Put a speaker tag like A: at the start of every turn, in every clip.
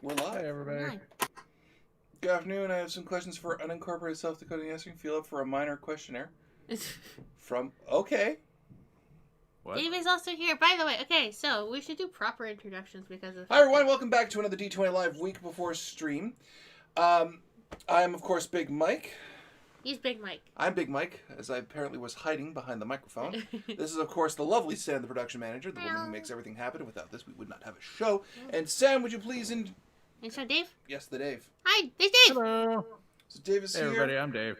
A: We're live.
B: Hey, everybody.
A: Good afternoon. I have some questions for unincorporated South Dakota answering. Feel up for a minor questionnaire. From... Okay.
B: What?
C: Dave is also here. By the way, okay, so we should do proper introductions because of...
A: Hi, everyone. Welcome back to another D20 Live week before stream. I am, of course, Big Mike.
C: He's Big Mike.
A: I'm Big Mike, as I apparently was hiding behind the microphone. This is, of course, the lovely Sam, the production manager, the woman who makes everything happen. Without this, we would not have a show. And Sam, would you please...
C: And so Dave?
A: Yes, the Dave.
C: Hi, there's Dave!
B: Hello.
A: So Dave is
B: Hey,
A: here.
B: everybody. I'm Dave.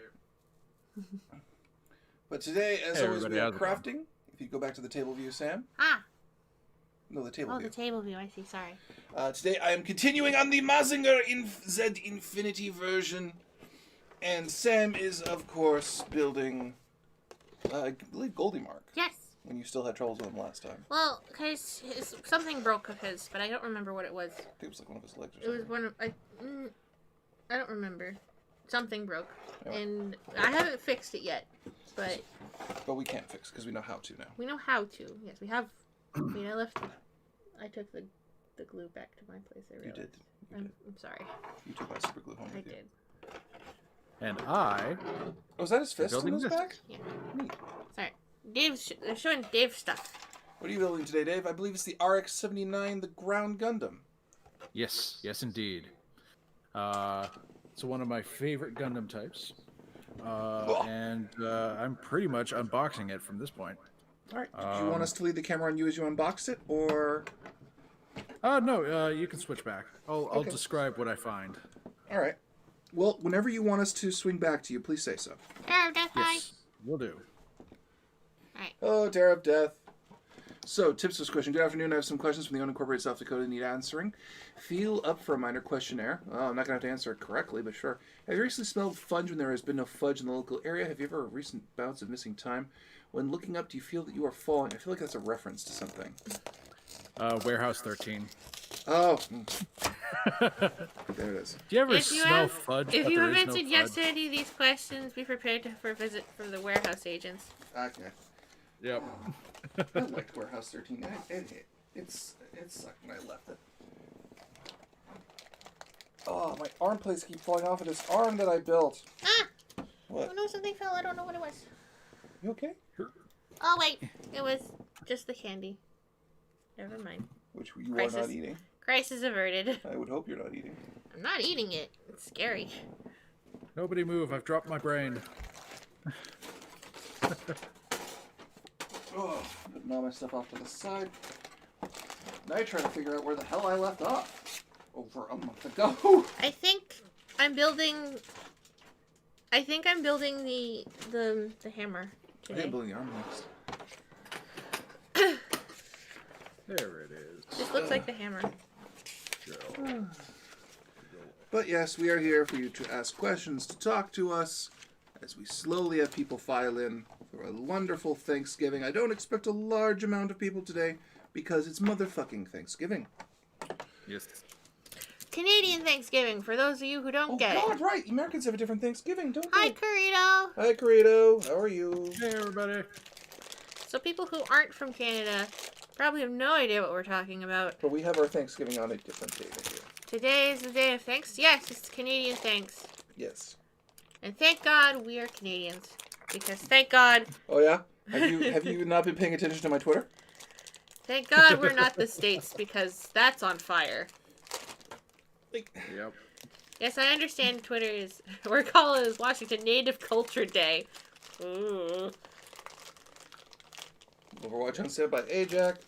A: But today, as
B: Hey,
A: always, we
B: everybody,
A: are
B: how's it
A: crafting. If you go back to the table view, Sam.
C: Ah,
A: No, the table view.
C: the table view, I see, sorry.
A: Today I am continuing on the Mazinger Z Infinity version. And Sam is, of course, building, I believe, Goldie Mark.
C: Yes.
A: When you still had troubles with him last time.
C: Well, because something broke of his, but I don't remember what it was.
A: I think it was like one of his legs or
C: It
A: something.
C: was one of... I don't remember. Something broke.
A: Yeah.
C: And I haven't fixed it yet, but...
A: But we can't fix because we know how to now.
C: We know how to. Yes, we have... I mean, I took the glue back to my place, I realized.
A: You did.
C: I'm sorry.
A: You took my super glue home
C: I
A: with you.
C: did.
B: And I...
A: Oh, is that his fist on
B: building
A: his
B: this.
A: back?
C: Yeah.
A: Neat.
C: Sorry. They're showing Dave stuff.
A: What are you building today, Dave? I believe it's the RX-79, the Ground Gundam.
B: Yes, indeed. It's one of my favorite Gundam types. And I'm pretty much unboxing it from this point.
A: All right. Do you want us to lead the camera on you as you unbox it, or...
B: No, you can switch back. I'll
A: Okay.
B: describe what I find.
A: All right. Well, whenever you want us to swing back to you, please say so.
C: Arrow Death Eye.
B: Yes, will do.
C: Alright.
A: Oh, Terror of Death. So, tips this question. Good afternoon. I have some questions from the unincorporated South Dakota need answering. Feel up for a minor questionnaire. Oh, I'm not going to have to answer it correctly, but sure. Have you recently smelled fudge when there has been no fudge in the local area? Have you ever a recent bouts of missing time? When looking up, do you feel that you are falling? I feel like that's a reference to something.
B: Warehouse 13.
A: Oh. There it is.
B: Do you ever
C: If you
B: smell
C: have-
B: fudge?
C: If
B: but
C: you
B: there
C: have
B: is no
C: answered yes
B: fudge?
C: to any of these questions, be prepared for a visit from the warehouse agents.
A: Okay.
B: Yep.
A: I liked Warehouse 13. It sucked when I left it. Oh, my arm plates keep falling off of this arm that I built.
C: Ah!
A: What?
C: Oh no, something fell. I don't know what it was.
A: You okay?
C: Oh wait, it was just the candy. Never mind.
A: Which you are
C: Crisis.
A: not eating.
C: Crisis averted.
A: I would hope you're not eating.
C: I'm not eating it. It's scary.
B: Nobody move. I've dropped my brain.
A: Oh, putting all my stuff off to the side. Now I try to figure out where the hell I left off. Over a month ago.
C: I think I'm building the hammer
A: I
C: today.
A: am building the arm next.
B: There it is.
C: This looks like the hammer.
A: But yes, we are here for you to ask questions, to talk to us, as we slowly have people file in for a wonderful Thanksgiving. I don't expect a large amount of people today, because it's motherfucking Thanksgiving.
B: Yes.
C: Canadian Thanksgiving, for those of you who don't
A: Oh
C: get
A: God,
C: it.
A: right! Americans have a different Thanksgiving, don't
C: Hi,
A: they?
C: Karina.
A: Hi, Karina. How are you?
B: Hey, everybody.
C: So people who aren't from Canada probably have no idea what we're talking about.
A: But we have our Thanksgiving on a different day than you.
C: Today is the day of thanks. Yes, it's Canadian thanks.
A: Yes.
C: And thank God we are Canadians. Because thank God,
A: Oh yeah? Have you not been paying attention to my Twitter?
C: thank God we're not the States, because that's on fire.
B: Yep.
C: Yes, I understand Twitter is, we're calling it Washington Native Culture Day. Ooh.
A: Overwatch on set by Ajax.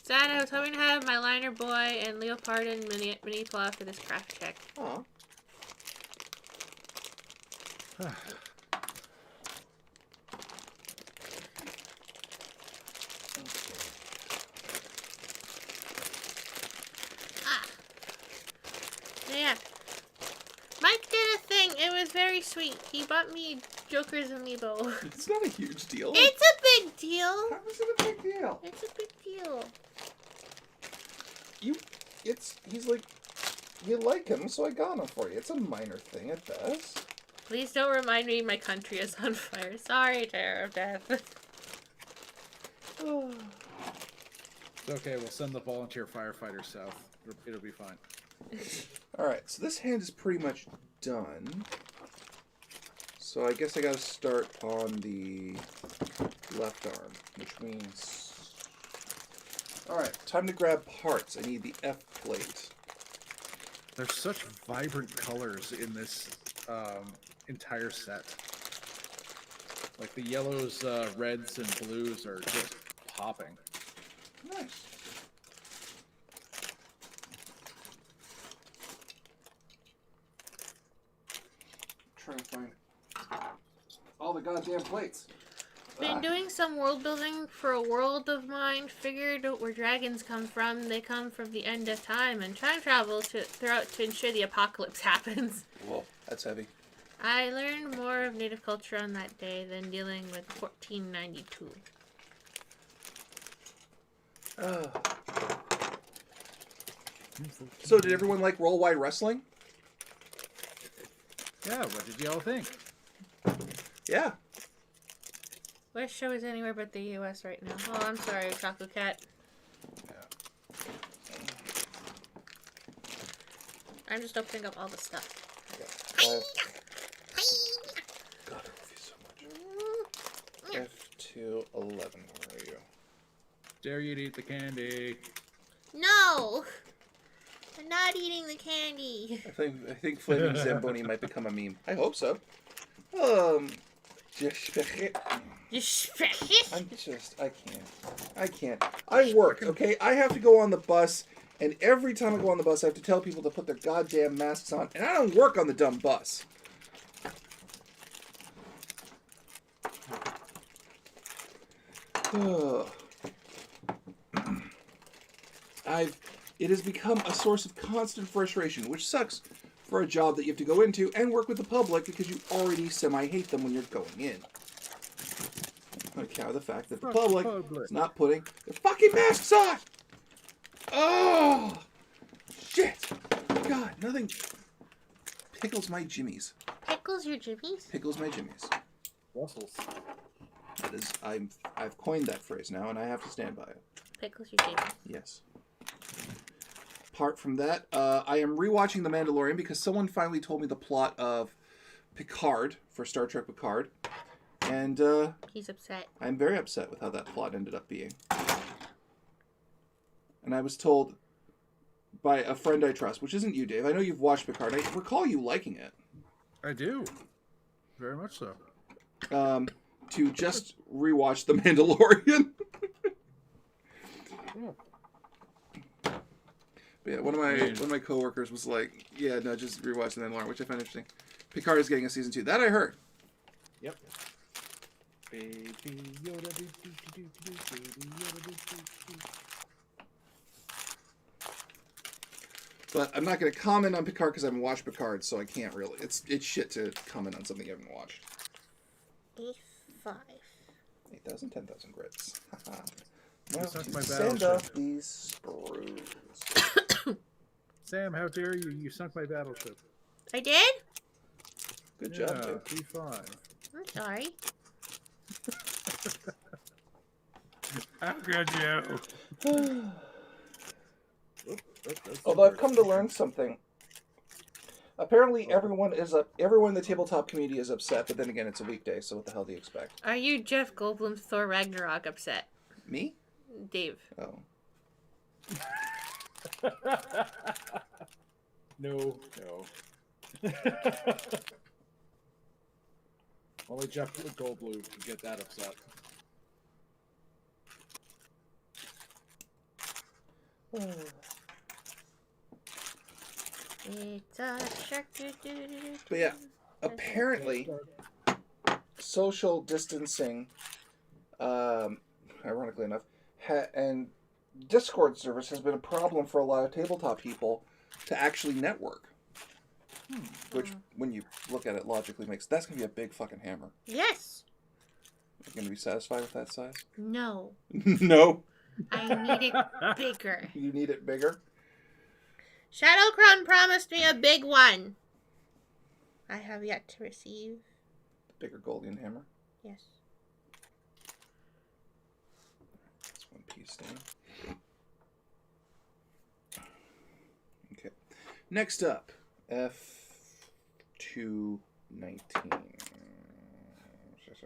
C: Sad, I was hoping to have my Liner Boy and Leopardon Manipula for this craft check.
A: Aw.
C: Yeah. Mike did a thing. It was very sweet. He bought me Joker's amiibo.
A: It's not a huge deal.
C: It's a big deal.
A: How is it a big deal?
C: It's a big deal.
A: He's like, you like him, so I got him for you. It's a minor thing at best.
C: Please don't remind me my country is on fire. Sorry, Terror of Death.
B: It's okay. We'll send the volunteer firefighters south. It'll be fine.
A: Alright, so this hand is pretty much done. So I guess I gotta start on the left arm, which means... Alright, time to grab parts. I need the F plate.
B: There's such vibrant colors in this entire set. Like the yellows, reds, and blues are just popping.
A: Nice. Trying to find all the goddamn plates.
C: Been doing some world building for a world of mine. Figured out where dragons come from. They come from the end of time and time travel throughout to ensure the apocalypse happens.
A: Whoa, that's heavy.
C: I learned more of native culture on that day than dealing with 1492.
A: So, did everyone like Roll Wide Wrestling?
B: Yeah, what did y'all think?
A: Yeah.
C: Which show is anywhere but the U.S. right now? Oh, I'm sorry, Taco Cat. I'm just opening up all the stuff.
A: God, I love you so much. F211, where are you?
B: Dare you to eat the candy?
C: No! I'm not eating the candy.
A: I think Flaming Zamboni might become a meme. I hope so. I can't. I work, okay? I have to go on the bus, and every time I go on the bus, I have to tell people to put their goddamn masks on, and I don't work on the dumb bus. It has become a source of constant frustration, which sucks for a job that you have to go into and work with the public because you already semi-hate them when you're going in. On account of the fact that the public is not putting their fucking masks on! Oh! Shit! God, nothing pickles my jimmies.
C: Pickles your jimmies?
A: Pickles my jimmies.
B: Brussels.
A: That is, I've coined that phrase now, and I have to stand by it.
C: Pickles your jimmies.
A: Yes. Apart from that, I am rewatching The Mandalorian because someone finally told me the plot of Picard for Star Trek Picard, and
C: he's upset. I'm
A: very upset with how that plot ended up being. And I was told by a friend I trust, which isn't you, Dave. I know you've watched Picard. I recall you liking it.
B: I do. Very much so.
A: To just rewatch The Mandalorian.
B: Yeah.
A: But yeah, one of my coworkers was like, "Yeah, no, just rewatch The Mandalorian," which I find interesting. Picard is getting a season 2. That I heard.
B: Yep. Baby Yoda, baby Yoda.
A: But I'm not going to comment on Picard because I haven't watched Picard, so I can't really. It's shit to comment on something I haven't watched.
C: A5.
A: 8,000, 10,000 grits.
B: Now,
A: my send off these sprues.
B: Sam, how dare you? You sunk my battleship.
C: I did?
A: Good job, dude.
B: B5.
C: I'm sorry.
B: How could you?
A: Although I've come to learn something. Apparently, everyone in the tabletop community is upset, but then again, it's a weekday, so what the hell do you expect?
C: Are you Jeff Goldblum's Thor Ragnarok upset?
A: Me?
C: Dave.
A: Oh.
B: No. Only Jeff Goldblum can get that upset.
C: It's a shark.
A: But yeah, apparently, social distancing, ironically enough, and Discord service has been a problem for a lot of tabletop people to actually network. Which, when you look at it logically, that's going to be a big fucking hammer.
C: Yes.
A: Are you going to be satisfied with that size?
C: No.
A: No.
C: I need it bigger.
A: You need it bigger?
C: Shadowcrown promised me a big one. I have yet to receive.
A: The bigger Goldian hammer?
C: Yes.
A: Stan. Okay. Next up, F219. Here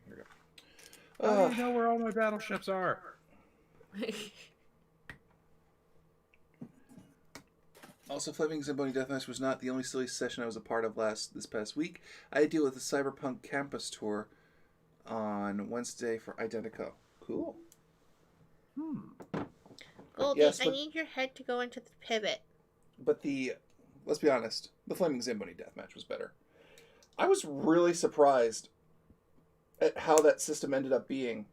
A: we go.
B: How do you know where all my battleships are?
A: Also, Fleming's Zamboni Deathmatch was not the only silly session I was a part of this past week. I deal with the Cyberpunk Campus Tour on Wednesday for Identico. Cool.
C: Goldie,
A: Yes,
C: I
A: but-
C: need your head to go into the pivot.
A: But let's be honest, the Flaming Zamboni Deathmatch was better. I was really surprised at how that system ended up being.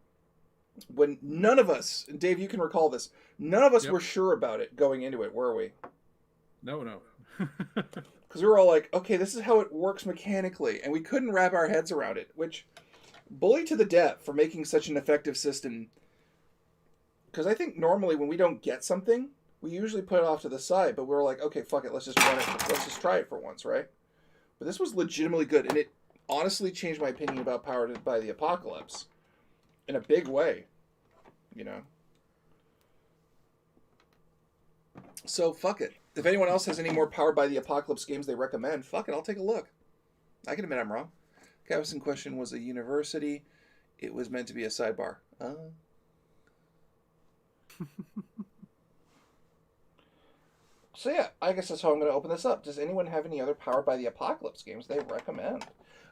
A: When none of us, and Dave, you can recall this, none of us
B: Yep.
A: were sure about it going into it, were we?
B: No.
A: Because we were all like, okay, this is how it works mechanically, and we couldn't wrap our heads around it, which, bully to the dev for making such an effective system. Because I think normally when we don't get something, we usually put it off to the side, but we were like, okay, fuck it, let's just run it, let's just try it for once, right? But this was legitimately good, and it honestly changed my opinion about Powered by the Apocalypse in a big way, you know? So, fuck it. If anyone else has any more Powered by the Apocalypse games they recommend, fuck it, I'll take a look. I can admit I'm wrong. Campus in question was a university. It was meant to be a sidebar. So yeah, I guess that's how I'm going to open this up. Does anyone have any other Powered by the Apocalypse games they recommend?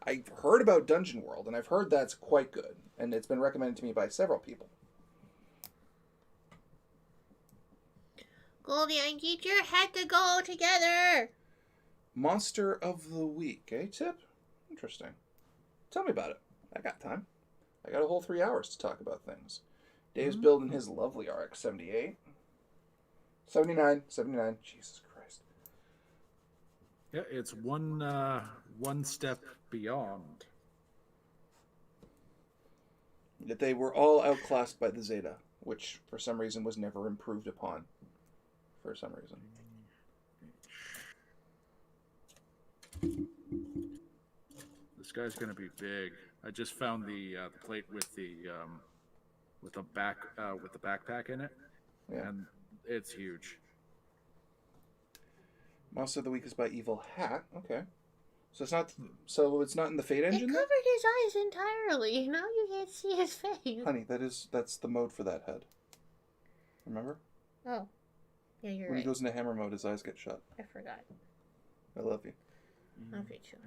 A: I've heard about Dungeon World, and I've heard that's quite good, and it's been recommended to me by several people.
C: Goldie, I need your head to go together.
A: Monster of the Week, eh, Tip? Interesting. Tell me about it. I got time. I got a whole 3 hours to talk about things. Dave's building his lovely RX 78. 79. Jesus Christ.
B: Yeah, it's one step beyond.
A: That they were all outclassed by the Zeta, which for some reason was never improved upon. For some reason.
B: This guy's gonna be big. I just found the plate with the backpack in it,
A: Yeah.
B: and it's huge.
A: Monster of the Week is by Evil Hat. Okay. So it's not in the Fate
C: It
A: engine then?
C: covered his eyes entirely. Now you can't see his face.
A: Honey, that's the mode for that head. Remember?
C: Oh. Yeah, you're
A: When he
C: right.
A: goes into hammer mode, his eyes get shut.
C: I forgot.
A: I love you.
C: Love you too.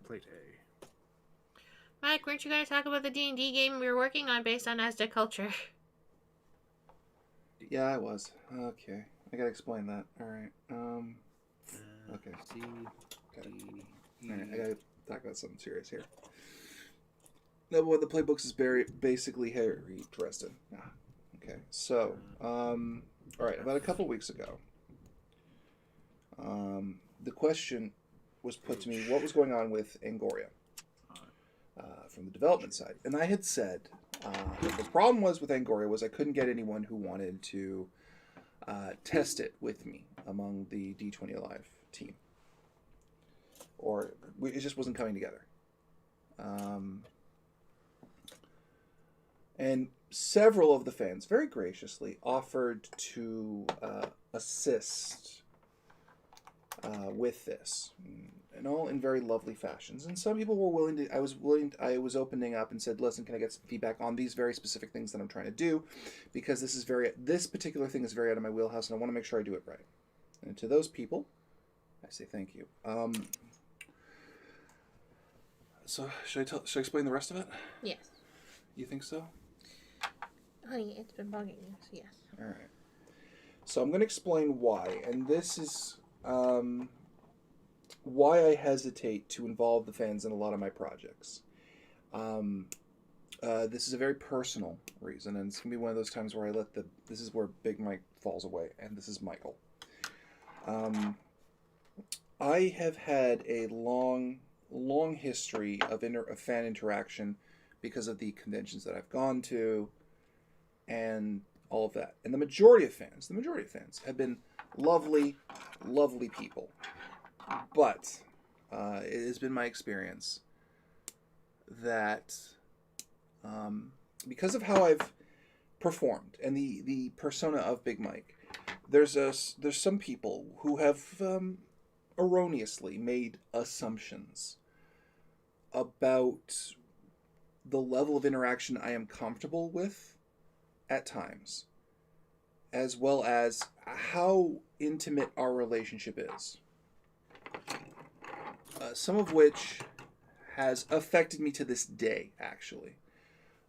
B: Plate A.
C: Mike, weren't you going to talk about the D&D game we were working on based on Aztec culture?
A: Yeah, I was. Okay. I gotta explain that. Alright. Okay.
B: C,
A: Got it.
B: D, E.
A: Alright, I gotta talk about something serious here. No, but the playbooks is basically Harry Dresden. Okay. So, alright, about a couple weeks ago, the question was put to me, what was going on with Angoria from the development side? And I had said that the problem was with Angoria was I couldn't get anyone who wanted to test it with me among the D20 Alive team. Or it just wasn't coming together. And several of the fans very graciously offered to assist with this, and all in very lovely fashions. And some people were willing to. I was opening up and said, "Listen, can I get some feedback on these very specific things that I'm trying to do? Because this particular thing is very out of my wheelhouse, and I want to make sure I do it right." And to those people, I say thank you. So should I explain the rest of it?
C: Yes.
A: You think so?
C: Honey, it's been bugging you, so yes.
A: All right. So I'm going to explain why, and this is why I hesitate to involve the fans in a lot of my projects. This is a very personal reason, and it's going to be one of those times where this is where Big Mike falls away, and this is Michael. I have had a long history of fan interaction because of the conventions that I've gone to, and all of that. And the majority of fans have been lovely, lovely people. But it has been my experience that because of how I've performed and the persona of Big Mike, there's some people who have erroneously made assumptions about the level of interaction I am comfortable with at times, as well as how intimate our relationship is. Some of which has affected me to this day, actually.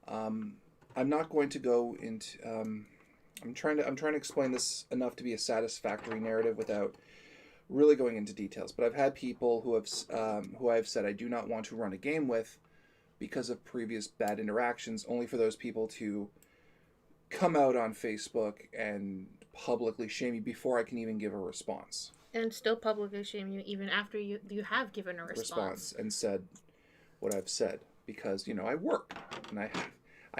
A: I'm not going to go into. I'm trying to explain this enough to be a satisfactory narrative without really going into details. But I've had people who I've said I do not want to run a game with because of previous bad interactions, only for those people to come out on Facebook and publicly shame me before I can even give a response.
C: And still publicly shame you even after you have given a response.
A: And said what I've said, because I work and I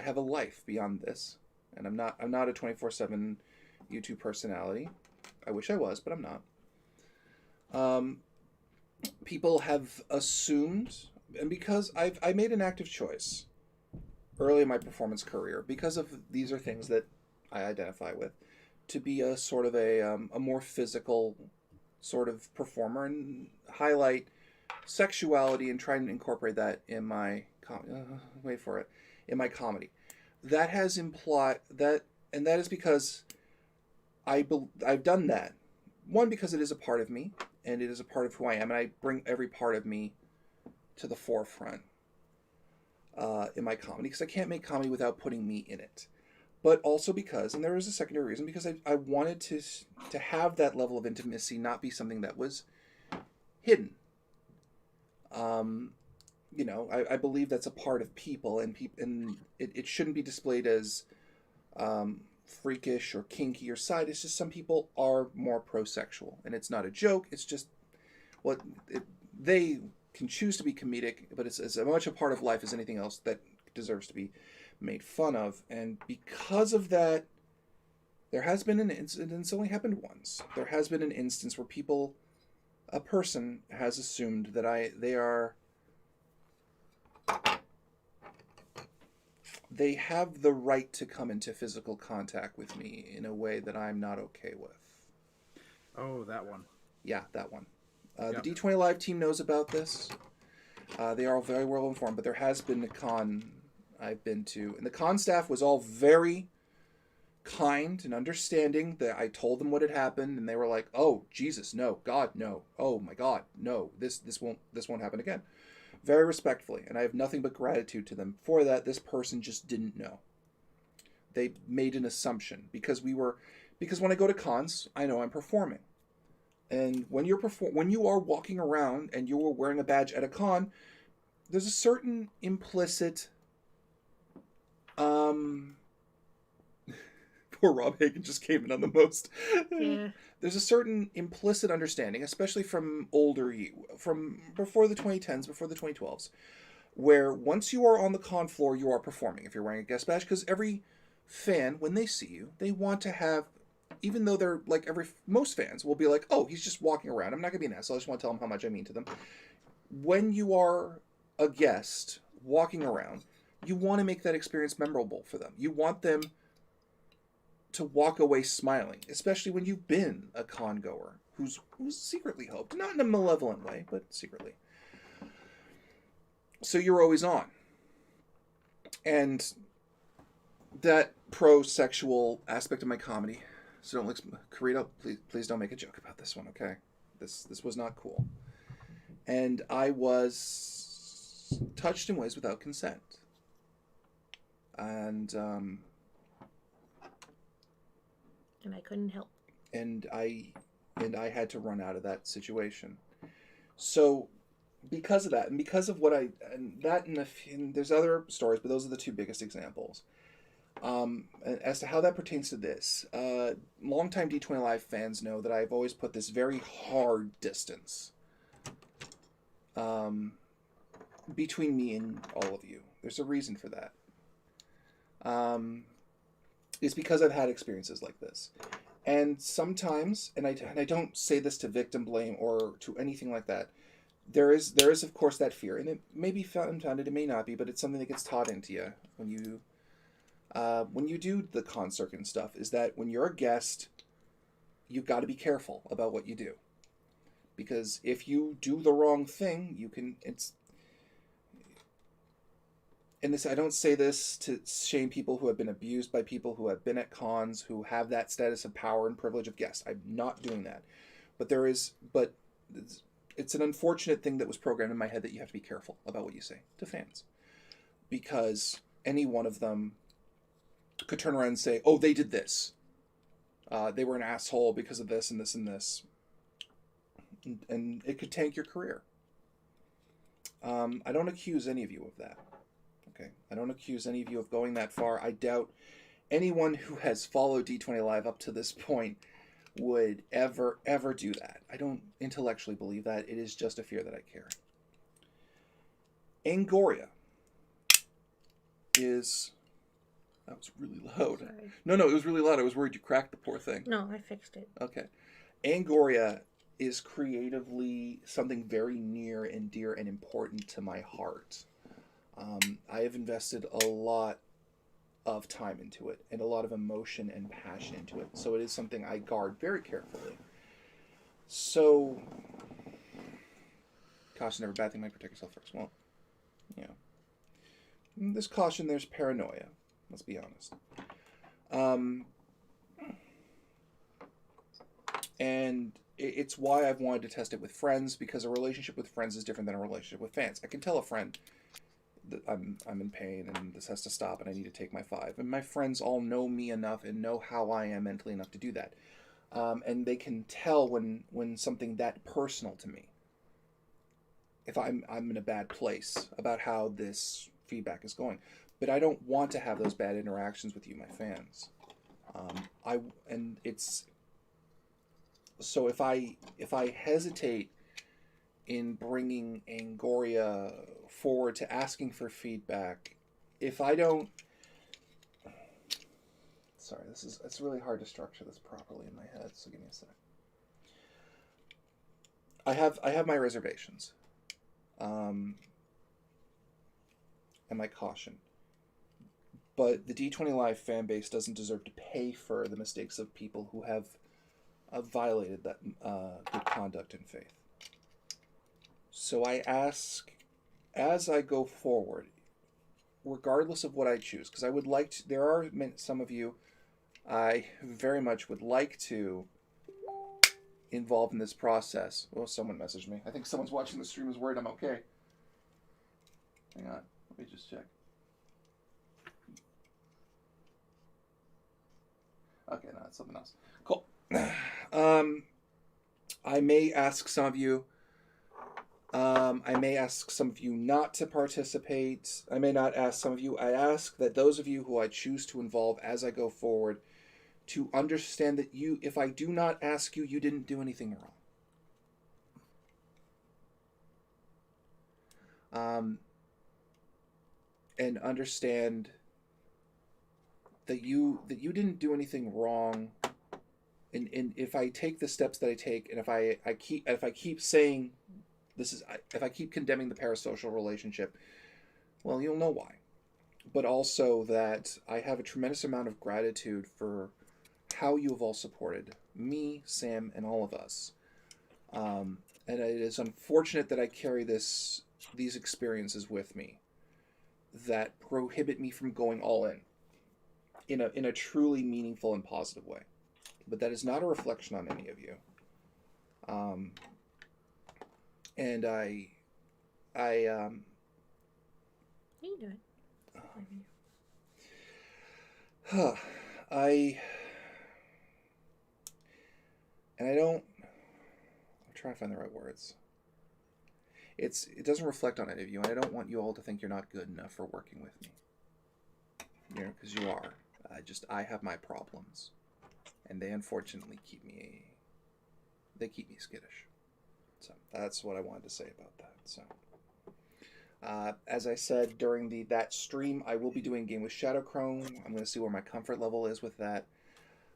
A: have a life beyond this, and I'm not a 24/7 YouTube personality. I wish I was, but I'm not. People have assumed, and because I made an active choice early in my performance career, because of these are things that I identify with, to be a sort of a more physical sort of performer and highlight sexuality and try and incorporate that in my in my comedy. That has implied that, and that is because I've done that. One, because it is a part of me and it is a part of who I am, and I bring every part of me to the forefront in my comedy, because I can't make comedy without putting me in it. But also because, and there is a secondary reason, because I wanted to have that level of intimacy not be something that was hidden. I believe that's a part of people, and it shouldn't be displayed as freakish or kinky or side. It's just some people are more pro-sexual, and it's not a joke. It's just they can choose to be comedic, but it's as much a part of life as anything else that deserves to be made fun of. And because of that, there has been an incident, and it's only happened once. There has been an instance where a person has assumed that they have the right to come into physical contact with me in a way that I'm not okay with.
B: Oh, that one.
A: Yeah, that one. The D20 Live team knows about this. They are all very well informed, but there has been a con I've been to, and the con staff was all very kind and understanding. That I told them what had happened, and they were like, "Oh, Jesus, no, God, no, oh my God, no, this won't happen again." Very respectfully, and I have nothing but gratitude to them for that. This person just didn't know. They made an assumption because when I go to cons, I know I'm performing, and when you are walking around and you are wearing a badge at a con, there's a certain implicit. Poor Rob Hagen just came in on the most.
C: Yeah.
A: There's a certain implicit understanding, especially from from before the 2010s, before the 2012s, where once you are on the con floor, you are performing if you're wearing a guest badge, because every fan, when they see you, they want to have, even though they're like most fans will be like, oh, he's just walking around. I'm not going to be an asshole. I just want to tell him how much I mean to them. When you are a guest walking around, you want to make that experience memorable for them. You want them to walk away smiling, especially when you've been a con goer who's secretly hoped, not in a malevolent way, but secretly. So you're always on. And that pro-sexual aspect of my comedy, so don't look, Karina, please don't make a joke about this one, okay? This was not cool. And I was touched in ways without consent. And
C: I couldn't help.
A: And I had to run out of that situation. So because of that, and because of and there's other stories, but those are the two biggest examples. As to how that pertains to this, longtime D20 Live fans know that I've always put this very hard distance between me and all of you. There's a reason for that. It's because I've had experiences like this. And sometimes, and I don't say this to victim blame or to anything like that, there is of course that fear, and it may be unfounded, it may not be, but it's something that gets taught into you when you when you do the con circuit and stuff, is that when you're a guest, you've got to be careful about what you do. Because if you do the wrong thing, and this, I don't say this to shame people who have been abused by people who have been at cons, who have that status of power and privilege of guest. I'm not doing that. But it's an unfortunate thing that was programmed in my head that you have to be careful about what you say to fans. Because any one of them could turn around and say, oh, they did this. They were an asshole because of this and this and this. And it could tank your career. I don't accuse any of you of that. Okay, I don't accuse any of you of going that far. I doubt anyone who has followed D20 Live up to this point would ever do that. I don't intellectually believe that. It is just a fear that I carry. Angoria is... That was really loud.
C: Sorry.
A: No, it was really loud. I was worried you cracked the poor thing.
C: No, I fixed it.
A: Okay. Angoria is creatively something very near and dear and important to my heart. I have invested a lot of time into it and a lot of emotion and passion into it. So it is something I guard very carefully. So, caution, never bad thing, might protect yourself first. Well, there's caution, there's paranoia. Let's be honest. And it's why I've wanted to test it with friends, because a relationship with friends is different than a relationship with fans. I can tell a friend that I'm in pain and this has to stop and I need to take my 5. And my friends all know me enough and know how I am mentally enough to do that. And they can tell when something that personal to me, if I'm in a bad place about how this feedback is going. But I don't want to have those bad interactions with you, my fans. So if I hesitate in bringing Angoria forward to asking for feedback, if I don't... Sorry, it's really hard to structure this properly in my head, so give me a sec. I have my reservations. And my caution. But the D20 Live fan base doesn't deserve to pay for the mistakes of people who have violated that good conduct and faith. So I ask, as I go forward, regardless of what I choose, because I would like to, there are some of you I very much would like to involve in this process. Oh, someone messaged me. I think someone's watching the stream is worried I'm okay. Hang on, let me just check. Okay, no, it's something else. Cool. I may ask some of you not to participate. I may not ask some of you. I ask that those of you who I choose to involve as I go forward to understand that if I do not ask you, you didn't do anything wrong. And understand that you didn't do anything wrong. And if I take the steps that I take, and if I keep saying if I keep condemning the parasocial relationship, well, you'll know why. But also that I have a tremendous amount of gratitude for how you have all supported me, Sam, and all of us. And it is unfortunate that I carry these experiences with me that prohibit me from going all in a truly meaningful and positive way. But that is not a reflection on any of you. And I
C: What are you doing?
A: I'll try to find the right words. It doesn't reflect on any of you, and I don't want you all to think you're not good enough for working with me. Because you are. I have my problems. And they unfortunately keep me skittish. So that's what I wanted to say about that. So, as I said during that stream, I will be doing a game with Shadowchrome. I'm going to see where my comfort level is with that,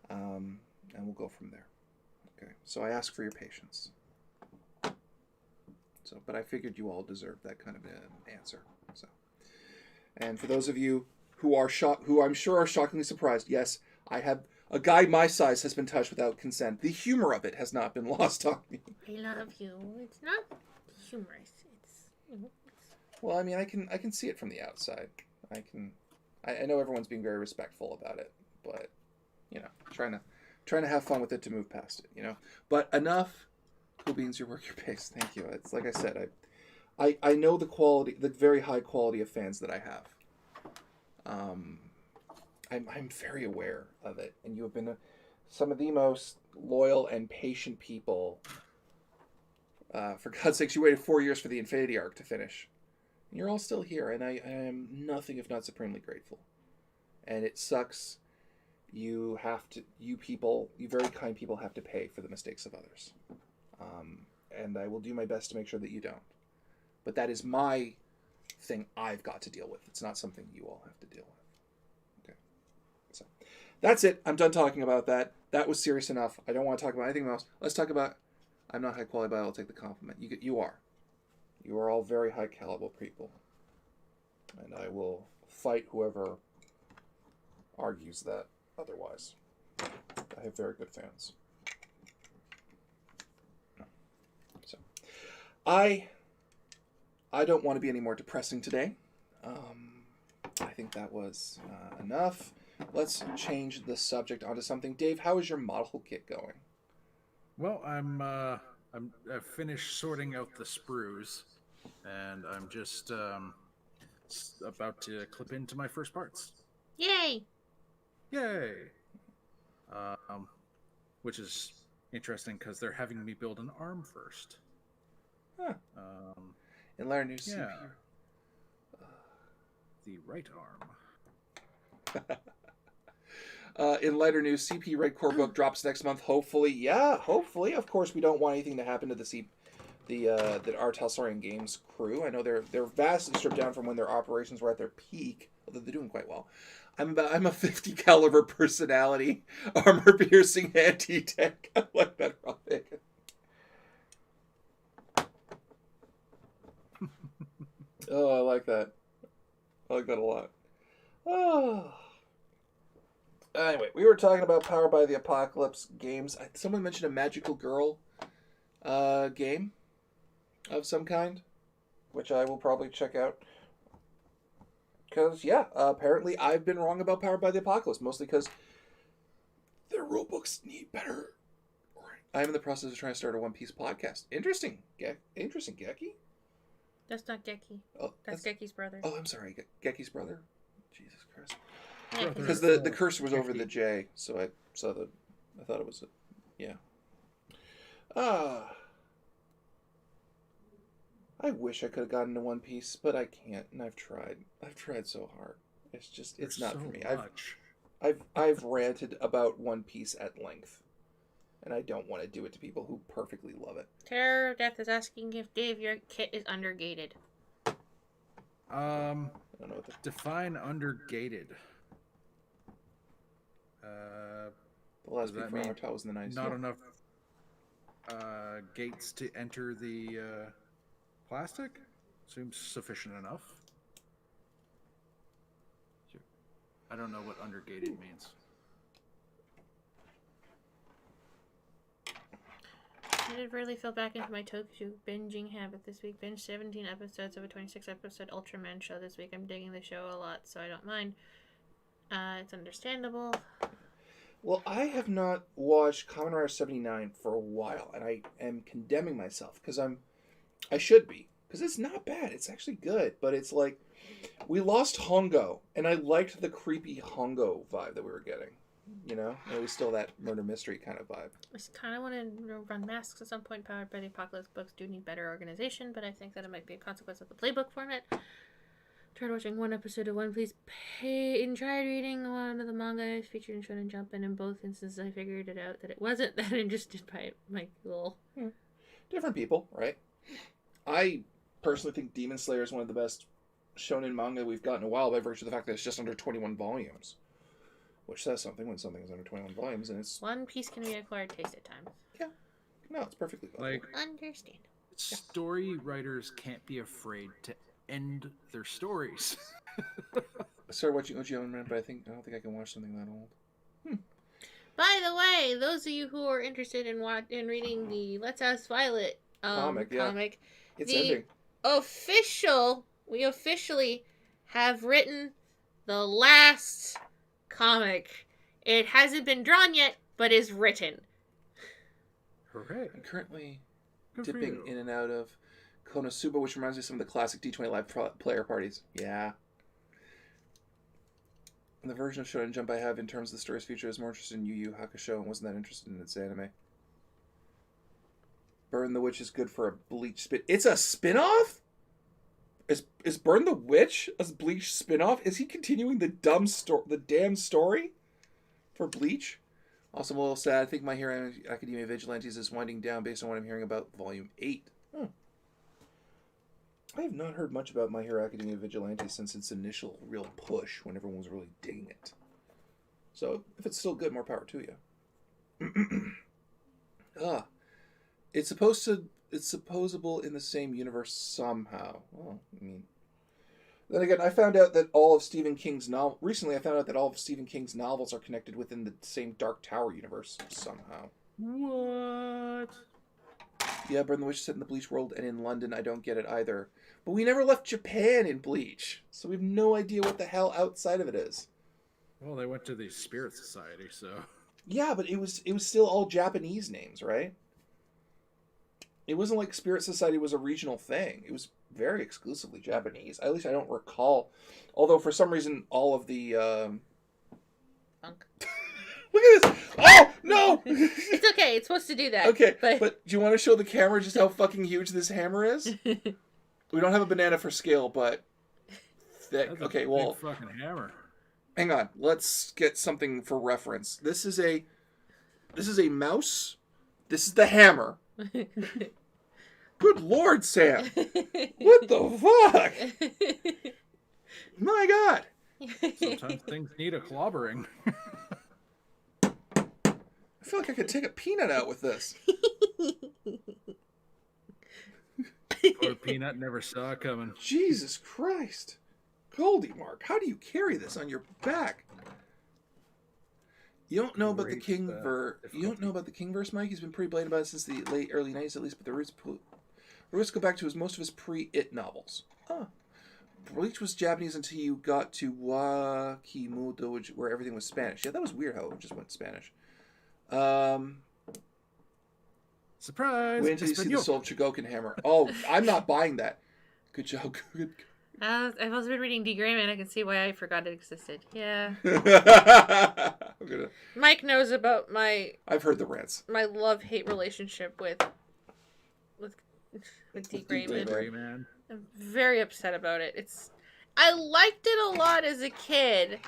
A: and we'll go from there. Okay. So I ask for your patience. So, but I figured you all deserve that kind of an answer. So, and for those of you who I'm sure are shockingly surprised. Yes, I have a guy my size has been touched without consent. The humor of it has not been lost on me.
C: I love you. It's not humorous.
A: Well, I mean, I can see it from the outside. I know everyone's being very respectful about it, but trying to have fun with it to move past it, But enough. Cool beans, your work, your pace. Thank you. It's like I said, I know the very high quality of fans that I have. I'm very aware of it, and you have been some of the most loyal and patient people. For God's sakes, you waited 4 years for the Infinity arc to finish. And you're all still here, and I am nothing if not supremely grateful. And it sucks. You very kind people have to pay for the mistakes of others. And I will do my best to make sure that you don't. But that is my thing I've got to deal with. It's not something you all have to deal with. Okay. So that's it. I'm done talking about that. That was serious enough. I don't want to talk about anything else. Let's talk about... I'm not high quality, but I'll take the compliment. You are. You are all very high caliber people. And I will fight whoever argues that otherwise. I have very good fans. So, I don't want to be any more depressing today. I think that was enough. Let's change the subject onto something. Dave, how is your model kit going?
B: Well, I've finished sorting out the sprues, and I'm just about to clip into my first parts.
C: Yay!
B: Yay! Which is interesting because they're having me build an arm first.
A: Huh. In Lair News,
B: yeah. The right arm.
A: In lighter news, CP Red Core book drops next month. Hopefully, hopefully. Of course, we don't want anything to happen to the our Talsorian Games crew. I know they're vastly stripped down from when their operations were at their peak, although they're doing quite well. I'm a 50 caliber personality, armor piercing anti-tech. I like that, Robin. Oh, I like that. I like that a lot. Oh. Anyway, we were talking about Powered by the Apocalypse games. Someone mentioned a Magical Girl game of some kind, which I will probably check out. Because, apparently I've been wrong about Powered by the Apocalypse, mostly because their rulebooks need better. I'm in the process of trying to start a One Piece podcast. Interesting. Interesting, Geki?
C: That's not Geki.
A: Oh,
C: that's Geki's brother.
A: Oh, I'm sorry. Geki's brother? Jesus Christ.
C: Yeah,
A: because the cursor was over the J, so I thought it was I wish I could have gotten into One Piece, but I can't, and I've tried so hard. It's not for me. I've ranted about One Piece at length, and I don't want to do it to people who perfectly love it.
C: Terror of Death is asking if Dave, your kit is undergated.
A: I don't know what
B: define undergated.
A: The last big for Artel was in the 90s.
B: Not enough gates to enter the plastic? Seems sufficient enough. I don't know what undergated means.
C: I did really fell back into my Tokushu binging habit this week. Binged 17 episodes of a 26-episode Ultraman show this week. I'm digging the show a lot, so I don't mind. It's understandable.
A: Well, I have not watched Kamen Rider 79 for a while, and I am condemning myself because I should be, because it's not bad. It's actually good, but it's like we lost Hongo, and I liked the creepy Hongo vibe that we were getting. You know, it was still that murder mystery kind of vibe.
C: I just kind of want to run masks at some point. Powered by the Apocalypse books do need better organization, but I think that it might be a consequence of the playbook format. Tried watching one episode of One Piece and tried reading one of the manga featured in Shonen Jump, and in both instances I figured it out that it wasn't that interested by it. My little...
A: Different people, right? I personally think Demon Slayer is one of the best shonen manga we've gotten in a while by virtue of the fact that it's just under 21 volumes. Which says something when something is under 21 volumes, and it's...
C: One Piece can be acquired taste at times.
A: Yeah. No, it's perfectly fine.
B: Like,
C: understandable.
B: Story writers can't be afraid to end their stories.
A: started watching OG Man, but I don't think I can watch something that old.
C: By the way, those of you who are interested in reading the Let's Ask Violet comic,
A: It's
C: the
A: ending.
C: We officially have written the last comic. It hasn't been drawn yet, but is written.
B: Hooray.
A: I'm currently
B: Good for
A: dipping
B: you.
A: in and out of Konosuba, which reminds me of some of the classic D20 live player parties. Yeah. And the version of Shonen Jump I have in terms of the story's future is more interested in Yu Yu Hakusho and wasn't that interested in its anime. Burn the Witch is good for a Bleach spin. It's a spin-off? Is Burn the Witch a Bleach spin-off? Is he continuing the damn story for Bleach? Also, I'm a little sad. I think My Hero Academia Vigilantes is winding down based on what I'm hearing about Volume 8. I have not heard much about My Hero Academia Vigilantes since its initial real push when everyone was really digging it. So, if it's still good, more power to you. It's supposable in the same universe somehow. Well, I mean... Then again, I found out that all of Stephen King's recently I found out that all of Stephen King's novels are connected within the same Dark Tower universe somehow.
B: What?
A: Yeah, Burn the Witch is set in the Bleach world and in London. I don't get it either. But we never left Japan in Bleach, so we have no idea what the hell outside of it is.
B: Well, they went to the Spirit Society, so...
A: Yeah, but it was still all Japanese names, right? It wasn't like Spirit Society was a regional thing. It was very exclusively Japanese. At least I don't recall. Although for some reason all of the...
C: Funk.
A: Look at this! Oh, no!
C: It's okay. It's supposed to do that.
A: Okay, but do you want to show the camera just how fucking huge this hammer is? We don't have a banana for scale, but thick.
B: That's a
A: Okay,
B: big
A: well,
B: fucking hammer.
A: hang on. Let's get something for reference. This is a mouse. This is the hammer. Good Lord, Sam! What the fuck? My God!
B: Sometimes things need a clobbering.
A: I feel like I could take a peanut out with this.
B: Poor Peanut never saw it coming.
A: Jesus Christ. Goldie, Mark, how do you carry this on your back? You don't know about the Kingverse. You don't know about the Kingverse, Mike? He's been pretty blatant about it since the early 90s, at least, but the roots go back to most of his pre-It novels. Bleach was Japanese until you got to Wakimoto, where everything was Spanish. Yeah, that was weird how it just went Spanish.
B: Surprise!
A: Wait until you see the Soul of Chogokin hammer. Oh, I'm not buying that. Good job. Good.
C: I've also been reading D. Grayman. I can see why I forgot it existed. Yeah. Mike knows about
A: I've heard the rants.
C: my love-hate relationship with D. Grayman. I'm very upset about it. I liked it a lot as a kid.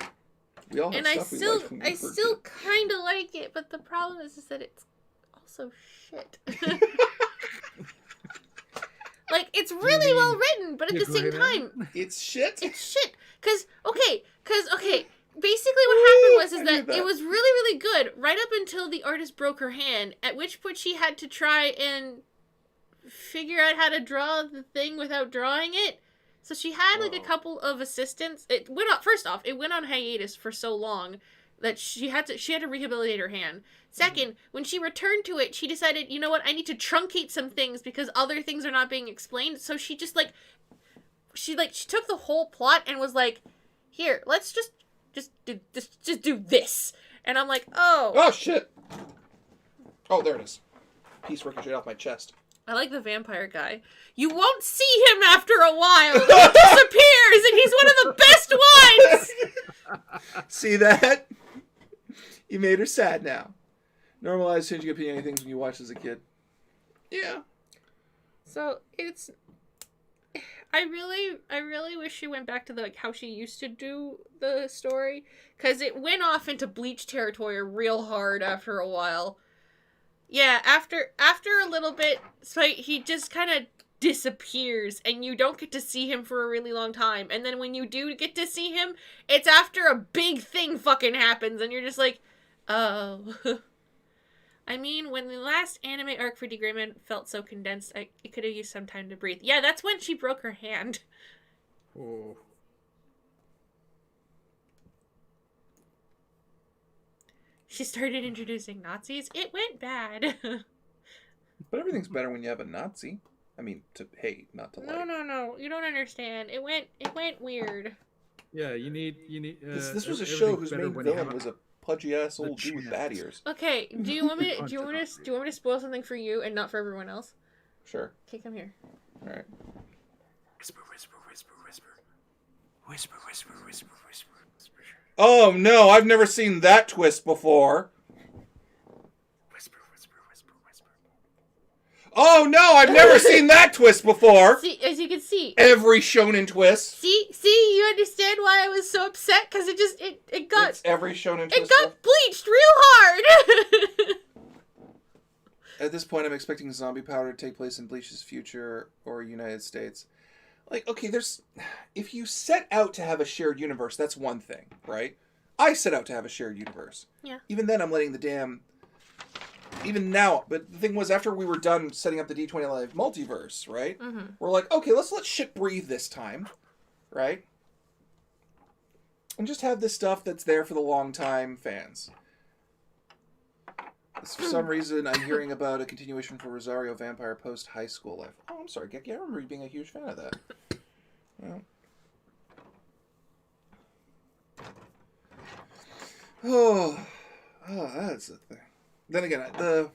A: We all have
C: And
A: stuff we like when we
C: I
A: were
C: still
A: kids.
C: kind of like it, but the problem is that it's also shit. Like, it's really well written, but at the same time,
A: It's shit.
C: it's shit. Cause basically what happened was
A: I
C: is
A: knew
C: that it was really, really good right up until the artist broke her hand, at which point she had to try and figure out how to draw the thing without drawing it. So she had like a couple of assistants. It went on hiatus for so long that she had to rehabilitate her hand. Second, when she returned to it, she decided, you know what, I need to truncate some things because other things are not being explained. So she just she took the whole plot and was like, here, let's just do this. And I'm like,
A: Oh shit! Oh, there it is. Piece ricocheted off my chest.
C: I like the vampire guy. You won't see him after a while. He disappears, and he's one of the best ones.
A: See that? You made her sad now. Normalize changing opinion on things when you watch as a kid. Yeah.
C: So I really wish she went back to how she used to do the story, because it went off into Bleach territory real hard after a while. Yeah, after a little bit, so he just kind of disappears, and you don't get to see him for a really long time. And then when you do get to see him, it's after a big thing fucking happens, and you're just like, oh. I mean, when the last anime arc for D. Grayman felt so condensed, it could have used some time to breathe. Yeah, that's when she broke her hand.
B: Oh.
C: she started introducing Nazis. It went bad.
A: But everything's better when you have a Nazi. I mean, to hate, not to like.
C: No. You don't understand. It went weird.
B: Yeah, you need.
A: This was a show whose main villain was a pudgy ass old dude with
B: chance.
A: bad ears.
C: Okay, do you want me to spoil something for you and not for everyone else?
A: Sure.
C: Okay, come here.
A: All right.
B: Whisper, whisper, whisper, whisper. Whisper, whisper, whisper, whisper, whisper.
A: Oh no, I've never seen that twist before.
B: Whisper, whisper, whisper, whisper.
A: Oh no, I've never seen that twist before.
C: See, as you can see.
A: Every shonen twist.
C: See, you understand why I was so upset? Because it got...
A: It's every shonen twist.
C: It got bleached real hard!
A: At this point, I'm expecting zombie powder to take place in Bleach's future or United States. Like, okay, if you set out to have a shared universe, that's one thing, right? I set out to have a shared universe.
C: Yeah.
A: Even then, I'm letting the damn... Even now, but the thing was, after we were done setting up the D20 Live multiverse, right?
C: Mm-hmm.
A: We're like, okay, let's let shit breathe this time, right? And just have this stuff that's there for the long-time fans. For some reason, I'm hearing about a continuation for Rosario Vampire post-high school life. Oh, I'm sorry, Gekki. I remember you being a huge fan of that. Well. Oh, that's the thing. Then again, the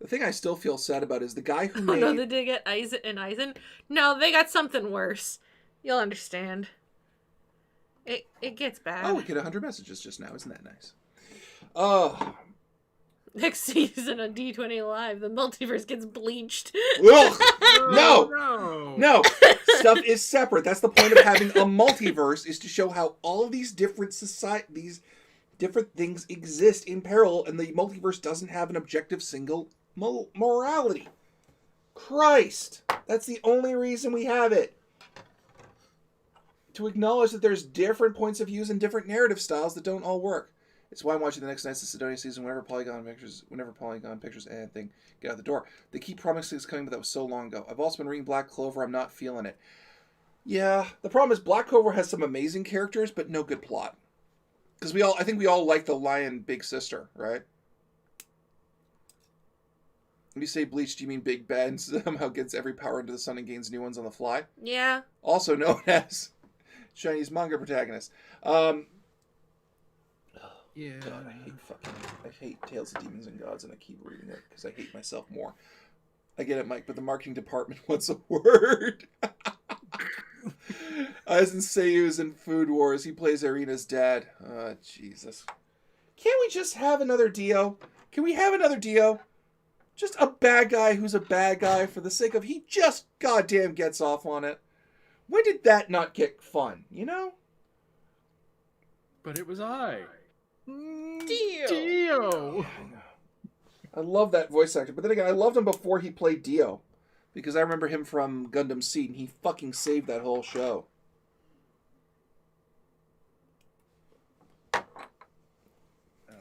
A: thing I still feel sad about is the guy who made...
C: Oh no, they did get Eisen and Eisen? No, they got something worse. You'll understand. It gets bad.
A: Oh, we get 100 messages just now. Isn't that nice? Oh...
C: Next season on D20 Live, the multiverse gets bleached.
A: Ugh,
B: No.
A: no. Stuff is separate. That's the point of having a multiverse, is to show how all of these different these different things exist in parallel, and the multiverse doesn't have an objective single morality. Christ, that's the only reason we have it. To acknowledge that there's different points of views and different narrative styles that don't all work. It's why I'm watching the next night's Sidonia season whenever Polygon Pictures anything get out the door. They keep promising it's coming, but that was so long ago. I've also been reading Black Clover. I'm not feeling it. Yeah, the problem is Black Clover has some amazing characters, but no good plot. Because I think we all like the lion big sister, right? When you say Bleach, do you mean Big Bad somehow gets every power into the sun and gains new ones on the fly?
C: Yeah.
A: Also known as Chinese manga protagonist.
B: Yeah.
A: God, I hate Tales of Demons and Gods, and I keep reading it because I hate myself more. I get it, Mike, but the marketing department wants a word. As in Seiyu's in Food Wars, he plays Irina's dad. Oh, Jesus. Can't we just have another Dio? Can we have another Dio? Just a bad guy who's a bad guy for the sake of he just goddamn gets off on it. When did that not get fun, you know?
B: But it was I.
C: Dio.
A: I love that voice actor, but then again, I loved him before he played Dio, because I remember him from Gundam Seed, and he fucking saved that whole show.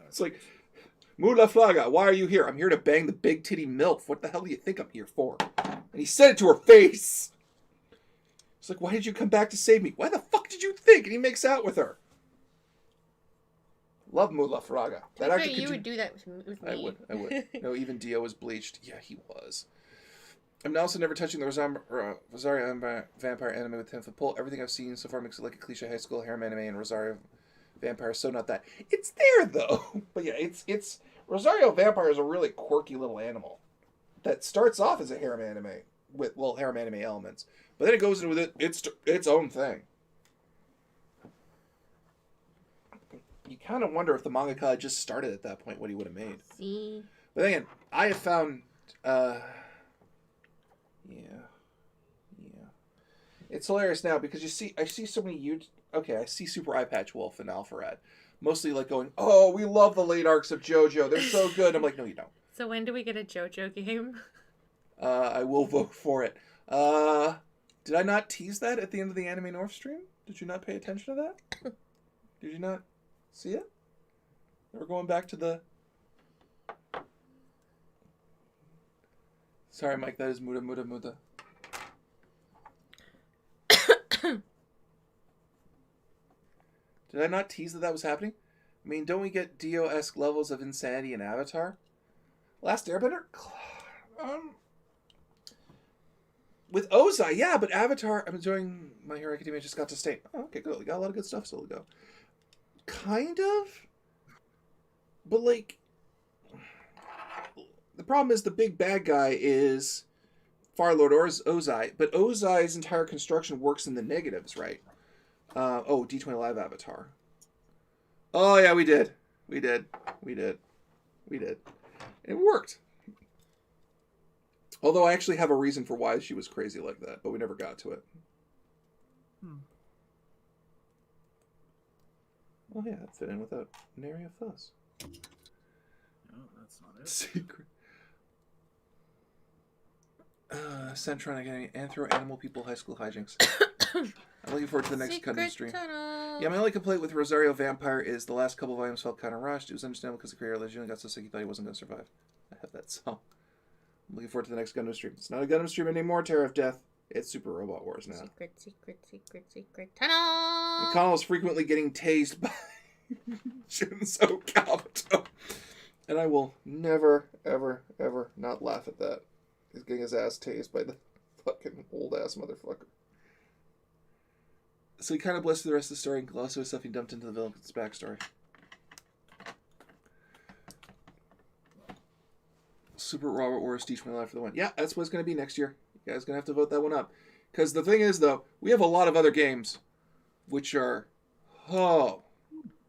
A: It's like, Mula Flaga, why are you here? I'm here to bang the big titty MILF. What the hell do you think I'm here for? And he said it to her face. It's like, why did you come back to save me? Why the fuck did you think? And he makes out with her. Love Mula Fraga.
C: That actor you would do that with me.
A: I would. No, even Dio was bleached. Yeah, he was. I'm also never touching the Rosario Vampire anime with 10 foot pole. Everything I've seen so far makes it like a cliche high school harem anime, and Rosario Vampire so not that. It's there though. But yeah, it's Rosario Vampire is a really quirky little animal that starts off as a harem anime with harem anime elements, but then it goes into with its own thing. You kind of wonder if the mangaka had just started at that point, what he would have made.
C: See?
A: But again, I have found... Yeah. It's hilarious now because I see so many I see Super Eye Patch Wolf and Alpharad. Mostly like going, oh, we love the late arcs of JoJo. They're so good. I'm like, no, you don't.
C: So when do we get a JoJo game?
A: I will vote for it. Did I not tease that at the end of the Anime North stream? Did you not pay attention to that? Did you not see it? We're going back to the... Sorry, Mike, that is Muda. Did I not tease that was happening? I mean, don't we get Dio-esque levels of insanity in Avatar? Last Airbender? With Ozai, yeah, but Avatar, I'm enjoying My Hero Academia, just got to state. Oh, okay, good. We got a lot of good stuff still to go. Kind of? But, like, the problem is the big bad guy is Firelord or Ozai, but Ozai's entire construction works in the negatives, right? D20 Live Avatar. Oh, yeah, we did. It worked. Although I actually have a reason for why she was crazy like that, but we never got to it. Oh, yeah, that fit in without nary a fuss.
B: No, that's not it.
A: Secret. Centron again, Anthro Animal People High School Hijinks. I'm looking forward to the next Gundam stream.
C: Tunnel.
A: Yeah, my only complaint with Rosario Vampire is the last couple volumes felt kind of rushed. It was understandable because the creator legend got so sick he thought he wasn't going to survive. I have that song. I'm looking forward to the next Gundam stream. It's not a Gundam stream anymore, Terror of Death. It's Super Robot Wars now.
C: Secret tunnel.
A: And Connell is frequently getting tased by Junso Kabuto. And I will never, ever, ever not laugh at that. He's getting his ass tased by the fucking old-ass motherfucker. So he kind of blessed the rest of the story and glossed over stuff he dumped into the villain's backstory. Super Robot Wars D20 Live for the win. Yeah, that's what it's going to be next year. You guys are going to have to vote that one up. Because the thing is, though, we have a lot of other games which are... Oh,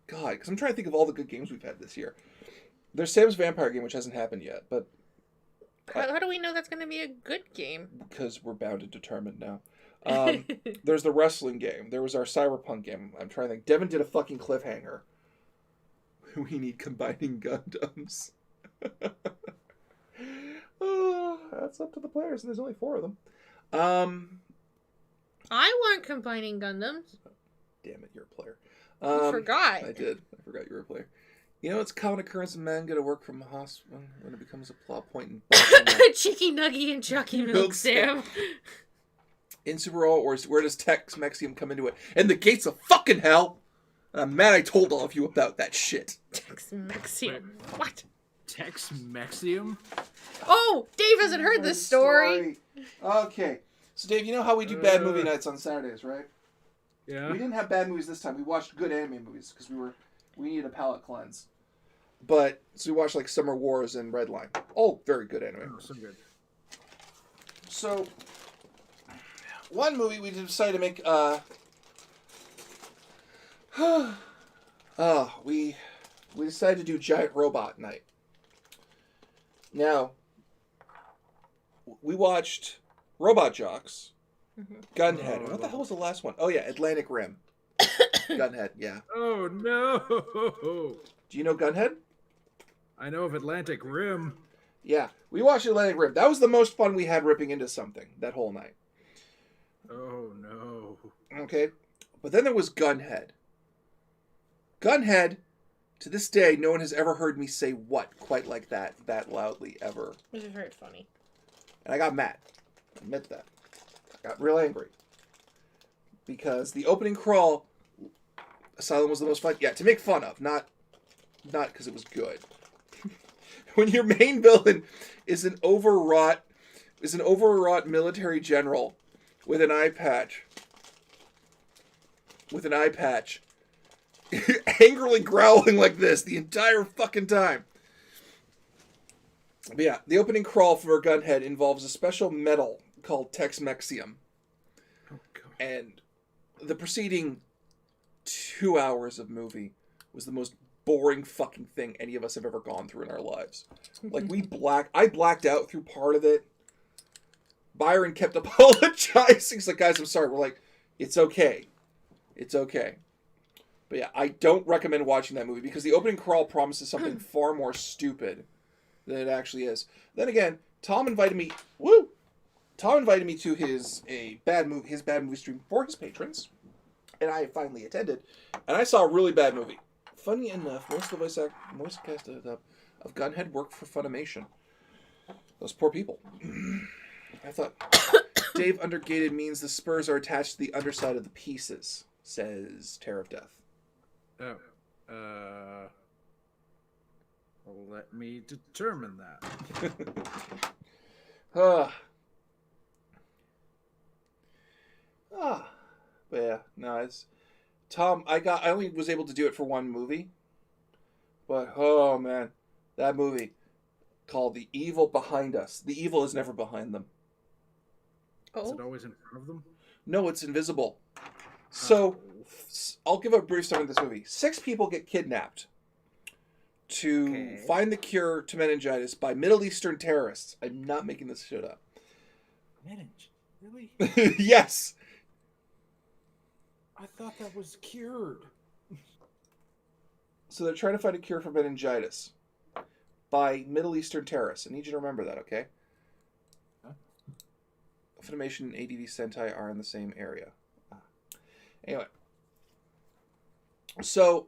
A: God. Because I'm trying to think of all the good games we've had this year. There's Sam's Vampire game, which hasn't happened yet, but...
C: How do we know that's going to be a good game?
A: Because we're bound and determined now. There's the wrestling game. There was our Cyberpunk game. I'm trying to think. Devin did a fucking cliffhanger. We need combining Gundams. Oh, that's up to the players, and there's only 4 of them.
C: I want combining Gundams.
A: Damn it, you're a player.
C: You forgot.
A: I did. I forgot you were a player. You know, it's a common occurrence in manga to work from a hospital when it becomes a plot point in
C: Cheeky Nuggy and Chucky Milk Sam.
A: In Super Robot Wars, where does Tex Mexium come into it? And the gates of fucking hell! And I'm mad I told all of you about that shit.
C: Tex Mexium. What?
B: Tex Mexium?
C: Oh, Dave hasn't heard this story.
A: Okay. So, Dave, you know how we do bad movie nights on Saturdays, right?
B: Yeah.
A: We didn't have bad movies this time. We watched good anime movies because we needed a palate cleanse. But, so we watched like Summer Wars and Redline. All very good anime.
B: Oh, so good.
A: So, one movie we decided to make, we decided to do Giant Robot Night. Now, we watched Robot Jocks, Gunhead. And what the hell was the last one? Oh yeah, Atlantic Rim. Gunhead, yeah.
B: Oh no!
A: Do you know Gunhead?
B: I know of Atlantic Rim.
A: Yeah, we watched Atlantic Rim. That was the most fun we had ripping into something that whole night.
B: Oh no.
A: Okay, but then there was Gunhead. Gunhead, to this day, no one has ever heard me say what quite like that loudly ever.
C: Which is very funny.
A: And I got mad. I admit that. I got real angry. Because the opening crawl, Asylum was the most fun. Yeah, to make fun of, not because it was good. When your main villain is an overwrought military general with an eye patch, angrily growling like this the entire fucking time. But yeah, the opening crawl for Gunhead involves a special metal called Tex Mexium.
B: Oh god.
A: And the preceding 2 hours of movie was the most boring fucking thing any of us have ever gone through in our lives. Like, I blacked out through part of it. Byron kept apologizing. He's like, guys, I'm sorry. We're like, it's okay. It's okay. But yeah, I don't recommend watching that movie because the opening crawl promises something far more stupid than it actually is. Then again, Tom invited me to his bad movie stream for his patrons, and I finally attended, and I saw a really bad movie. Funny enough, most of the voice cast of Gunhead worked for Funimation. Those poor people. I thought Dave undergated means the spurs are attached to the underside of the pieces, says Terror of Death.
B: Oh. Let me determine that.
A: Ah. But yeah, no, it's Tom. I only was able to do it for one movie, but oh man, that movie called The Evil Behind Us. The evil is never behind them.
B: Is
C: Oh.
B: it always in front of them?
A: No, it's invisible. So, I'll give a brief summary of this movie. 6 people get kidnapped to find the cure to meningitis by Middle Eastern terrorists. I'm not making this shit up.
B: Really?
A: Yes.
B: I thought that was cured.
A: So they're trying to find a cure for meningitis by Middle Eastern terrorists. I need you to remember that, okay?
B: Huh?
A: Funimation and ADV Sentai are in the same area. Anyway. So,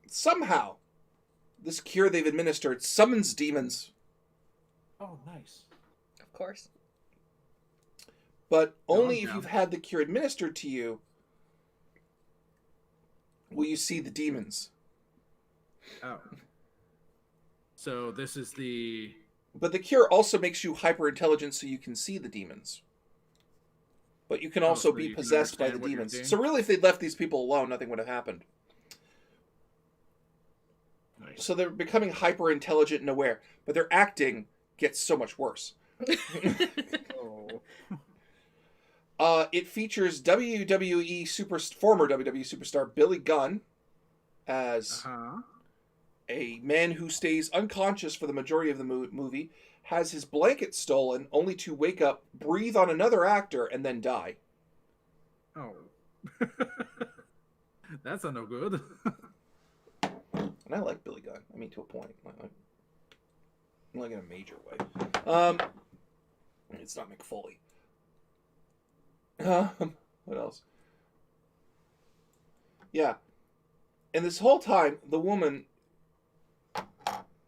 A: somehow, this cure they've administered summons demons.
B: Oh, nice.
C: Of course.
A: But
B: No,
A: only
B: I'm
A: if
B: down.
A: you've had the cure administered to you will you see the demons.
B: Oh. So this is the...
A: But the cure also makes you hyper intelligent so you can see the demons. But you can also
B: so
A: be
B: you can
A: possessed by the
B: understand what you're
A: demons.
B: seeing?
A: So really, if they'd left these people alone, nothing would have happened.
B: Nice.
A: So they're becoming hyper intelligent and aware, but their acting gets so much worse.
B: Oh.
A: It features former WWE superstar Billy Gunn as a man who stays unconscious for the majority of the movie, has his blanket stolen, only to wake up, breathe on another actor, and then die.
B: Oh. That's not no good.
A: And I like Billy Gunn. I mean, to a point. Like in a major way. It's not McFoley. What else? Yeah. And this whole time, the woman...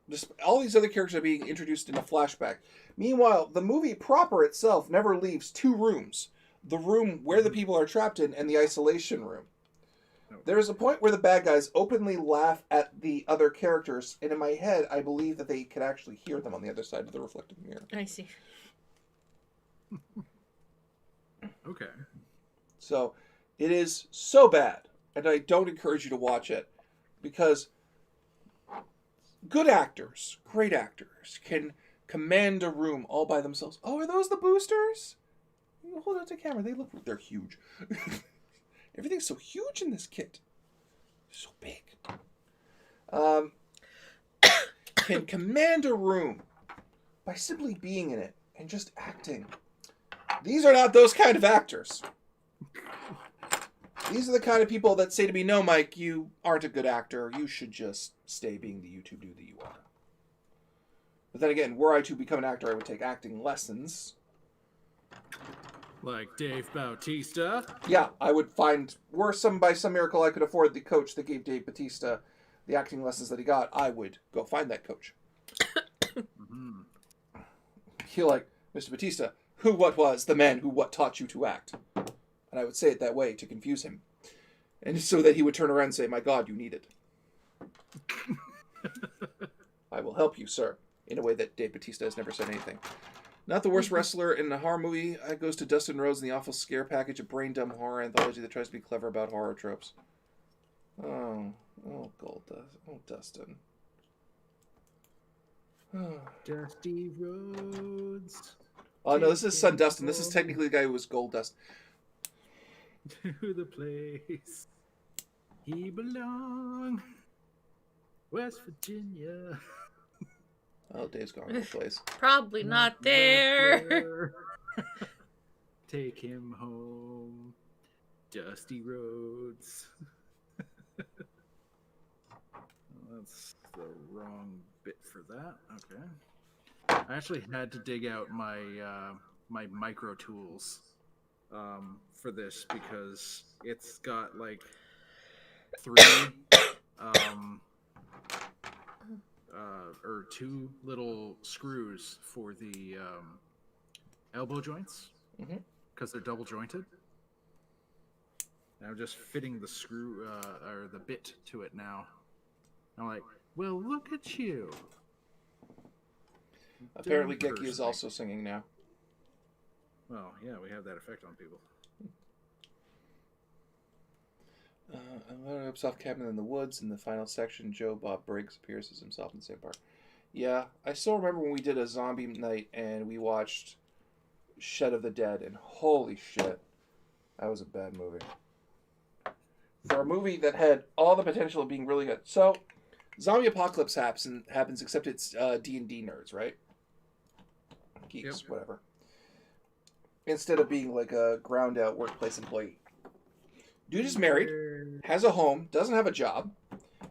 A: Just all these other characters are being introduced in a flashback. Meanwhile, the movie proper itself never leaves 2 rooms. The room where the people are trapped in and the isolation room. There is a point where the bad guys openly laugh at the other characters, and in my head, I believe that they could actually hear them on the other side of the reflective mirror.
C: I see.
B: Okay.
A: So, it is so bad, and I don't encourage you to watch it, because good actors, great actors, can command a room all by themselves. Oh, are those the boosters? You hold out to camera. They're huge. Everything's so huge in this kit. So big. Can command a room by simply being in it and just acting. These are not those kind of actors. These are the kind of people that say to me, no, Mike, you aren't a good actor. You should just stay being the YouTube dude that you are. But then again, were I to become an actor, I would take acting lessons.
B: Like Dave Bautista.
A: Yeah, I would find, by some miracle I could afford the coach that gave Dave Bautista the acting lessons that he got, I would go find that coach.
B: Mm-hmm.
A: He'll like, Mr. Bautista, what was the man who taught you to act? And I would say it that way to confuse him. And so that he would turn around and say, my God, you need it. I will help you, sir. In a way that Dave Bautista has never said anything. Not the worst wrestler in a horror movie. It goes to Dustin Rhodes in the awful scare package, a brain-dumb horror anthology that tries to be clever about horror tropes. Oh, Dustin.
B: Dusty Rhodes.
A: Oh, no, this is Son Dustin. This is technically the guy who was Gold Dust.
B: To the place he belongs. West Virginia.
A: Oh, Dave's gone to the place.
C: Probably not there.
B: Take him home. Dusty Rhodes. That's the wrong bit for that. Okay. I actually had to dig out my my micro tools for this because it's got like 3 or 2 little screws for the elbow joints because they're double jointed. And I'm just fitting the screw or the bit to it now. I'm like, well, look at you.
A: Apparently,
B: Dumb
A: Geki is
B: person.
A: also singing now.
B: Well, yeah, we have that effect on people.
A: I'm going to soft cabin in the woods. In the final section, Joe Bob Briggs appears as himself in the same part. Yeah, I still remember when we did a zombie night and we watched Shed of the Dead, and holy shit, that was a bad movie. For a movie that had all the potential of being really good. So, zombie apocalypse happens except it's D&D nerds, right? Geeks,
B: Yep.
A: whatever. Instead of being like a ground out workplace employee. Dude is married, has a home, doesn't have a job,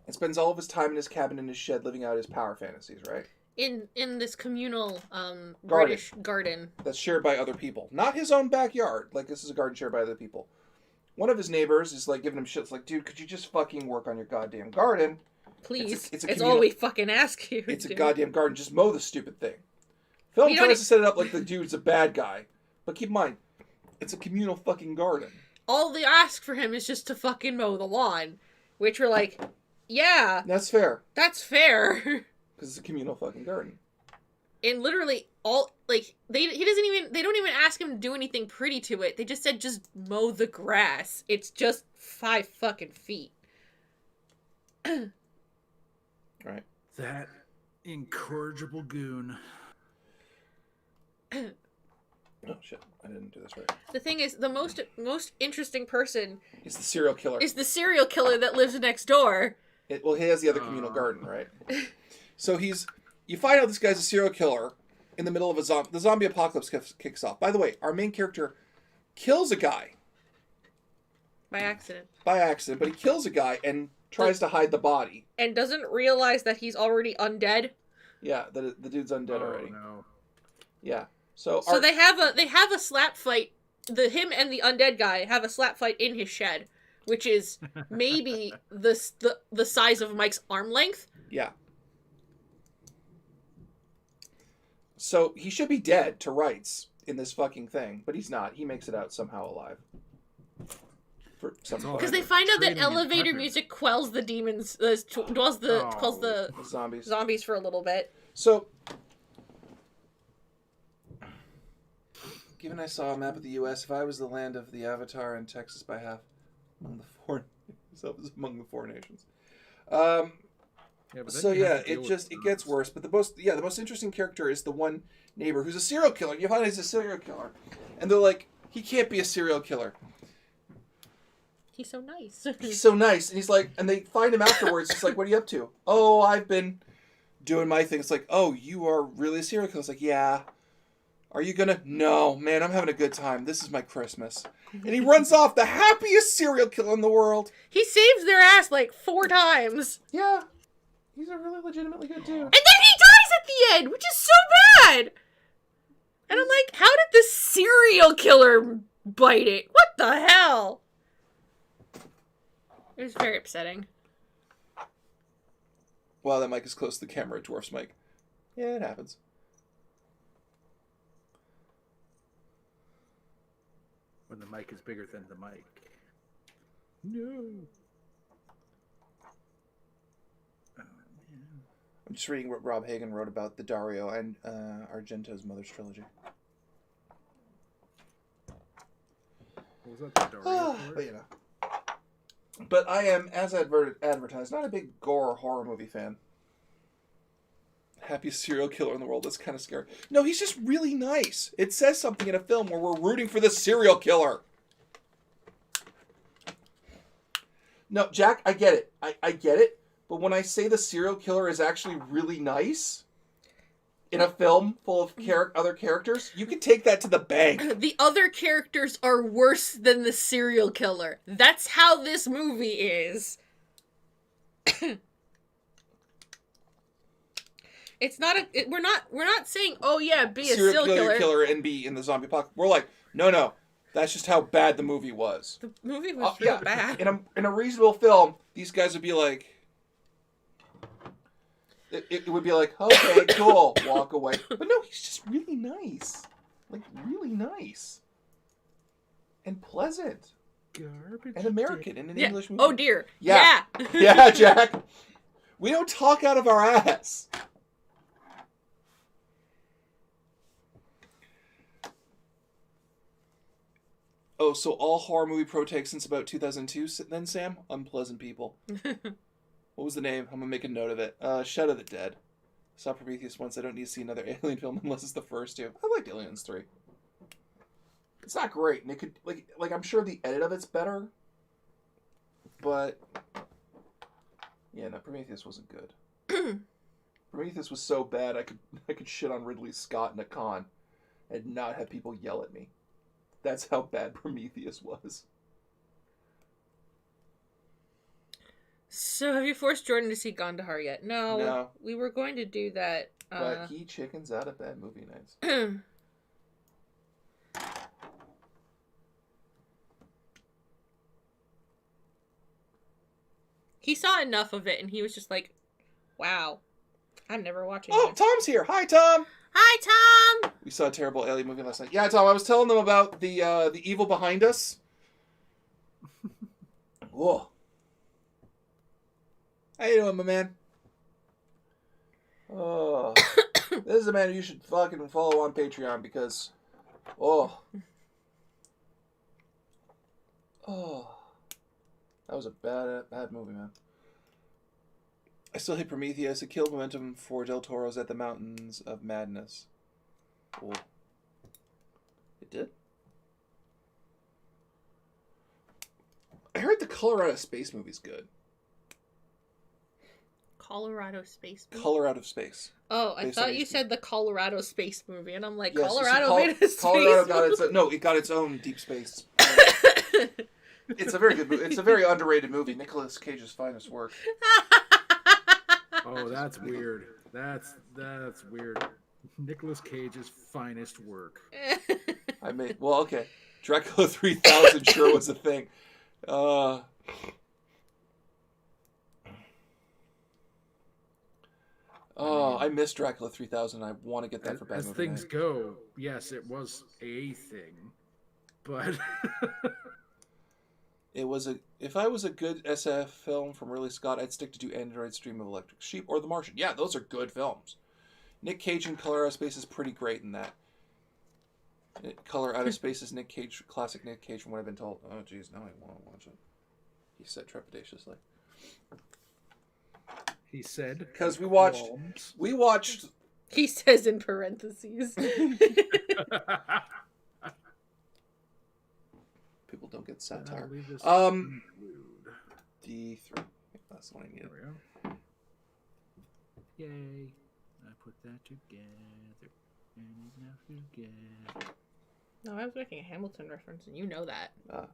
A: and spends all of his time in his cabin in his shed living out his power fantasies, right?
C: In this communal British garden.
A: That's shared by other people. Not his own backyard. Like, this is a garden shared by other people. One of his neighbors is, like, giving him shit. It's like, dude, could you just fucking work on your goddamn garden?
C: Please.
A: It's
C: It's all we fucking ask you.
A: It's a
C: dude.
A: goddamn garden. Just mow the stupid thing. Film
C: We don't
A: tries to set it up like the dude's a bad guy. But keep in mind, it's a communal fucking garden.
C: All they ask for him is just to fucking mow the lawn. Which we're like, yeah,
A: That's fair.
C: that's fair.
A: Because it's a communal fucking garden.
C: And literally all like they don't even ask him to do anything pretty to it. They just said just mow the grass. It's just 5 fucking feet.
A: Right.
B: That incorrigible goon.
A: Oh, shit. I didn't do this right.
C: The thing is, the most interesting person
A: He's the serial killer.
C: is the serial killer that lives next door.
A: Well, he has the other communal garden, right? So you find out this guy's a serial killer in the middle of the zombie apocalypse kicks off. By the way, our main character kills a guy
C: By accident.
A: by accident, but he kills a guy and tries to hide the body.
C: And doesn't realize that he's already undead.
A: Yeah, the dude's undead already.
B: No.
A: Yeah. So
C: They have a slap fight. Him and the undead guy have a slap fight in his shed, which is maybe the size of Mike's arm length.
A: yeah. So he should be dead to rights in this fucking thing, but he's not. He makes it out somehow alive. For some
B: all
C: Because
B: right.
C: they find out that
B: Training and
C: elevator
B: prepping.
C: music quells the demons, quells the
A: zombies.
C: zombies for a little bit.
A: So, given I saw a map of the U.S., if I was the land of the Avatar and Texas by half, among the four nations.
B: Yeah, but then
A: So
B: you have
A: yeah,
B: to deal
A: it
B: with
A: gets
B: those.
A: worse. But the most interesting character is the one neighbor who's a serial killer. You find he's a serial killer, and they're like, he can't be a serial killer.
C: He's so nice.
A: He's so nice, and he's like, and they find him afterwards. It's like, what are you up to? Oh, I've been doing my thing. It's like, oh, you are really a serial killer. It's like, yeah. Are you gonna? No, man, I'm having a good time. This is my Christmas. And he runs off, the happiest serial killer in the world.
C: He saves their ass like 4 times.
A: Yeah. He's a really legitimately good dude.
C: And then he dies at the end, which is so bad. And I'm like, how did the serial killer bite it? What the hell? It was very upsetting.
A: Wow, that mic is close to the camera. It dwarfs mic. Yeah, it happens.
B: When the mic is bigger than the mic. No.
A: I'm just reading what Rob Hagen wrote about the Dario and Argento's Mother's Trilogy.
B: What was that? The Dario
A: But
B: part?
A: you know. But I am, as advertised, not a big gore or horror movie fan. Happiest serial killer in the world. That's kind of scary. No, he's just really nice. It says something in a film where we're rooting for the serial killer. No, Jack, I get it. I get it. But when I say the serial killer is actually really nice in a film full of other characters, you can take that to the bank.
C: The other characters are worse than the serial killer. That's how this movie is. It's not we're not saying, oh yeah, be a serial killer.
A: And be in the zombie apocalypse. We're like, no. That's just how bad the movie was.
C: The movie was real bad.
A: In a reasonable film, these guys would be like, it would be like, okay, cool, walk away. But no, he's just really nice. Like, really nice. And pleasant.
B: Garbage.
A: An American in an
C: Yeah.
A: English movie.
C: Oh dear.
A: Yeah.
C: Yeah.
A: Yeah, Jack. We don't talk out of our ass. Oh, so all horror movie protags since about 2002 then, Sam? Unpleasant people. What was the name? I'm going to make a note of it. Shadow of the Dead. Saw Prometheus once. I don't need to see another Alien film unless it's the first two. I liked Aliens 3. It's not great. And it could, like I'm sure the edit of it's better. But, yeah, no, Prometheus wasn't good. Prometheus was so bad I could shit on Ridley Scott in a con and not have people yell at me. That's how bad Prometheus was.
C: So, have you forced Jordan to see Gandahar yet? No.
A: No.
C: We were going to do that.
A: But he chickens out of bad movie nights.
C: He saw enough of it, and he was just like, wow, I'm never watching
A: Oh,
C: this.
A: Tom's here. Hi, Tom.
C: Hi, Tom!
A: We saw a terrible alien movie last night. Yeah, Tom, I was telling them about the evil behind us. Whoa. How you doing, my man? Oh. This is a man who you should fucking follow on Patreon because... Oh. Oh. That was a bad movie, man. I still hate Prometheus. It killed momentum for Del Toro's At the Mountains of Madness. Oh. It did? I heard the Colorado Space movie's good.
C: Colorado Space movie?
A: Color Out of Space.
C: Oh, I
A: Based on
C: thought you
A: HBO.
C: said the Colorado Space movie, and I'm like,
A: Yes,
C: Colorado made a space
A: Colorado got its
C: movie?
A: no, it got its own deep space. It's a very good movie. It's a very underrated movie. Nicolas Cage's finest work.
B: Oh, that's weird. That's weird. Nicolas Cage's finest work.
A: I made well, okay. Dracula 3000 sure was a thing. Oh, I miss Dracula 3000. I want to get that for bad
B: As
A: movie
B: things
A: night.
B: go, yes, it was a thing, but
A: It was a. If I was a good SF film from Ridley Scott, I'd stick to Do Androids Dream of Electric Sheep or The Martian. Yeah, those are good films. Nick Cage in Color Out of Space is pretty great in that. Color Out of Space is Nick Cage, classic Nick Cage from what I've been told. Oh, geez, now I want to watch it. He said trepidatiously.
B: he said
A: Because we watched.
C: He says in parentheses.
A: People don't get satire.
B: D3.
A: D3. That's the one I needed.
B: There we go. Yay! I put that together, and it's now together.
C: No, I was making a Hamilton reference, and you know that.
A: Ah.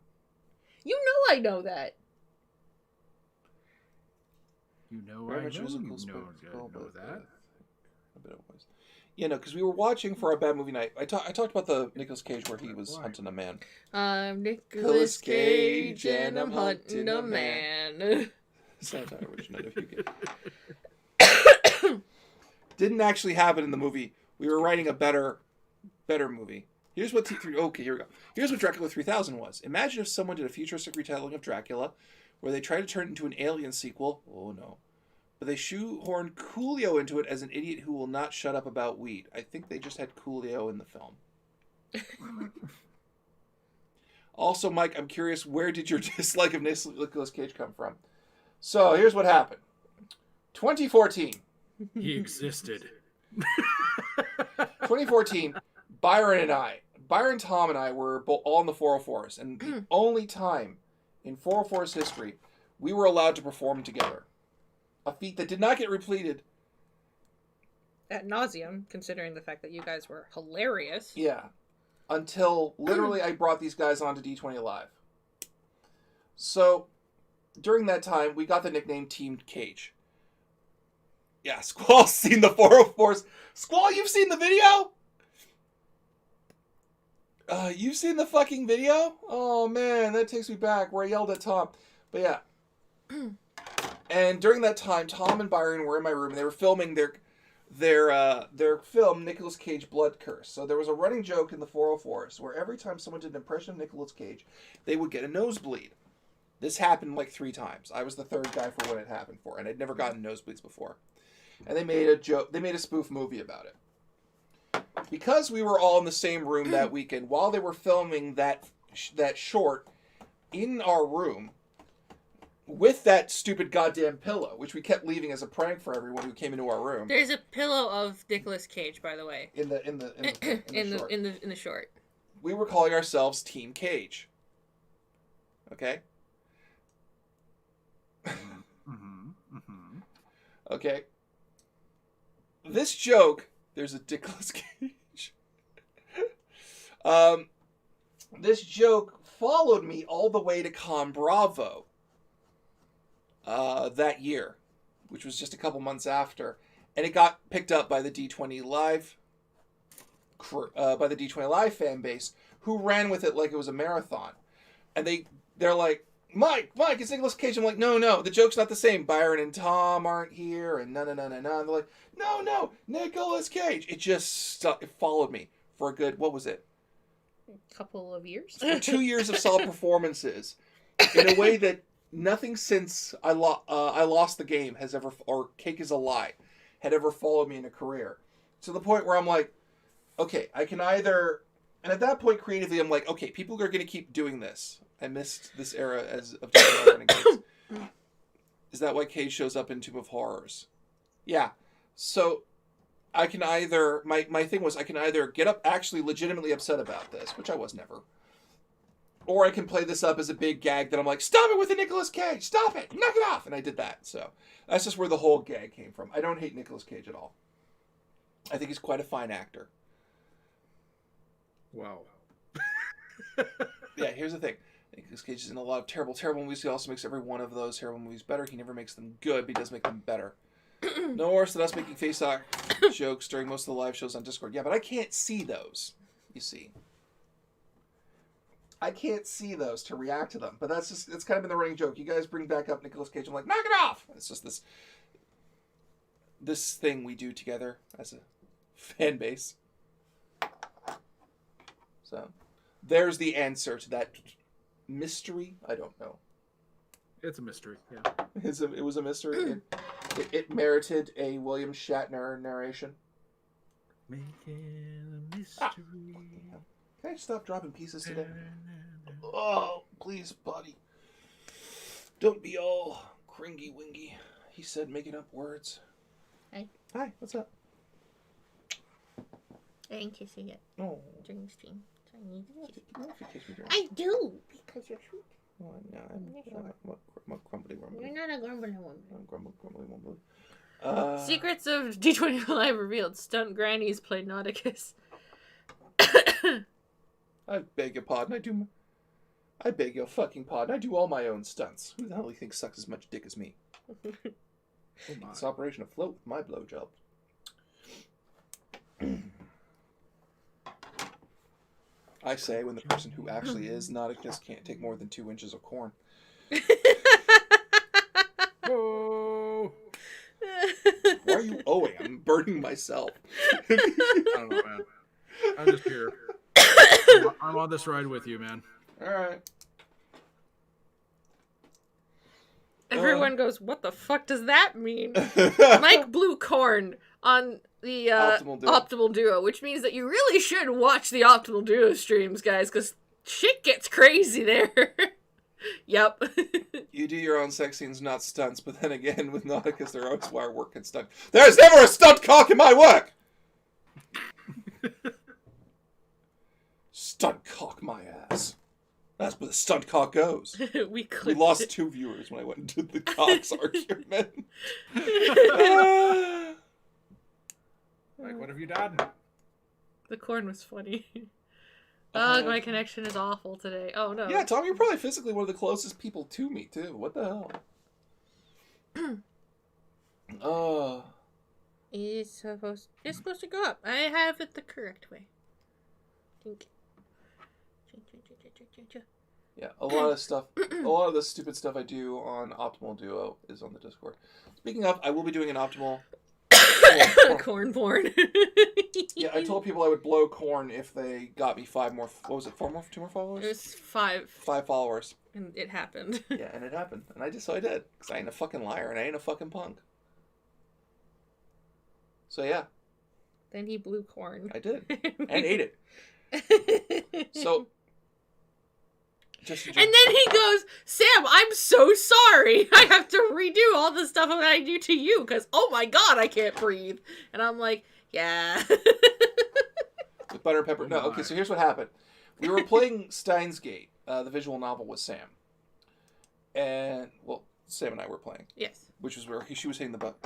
C: You know I know that.
B: You know,
A: Very
B: I
A: much
B: know
A: musical
B: you know,
A: spectacle,
B: know
A: but,
B: that.
A: I bet it was. Yeah, no, because we were watching for our bad movie night. I talked about the Nicolas Cage where he was hunting a man.
C: I'm Nicolas Cage, and I'm hunting a man.
A: Satire, which none of you get. Didn't actually happen in the movie. We were writing a better movie. Here's what okay, here we go. Here's what Dracula 3000 was. Imagine if someone did a futuristic retelling of Dracula, where they tried to turn it into an Alien sequel. Oh no. But they shoehorned Coolio into it as an idiot who will not shut up about weed. I think they just had Coolio in the film. Also, Mike, I'm curious, where did your dislike of Nicolas Cage come from? So, here's what happened. 2014.
B: He existed.
A: 2014, Byron, Tom, and I were all in the 404s. And the only time in 404's history we were allowed to perform together. A feat that did not get repeated.
C: Ad nauseum, considering the fact that you guys were hilarious.
A: Yeah. Until literally I brought these guys onto D20 Live. So, during that time, we got the nickname Team Cage. Yeah, Squall's seen the 404s. Squall, you've seen the video? You've seen the fucking video? Oh, man, that takes me back where I yelled at Tom. But yeah. And during that time, Tom and Byron were in my room, and they were filming their film Nicolas Cage Blood Curse. So there was a running joke in the 404s where every time someone did an impression of Nicolas Cage, they would get a nosebleed. This happened like 3 times. I was the 3rd guy for when it happened for, and I'd never gotten nosebleeds before. And they made a spoof movie about it. Because we were all in the same room that weekend, while they were filming that short in our room, with that stupid goddamn pillow, which we kept leaving as a prank for everyone who came into our room.
C: There's a pillow of Nicolas Cage, by the way.
A: In the
C: short.
A: We were calling ourselves Team Cage. Okay? Okay. This joke, there's a Nicolas Cage. This joke followed me all the way to Con Bravo that year, which was just a couple months after, and it got picked up by the D20 Live fan base, who ran with it like it was a marathon, and they're like, Mike, it's Nicolas Cage. I'm like, no, the joke's not the same. Byron and Tom aren't here, and no. And they're like, no, Nicolas Cage. It just it followed me for a good, what was it?
C: Couple of years.
A: For 2 years of solid performances, in a way that nothing since I lost the game has ever, or Cake is a Lie, had ever followed me in a career. To the point where I'm like, okay, I can either, and at that point creatively, I'm like, okay, people are going to keep doing this. I missed this era of running games. Is that why Cage shows up in Tomb of Horrors? Yeah. So I can either, my thing was, I can either get up actually legitimately upset about this, which I was never, or I can play this up as a big gag that I'm like, stop it with the Nicolas Cage, stop it, knock it off, and I did that. So that's just where the whole gag came from. I don't hate Nicolas Cage at all. I think he's quite a fine actor.
B: Wow.
A: Yeah, here's the thing. Nicolas Cage is in a lot of terrible, terrible movies. He also makes every one of those terrible movies better. He never makes them good, but he does make them better. No worse than us making face-off jokes during most of the live shows on Discord. Yeah, but I can't see those, you see. I can't see those to react to them. But it's kind of been the running joke. You guys bring back up Nicolas Cage, I'm like, knock it off! It's just this thing we do together as a fan base. So, there's the answer to that mystery. I don't know.
B: It's a mystery, yeah.
A: It was a mystery. It merited a William Shatner narration.
B: Making a mystery.
A: Can I stop dropping pieces today? Oh, please, buddy. Don't be all cringy-wingy. He said making up words. Hi, what's up?
C: I ain't kissing it
A: Oh.
C: during the stream. So I need to kiss
A: What if you kiss me during?
C: I do, because you're sweet.
A: Oh, no, I'm crumbly
C: You're
A: rumbly.
C: not a grumbling woman.
A: I'm grumbly wumbly.
C: Secrets of D20 Live revealed. Stunt grannies played Nauticus.
A: I beg your pardon. I beg your fucking pardon. I do all my own stunts. Who the hell do you think sucks as much dick as me?
B: Oh my.
A: It's Operation Afloat with my blowjob. I say when the person who actually is Nauticus can't take more than 2 inches of corn.
B: Oh!
A: Why are you owing? I'm burning myself.
B: I don't know, man. I'm just here. I'm on this ride with you, man.
A: Alright.
C: Everyone goes, what the fuck does that mean? Mike blew corn on the Optimal Duo, which means that you really should watch the Optimal Duo streams, guys, because shit gets crazy there. Yep.
A: You do your own sex scenes, not stunts, but then again, with Nauticus, there always wire work and stunt. There's never a stunt cock in my work! Stunt cock my ass. That's where the stunt cock goes.
C: we
A: lost 2 viewers when I went into the cocks argument.
B: Like, what have you done?
C: The corn was funny. Ugh, my connection is awful today. Oh no.
A: Yeah, Tom, you're probably physically one of the closest people to me, too. What the hell?
C: It's supposed to go up. I have it the correct way. Tink.
A: Yeah, a lot of the stupid stuff I do on Optimal Duo is on the Discord. Speaking of, I will be doing an Optimal
C: Corn porn.
A: Yeah, I told people I would blow corn if they got me 5 more. What was it? 2 more followers?
C: It was 5.
A: 5 followers.
C: And it happened.
A: Yeah, and it happened, and I did. Because I ain't a fucking liar, and I ain't a fucking punk. So yeah.
C: Then he blew corn.
A: I did, and ate it. So.
C: And then he goes, Sam, I'm so sorry. I have to redo all the stuff that I do to you because, oh my god, I can't breathe. And I'm like, yeah.
A: With butter and pepper. No, okay, so here's what happened. We were playing Steins Gate, the visual novel with Sam. And, well, Sam and I were playing.
C: Yes.
A: Which was where she was hitting the button.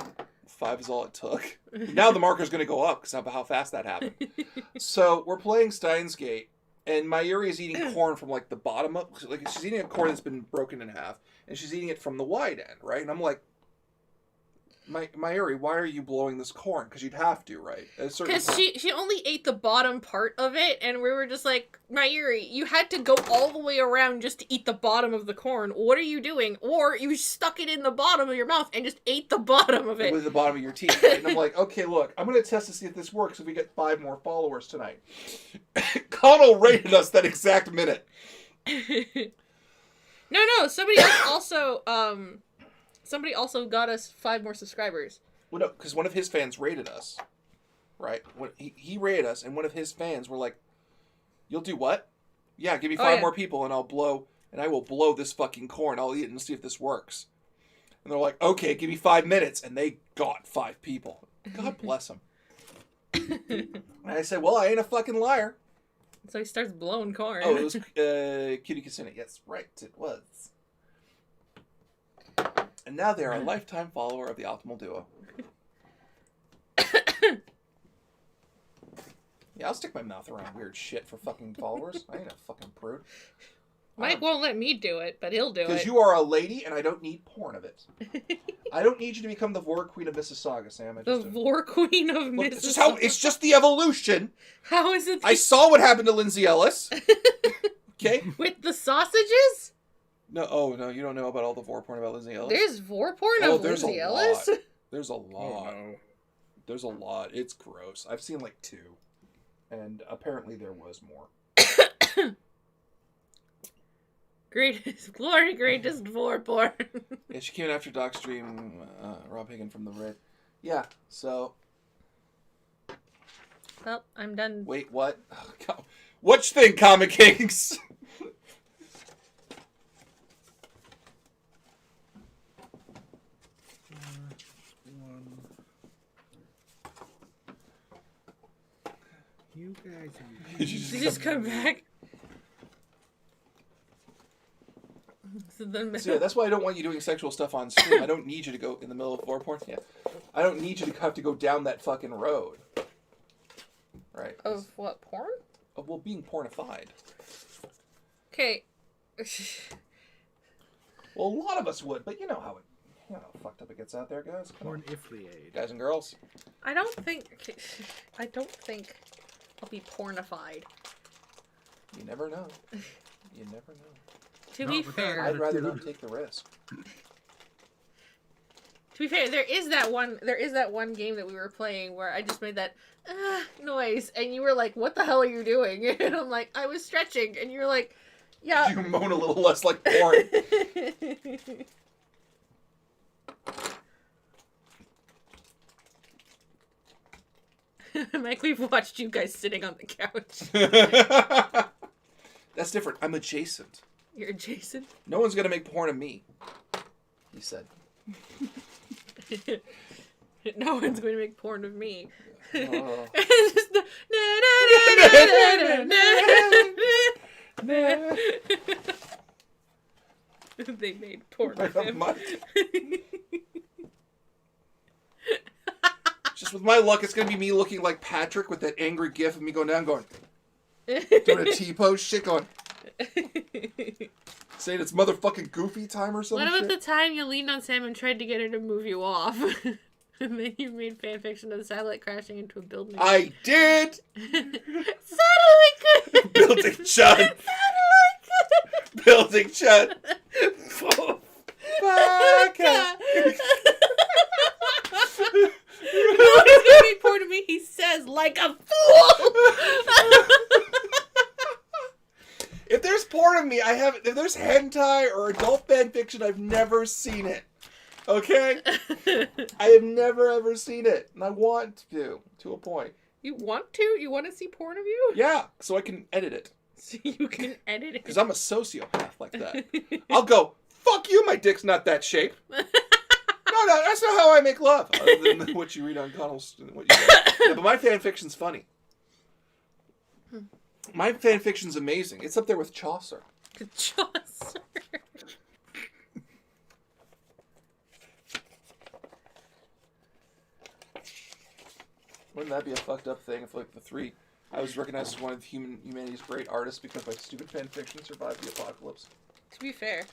A: 5 is all it took. Now the marker's going to go up because of how fast that happened. So we're playing Steins Gate. And Mayuri is eating corn from, like, the bottom up. Like, she's eating a corn that's been broken in half. And she's eating it from the wide end, right? And I'm like, Mayuri, why are you blowing this corn? Because you'd have to, right?
C: Because she only ate the bottom part of it. And we were just like, Mayuri, you had to go all the way around just to eat the bottom of the corn. What are you doing? Or you stuck it in the bottom of your mouth and just ate the bottom of it.
A: With the bottom of your teeth, right? And I'm like, okay, look, I'm going to test to see if this works if we get 5 more followers tonight. Connell rated us that exact minute.
C: No, somebody else also got us 5 more subscribers.
A: Well, no, because one of his fans rated us, right? When he rated us, and one of his fans were like, "You'll do what? Yeah, give me 5 more people, and I will blow this fucking corn. I'll eat it and see if this works." And they're like, "Okay, give me 5 minutes," and they got 5 people. God bless them. And I said, "Well, I ain't a fucking liar."
C: So he starts blowing corn.
A: Oh, it was Cutie Kasuna. Yes, right, it was. And now they are a lifetime follower of the Optimal Duo. Yeah, I'll stick my mouth around weird shit for fucking followers. I ain't a fucking prude.
C: Mike won't let me do it, but he'll do it.
A: Because you are a lady, and I don't need porn of it. I don't need you to become the Vor Queen of Mississauga, Sam.
C: Vor Queen of Mississauga.
A: It's just the evolution.
C: How is it?
A: I saw what happened to Lindsay Ellis. Okay?
C: With the sausages?
A: No, you don't know about all the vor porn about Lindsay Ellis?
C: There's vor porn of Lindsay Ellis?
A: There's a lot.
B: Oh, no.
A: There's a lot. It's gross. I've seen like 2. And apparently there was more.
C: Greatest vor porn.
A: Yeah, she came in after Doc Stream, Rob Higgin from the Red. Yeah, so...
C: Well, I'm done.
A: Wait, what? Oh, God. Which thing, Comic Kings?
B: You guys.
A: Did you
C: just come back? So
A: yeah, that's why I don't want you doing sexual stuff on stream. I don't need you to go in the middle of vor porn. Yeah, I don't need you to have to go down that fucking road. Right.
C: Of what, porn?
A: Well, being pornified.
C: Okay.
A: Well, a lot of us would, but you know how fucked up it gets out there, guys.
B: Porn-ifliated.
A: Guys and girls.
C: I don't think I'll be pornified.
A: You never know. You never know.
C: To be fair,
A: I'd rather not take the risk.
C: To be fair, there is that one game that we were playing where I just made that noise, and you were like, "What the hell are you doing?" And I'm like, "I was stretching," and you're like, "Yeah."
A: You moan a little less like porn.
C: Mike, we've watched you guys sitting on the couch.
A: That's different. I'm adjacent.
C: You're adjacent?
A: No one's gonna make porn of me, he said.
C: No one's going to make porn of me.
A: Oh.
C: They made porn of him.
A: Just with my luck, it's gonna be me looking like Patrick with that angry gif of me going down, doing a T-pose shit, going. Saying it's motherfucking Goofy time or something.
C: What about the time you leaned on Sam and tried to get her to move you off? And then you made fanfiction of the satellite crashing into a building.
A: I did!
C: Satellite!
A: Building Chun!
C: Satellite!
A: Building Chun!
C: No
A: there's hentai or adult fan fiction, I've never seen it. Okay? I have never ever seen it. And I want to a point.
C: You want to? You want to see porn of you?
A: Yeah, so I can edit it.
C: So you can edit it.
A: Because I'm a sociopath like that. I'll go, fuck you, my dick's not that shape. No, that's not how I make love. Other than what you read on Connell's. What you yeah, but my fan fiction's funny. My fan fiction's amazing. It's up there with Chaucer.
C: Chaucer.
A: Wouldn't that be a fucked up thing if, like, I was recognized as one of humanity's great artists because my stupid fan fiction survived the apocalypse?
C: To be fair.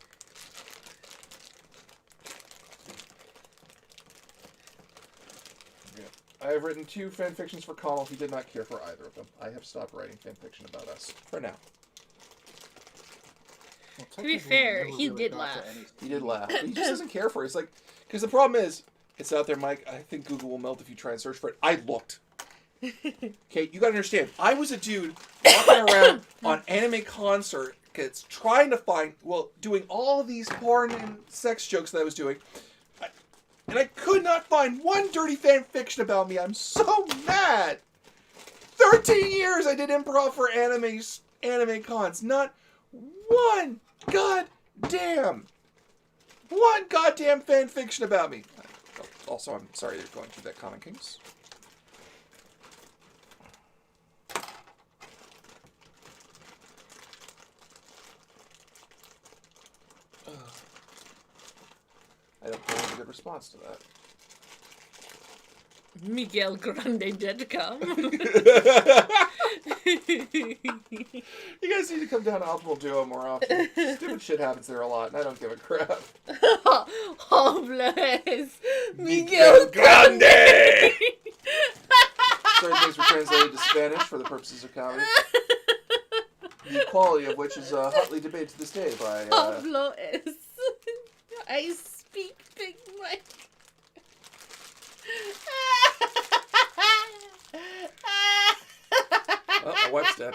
A: Yeah. I have written 2 fan fictions for Connell. He did not care for either of them. I have stopped writing fan fiction about us. For now.
B: Well,
C: To be fair, he did laugh.
A: He did laugh. But he just doesn't care for it. It's like, because the problem is, it's out there, Mike. I think Google will melt if you try and search for it. I looked. Okay, you gotta understand. I was a dude walking around on anime concerts trying to find, doing all of these porn and sex jokes that I was doing. And I could not find one dirty fan fiction about me. I'm so mad. 13 years I did improv for anime cons. Not one goddamn fan fiction about me. Also, I'm sorry you're going through that, Common Kings. I don't think a good response to that.
C: Miguel Grande did come.
A: You guys need to come down to Optimal Duo more often. Stupid shit happens there a lot, and I don't give a crap.
C: Homeless Miguel Grande.
A: Certain things were translated to Spanish for the purposes of comedy. The quality of which is hotly debated to this day by...
C: Homeless. I speak Big Mike.
A: Oh, my wife's dead.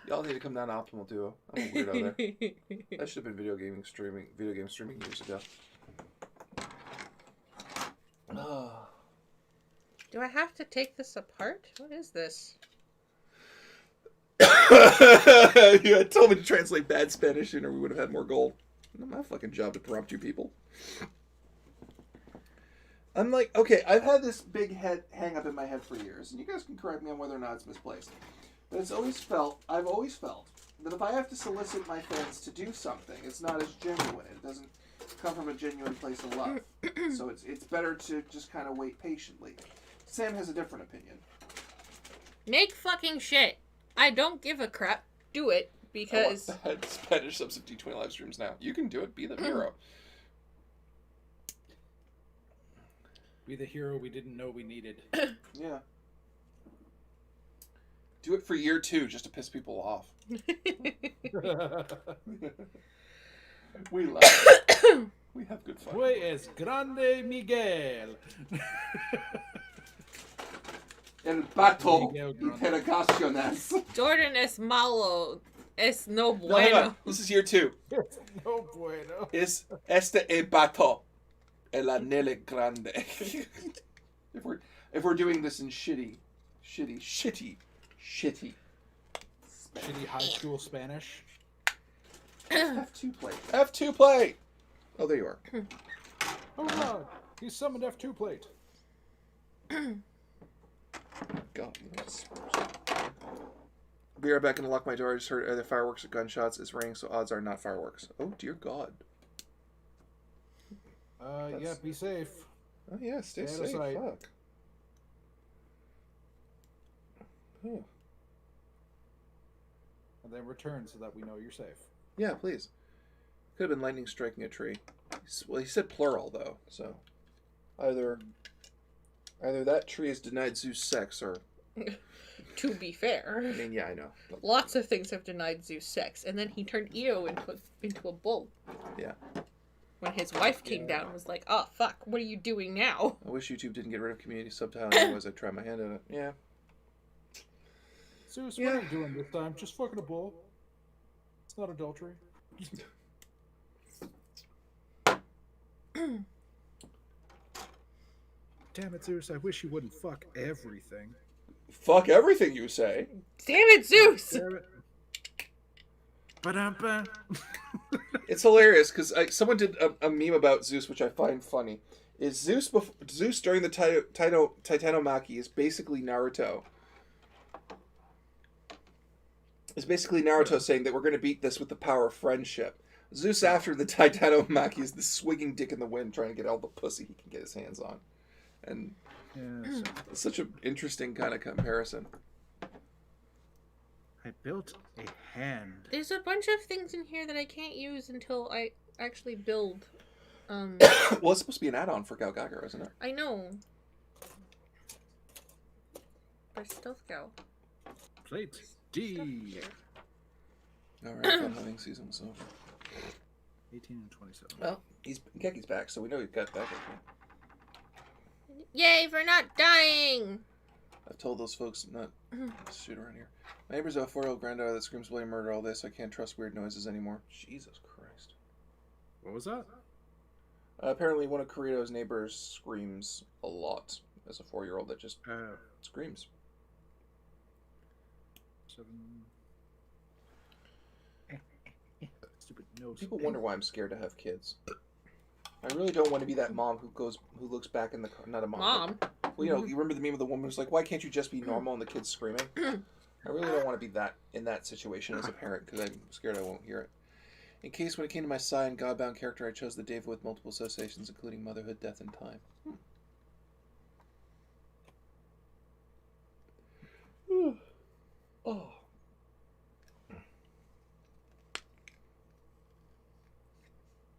A: Y'all need to come down to Optimal Duo. I'm a weirdo there. That should have been video game streaming years ago.
C: Do I have to take this apart? What is this?
A: You had told me to translate bad Spanish or we would have had more gold. Not my fucking job to prompt you people. I'm like, okay, I've had this big hang up in my head for years, and you guys can correct me on whether or not it's misplaced. But I've always felt that if I have to solicit my fans to do something, it's not as genuine. It doesn't come from a genuine place of love. So it's better to just kind of wait patiently. Sam has a different opinion.
C: Make fucking shit. I don't give a crap. Do it, because...
A: I want bad Spanish subs of D20 live streams now. You can do it. Be the hero.
B: Be the hero we didn't know we needed.
A: Yeah. Do it for year 2 just to piss people off. We laugh. We have good fun.
B: Fue es grande Miguel.
A: El pato
B: Miguel Grande.
A: interrogaciones.
C: Jordan es malo. Es no
A: No, hang
C: bueno.
A: on. This is year 2.
B: No bueno.
A: Es este el pato. El anele grande. if we're doing this in shitty
B: Shitty high school Spanish.
A: F2 play. F2 play. Oh, there you are.
B: Oh god, he summoned F2 plate.
A: God, be right back and lock my door. I just heard either fireworks or gunshots is raining, so odds are not fireworks. Oh dear God.
B: Yeah, be safe.
A: Oh yeah, stay
B: Stay out of
A: safe.
B: sight.
A: Fuck. Huh.
B: And then return so that we know you're safe.
A: Yeah, please. Could have been lightning striking a tree. Well, he said plural though, so either that tree has denied Zeus sex, or
C: To be fair.
A: I mean, yeah, I know.
C: Lots of things have denied Zeus sex, and then he turned Io into a bull.
A: Yeah.
C: When his wife came down and was like, oh, fuck, what are you doing now?
A: I wish YouTube didn't get rid of community subtitling as I try my hand at it. Yeah.
B: Zeus, what are you doing this time? Just fucking a bull. It's not adultery. Damn it, Zeus, I wish you wouldn't fuck everything.
A: Fuck everything you say.
C: Damn it, Zeus!
B: Damn it. Ba-dum-ba.
A: It's hilarious because someone did a meme about Zeus, which I find funny. Is Zeus during the Titanomachy is basically Naruto. It's basically Naruto saying that we're going to beat this with the power of friendship. Zeus after the Titanomachy is the swinging dick in the wind trying to get all the pussy he can get his hands on. And
B: Yeah,
A: it's such an interesting kind of comparison.
B: I built a hand.
C: There's a bunch of things in here that I can't use until I actually build.
A: Well, it's supposed to be an add-on for Galgaga, isn't it?
C: I know. But Stealth Gal.
B: Plate D.
A: Alright, fun hunting season was over.
B: 18 and 27.
A: Well, Geki's back, so we know we've got that.
C: Yay for not dying!
A: I've told those folks not to shoot around here. My neighbor's a 4-year-old granddaughter that screams bloody murder all day, so I can't trust weird noises anymore. Jesus Christ.
B: What was that?
A: Apparently one of Karina's neighbors screams a lot as a 4-year-old that just screams.
B: 7. Stupid nose.
A: People wonder why I'm scared to have kids. I really don't want to be that mom who looks back in the car. Not a mom.
C: Mom?
A: Well, you remember the meme of the woman who's like, why can't you just be normal and the kid's screaming? I really don't want to be in that situation as a parent because I'm scared I won't hear it. In case when it came to my sci and godbound character, I chose the Dave with multiple associations, including motherhood, death, and time. Oh.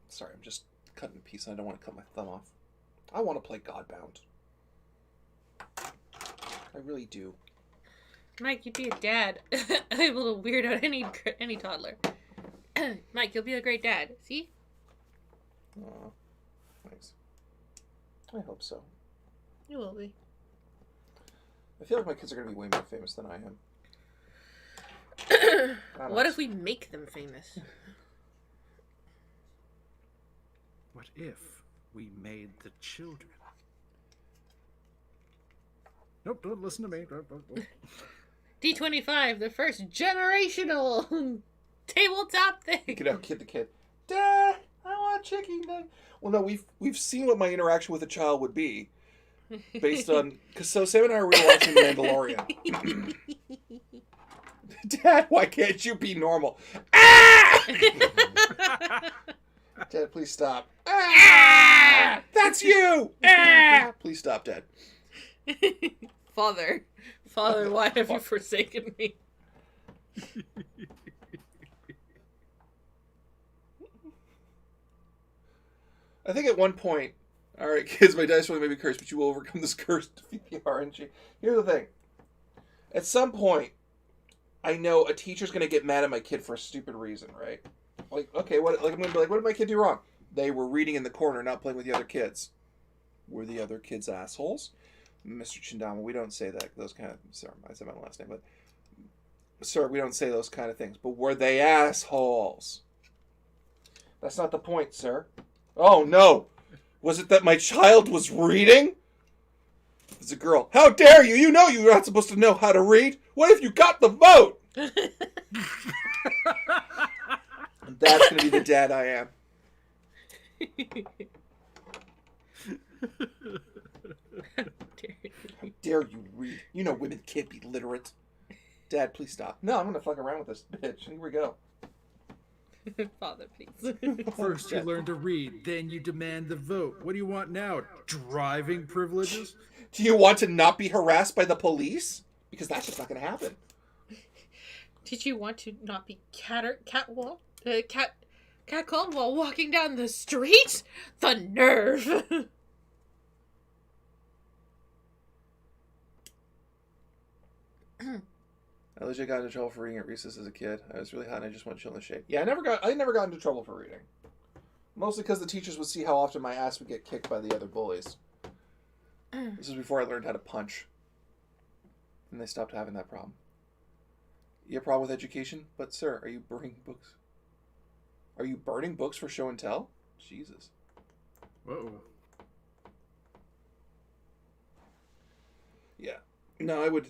A: Sorry, I'm just cutting a piece and I don't want to cut my thumb off. I want to play Godbound. I really do.
C: Mike, you'd be a dad, able to weird out any toddler. Mike, you'll be a great dad. See?
A: Aw, thanks. I hope so.
C: You will be.
A: I feel like my kids are going to be way more famous than I am.
C: What if we make them famous?
B: What if we made the children? Nope, don't listen to me. Don't.
C: D25, the first generational tabletop thing.
A: You could out-kid the kid. Dad, I want chicken. Well, no, we've seen what my interaction with a child would be. Based on... So Sam and I are rewatching Mandalorian. Dad, why can't you be normal? Ah! Dad, please stop. Ah! That's you! Ah! Please stop, Dad.
C: Father, why have you forsaken me?
A: I think at one point, all right, kids, my dice roll may be cursed, but you will overcome this curse. VPRNG. Here's the thing. At some point, I know a teacher's going to get mad at my kid for a stupid reason, right? Like, okay, I'm going to be like, what did my kid do wrong? They were reading in the corner, not playing with the other kids. Were the other kids assholes? Mr. Chindama, we don't say that. Those kind of... Sorry, I said my last name, but... Sir, we don't say those kind of things. But were they assholes? That's not the point, sir. Oh, no. Was it that my child was reading? It's a girl. How dare you? You know you're not supposed to know how to read. What if you got the vote? And that's going to be the dad I am. How dare you read? You know women can't be literate. Dad, please stop. No, I'm going to fuck around with this bitch. Here we go.
C: Father, please.
B: First you learn to read, then you demand the vote. What do you want now? Driving privileges?
A: Do you want to not be harassed by the police? Because that's just not going to happen.
C: Did you want to not be catcalled while walking down the street? The nerve!
A: I legit got into trouble for reading at recess as a kid. I was really hot and I just wanted to chill in the shade. Yeah, I never got into trouble for reading. Mostly because the teachers would see how often my ass would get kicked by the other bullies. This was before I learned how to punch. And they stopped having that problem. You have a problem with education? But sir, are you burning books? Are you burning books for show and tell? Jesus.
B: Whoa.
A: Yeah. No, I would...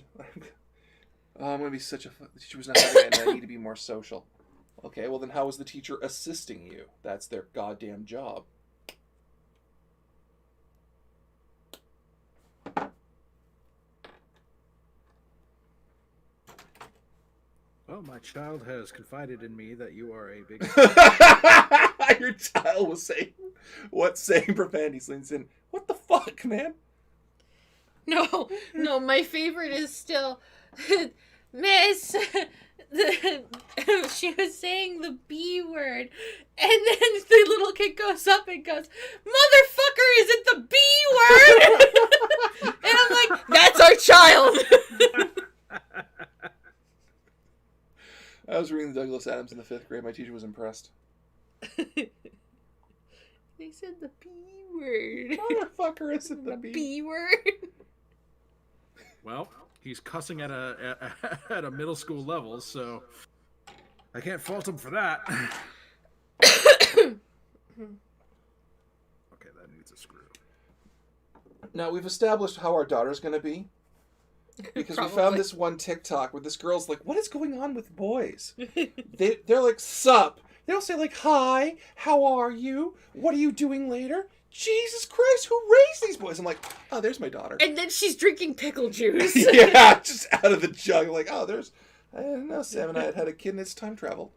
A: Oh, I'm going to be such a... The teacher was not having it and I need to be more social. Okay, well then how is the teacher assisting you? That's their goddamn job.
B: Well, my child has confided in me that you are a big...
A: Your child was saying... What saying profanities leans in? What the fuck, man?
C: No, my favorite is still Miss. She was saying the B word, and then the little kid goes up and goes, "Motherfucker, is it the B word?" And I'm like, "That's our child."
A: I was reading Douglas Adams in the 5th grade. My teacher was impressed.
C: They said the B word.
A: Motherfucker, is it the
C: B word?
B: Well, he's cussing at a middle school level, so I can't fault him for that. Okay, that needs a screw.
A: Now, we've established how our daughter's going to be. Because we found this one TikTok where this girl's like, what is going on with boys? They're like, sup. They don't say like, hi, how are you? What are you doing later? Jesus Christ, who raised these boys? I'm like, oh, there's my daughter.
C: And then she's drinking pickle juice.
A: Yeah, just out of the jug. Like, oh, there's... I didn't know Sam and I had a kid and it's time travel.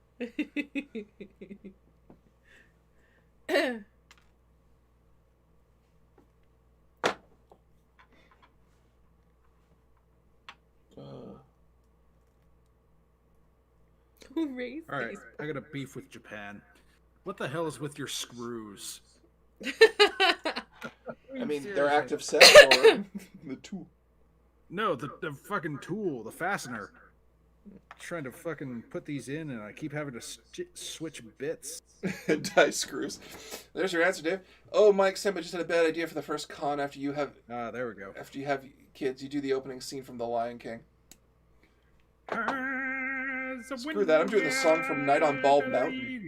C: Who raised
B: All right,
C: these?
B: I got a beef with Japan. What the hell is with your screws?
A: I mean, they're active set or the tool.
B: No, the fucking tool, the fastener. Trying to fucking put these in, and I keep having to switch bits.
A: Die screws. There's your answer, Dave. Oh, Mike Simba just had a bad idea for the first con after you have...
B: There we go.
A: After you have kids, you do the opening scene from The Lion King. Screw that, I'm doing the song from Night on Bald Mountain.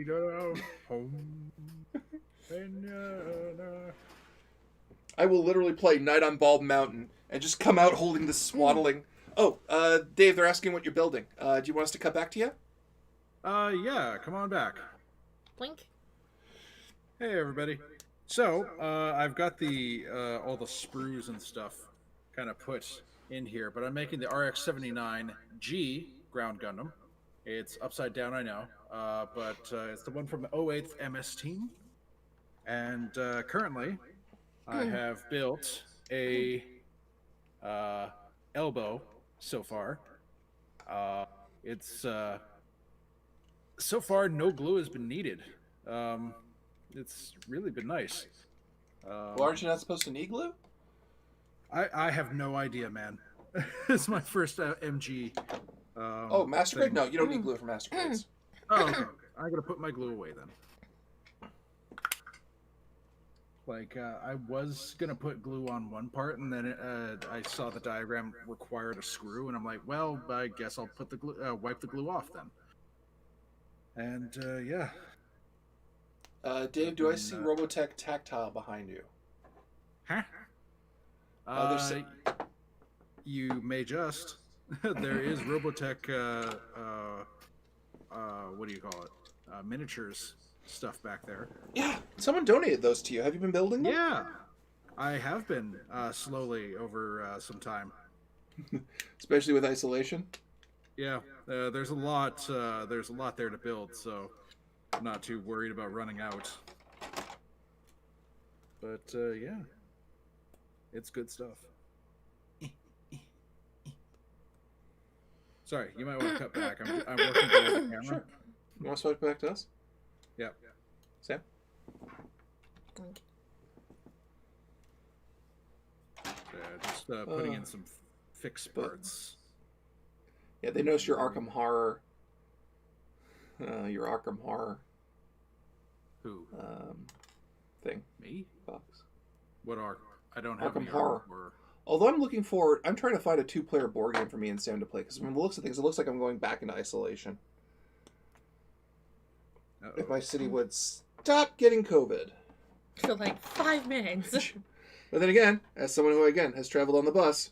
A: I will literally play Night on Bald Mountain and just come out holding this swaddling... Oh, Dave, they're asking what you're building. Do you want us to cut back to you?
B: Yeah, come on back.
C: Blink.
B: Hey, everybody. So, I've got the all the sprues and stuff kind of put in here, but I'm making the RX-79G ground Gundam. It's upside down, I know, but it's the one from the 08th MS team. And currently, I have built a elbow so far. It's so far no glue has been needed. It's really been nice.
A: Well, aren't you not supposed to need glue?
B: I have no idea, man. It's my first MG.
A: Oh, Master Grade? No, you don't need glue for Master Grades.
B: Oh, okay. I gotta put my glue away then. Like, I was gonna put glue on one part, and then I saw the diagram required a screw, and I'm like, well, I guess I'll put the glue, wipe the glue off then. And yeah.
A: Dave, do I see Robotech Tactile behind you?
B: Huh? You may just. There is Robotech. What do you call it? Miniatures stuff back there.
A: Yeah, someone donated those to you. Have you been building them?
B: Yeah, I have been slowly over some time.
A: Especially with isolation.
B: Yeah, there's a lot. There's a lot there to build, so I'm not too worried about running out. But yeah, it's good stuff. Sorry, you might want to cut back. I'm working below the camera.
A: Sure. You want to switch back to us?
B: Yep.
A: Sam?
B: Just putting in some fixed parts.
A: Yeah, they noticed your Arkham Horror. Your Arkham Horror.
B: Who?
A: Thing.
B: Me?
A: Box.
B: What are? I don't have
A: Arkham
B: any
A: Horror.
B: Horror.
A: Although I'm looking forward, I'm trying to find a 2-player board game for me and Sam to play, because from the looks of things, it looks like I'm going back into isolation.
B: Uh-oh.
A: If my city would stop getting COVID.
C: For like 5 minutes.
A: But then again, as someone who, again, has traveled on the bus...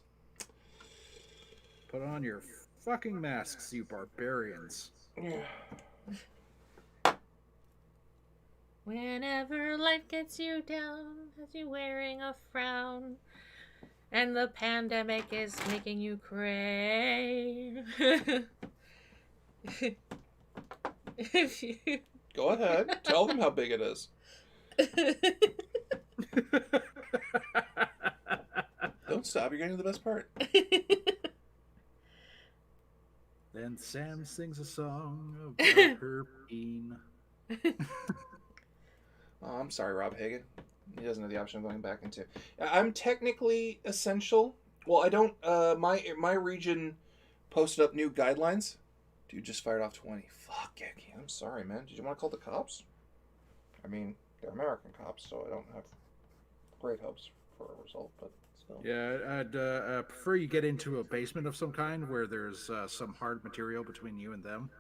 B: Put on your fucking masks, you barbarians.
C: Whenever life gets you down, has you wearing a frown, and the pandemic is making you crave. If you...
A: Go ahead. Tell them how big it is. Don't stop. You're getting to the best part.
B: Then Sam sings a song about her peen.
A: Oh, I'm sorry, Rob Hagen. He doesn't have the option of going back into. I'm technically essential. Well, I don't. My region posted up new guidelines. Dude just fired off 20. Fuck, Geki. I'm sorry, man. Did you want to call the cops? I mean, they're American cops, so I don't have great hopes for a result, but still.
B: Yeah, I'd prefer you get into a basement of some kind where there's some hard material between you and them.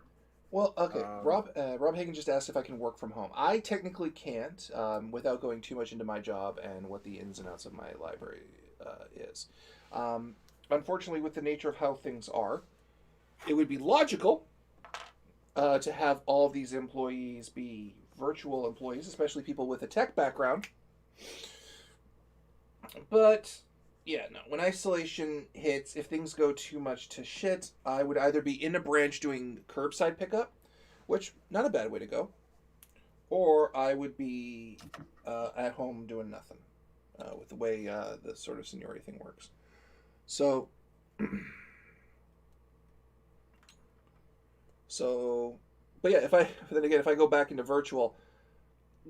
A: Well, okay. Rob Hagen just asked if I can work from home. I technically can't, without going too much into my job and what the ins and outs of my library is. Unfortunately, with the nature of how things are, it would be logical to have all of these employees be virtual employees, especially people with a tech background. But, yeah, no. When isolation hits, if things go too much to shit, I would either be in a branch doing curbside pickup, which, not a bad way to go, or I would be at home doing nothing, with the way the sort of seniority thing works. So... but yeah, if I go back into virtual,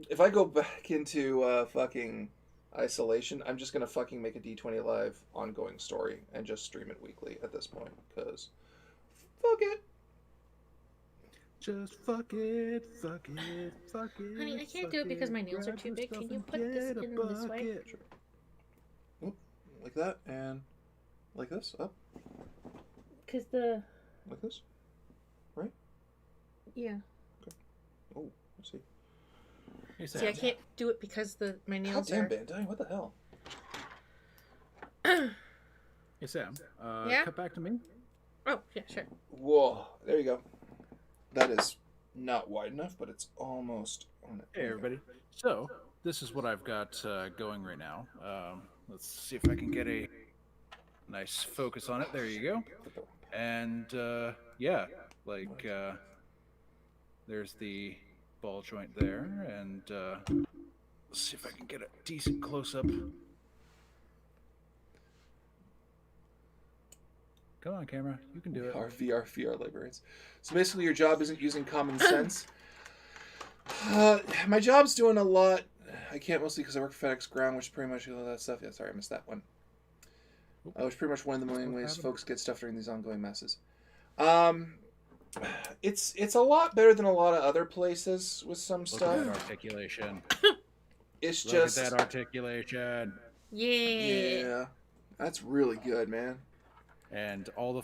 A: if I go back into fucking isolation, I'm just gonna fucking make a D20 live ongoing story and just stream it weekly at this point, because fuck it.
B: Just fuck it, fuck it, fuck it.
C: Honey, I can't do it because my nails are too big. Can you put this in this way?
A: Sure. Oop, like that, and like this, up,
C: Because the...
A: like this, right?
C: Yeah.
A: Okay. Oh, let's see.
B: Hey,
C: See, I can't do it because my nails
A: Goddamn,
C: are...
A: Bandai, what the hell?
B: Hey, Sam.
C: Yeah?
B: Cut back to me.
C: Oh, yeah, sure.
A: Whoa, there you go. That is not wide enough, but it's almost on it.
B: Hey, everybody. So, this is what I've got going right now. Let's see if I can get a nice focus on it. There you go. And, yeah, like, there's the ball joint there, and let's see if I can get a decent close-up. Come on, camera. You can do it.
A: VR librarians. So basically your job isn't using common sense. My job's doing a lot. I can't, mostly because I work for FedEx Ground, which is pretty much all that stuff. Yeah, sorry, I missed that one. Which is pretty much one of the million ways folks get stuff during these ongoing messes. It's a lot better than a lot of other places with some stuff.
B: Look at that articulation.
A: It's
B: Look
A: just
B: at that articulation.
C: Yeah.
A: That's really good, man.
B: And all the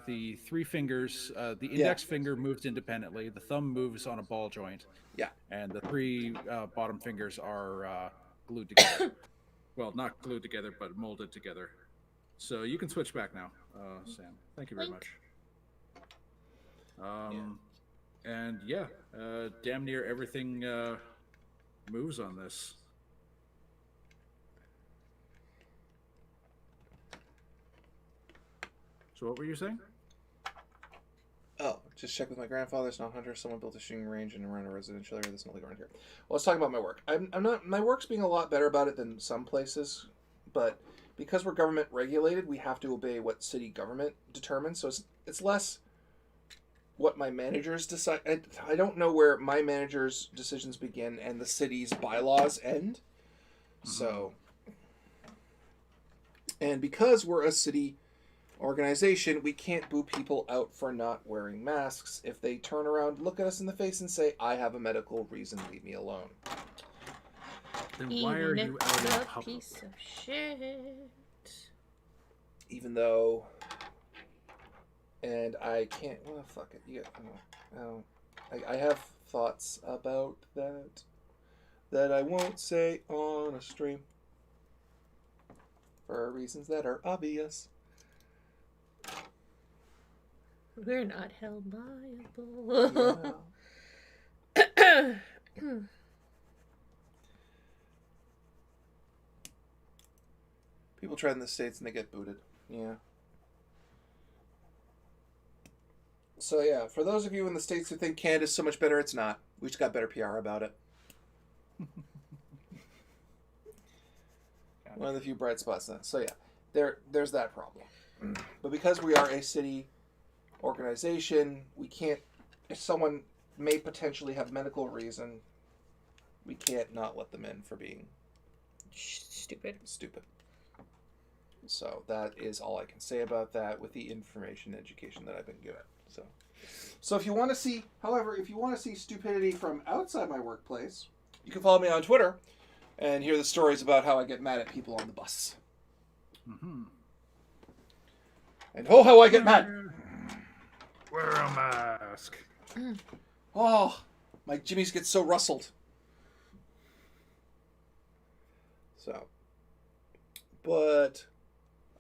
B: the 3 fingers, the index finger moves independently, the thumb moves on a ball joint.
A: Yeah.
B: And the 3 bottom fingers are glued together. Well, not glued together, but molded together. So you can switch back now, Sam. Thank you very much. And yeah, damn near everything moves on this. So what were you saying?
A: Oh, just check with my grandfather. It's not Hunter. Someone built a shooting range and around a residential area. There's nothing around here. Well, let's talk about my work. I'm not. My work's being a lot better about it than some places, but because we're government regulated, we have to obey what city government determines. So it's less what my managers decide. I don't know where my manager's decisions begin and the city's bylaws end. Mm-hmm. So, and because we're a city organization, we can't boo people out for not wearing masks if they turn around, look at us in the face, and say, "I have a medical reason, leave me alone."
B: Then why are you out in
C: a
B: public?
C: piece of shit.
A: Even though, and I can't. Well, fuck it. Yeah, I have thoughts about that I won't say on a stream for reasons that are obvious.
C: We're not held liable.
A: Yeah. People try in the States and they get booted. Yeah. So yeah, for those of you in the States who think Canada's so much better, it's not. We just got better PR about it. One of the few bright spots then. So yeah, there's that problem. But because we are a city organization, we can't, if someone may potentially have medical reason, we can't not let them in for being
C: Stupid.
A: So that is all I can say about that with the information and education that I've been given. So if you want to see, however, if you want to see stupidity from outside my workplace, you can follow me on Twitter and hear the stories about how I get mad at people on the bus.
B: Mm-hmm.
A: And how I get mad.
B: Wear a mask.
A: Oh, my jimmies get so rustled. So, but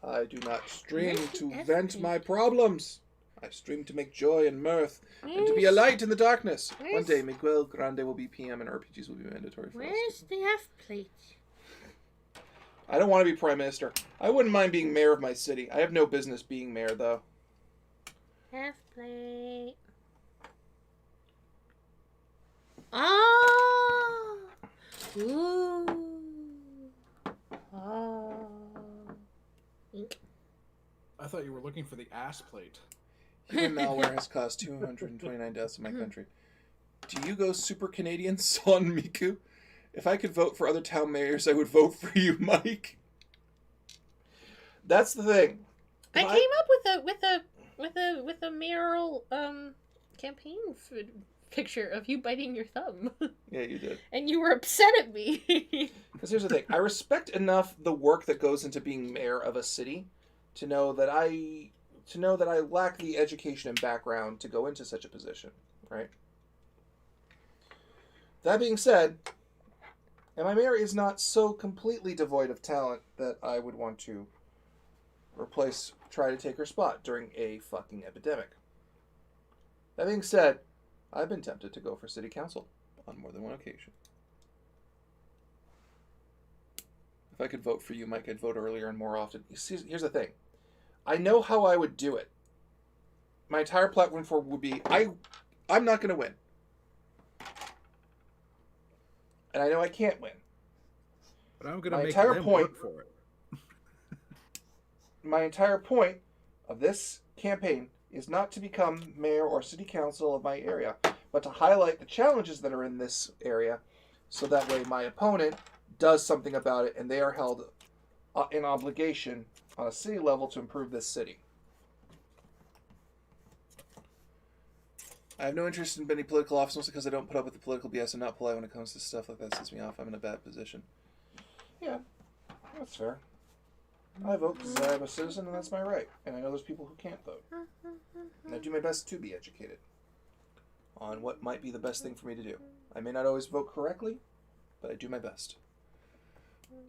A: I do not stream to vent my problems. I stream to make joy and mirth and to be a light in the darkness. One day, Miguel Grande will be PM and RPGs will be mandatory for us.
C: Where's the F plate?
A: I don't want to be Prime Minister. I wouldn't mind being mayor of my city. I have no business being mayor, though.
C: F plate. Oh! Ooh. Oh. Ink.
B: I thought you were looking for the ass plate.
A: Human malware has caused 229 deaths in my country. Do you go Super Canadian, Son Miku? If I could vote for other town mayors, I would vote for you, Mike. That's the thing.
C: I came up with a mayoral campaign picture of you biting your thumb.
A: Yeah, you did.
C: And you were upset at me.
A: Because here's the thing. I respect enough the work that goes into being mayor of a city to know that I lack the education and background to go into such a position, right? That being said, and my mayor is not so completely devoid of talent that I would want to try to take her spot during a fucking epidemic. That being said, I've been tempted to go for city council on more than one occasion. If I could vote for you, Mike, I'd vote earlier and more often. Here's the thing. I know how I would do it. My entire platform for would be, I'm not going to win. And I know I can't win.
B: But I'm going to make them work for it.
A: My entire point of this campaign is not to become mayor or city council of my area, but to highlight the challenges that are in this area, so that way my opponent does something about it and they are held in obligation on a city level to improve this city. I have no interest in any political office, mostly because I don't put up with the political BS and not polite when it comes to stuff like that. It sets me off. I'm in a bad position. Yeah, that's fair. I vote because I'm a citizen and that's my right. And I know there's people who can't vote. And I do my best to be educated on what might be the best thing for me to do. I may not always vote correctly, but I do my best.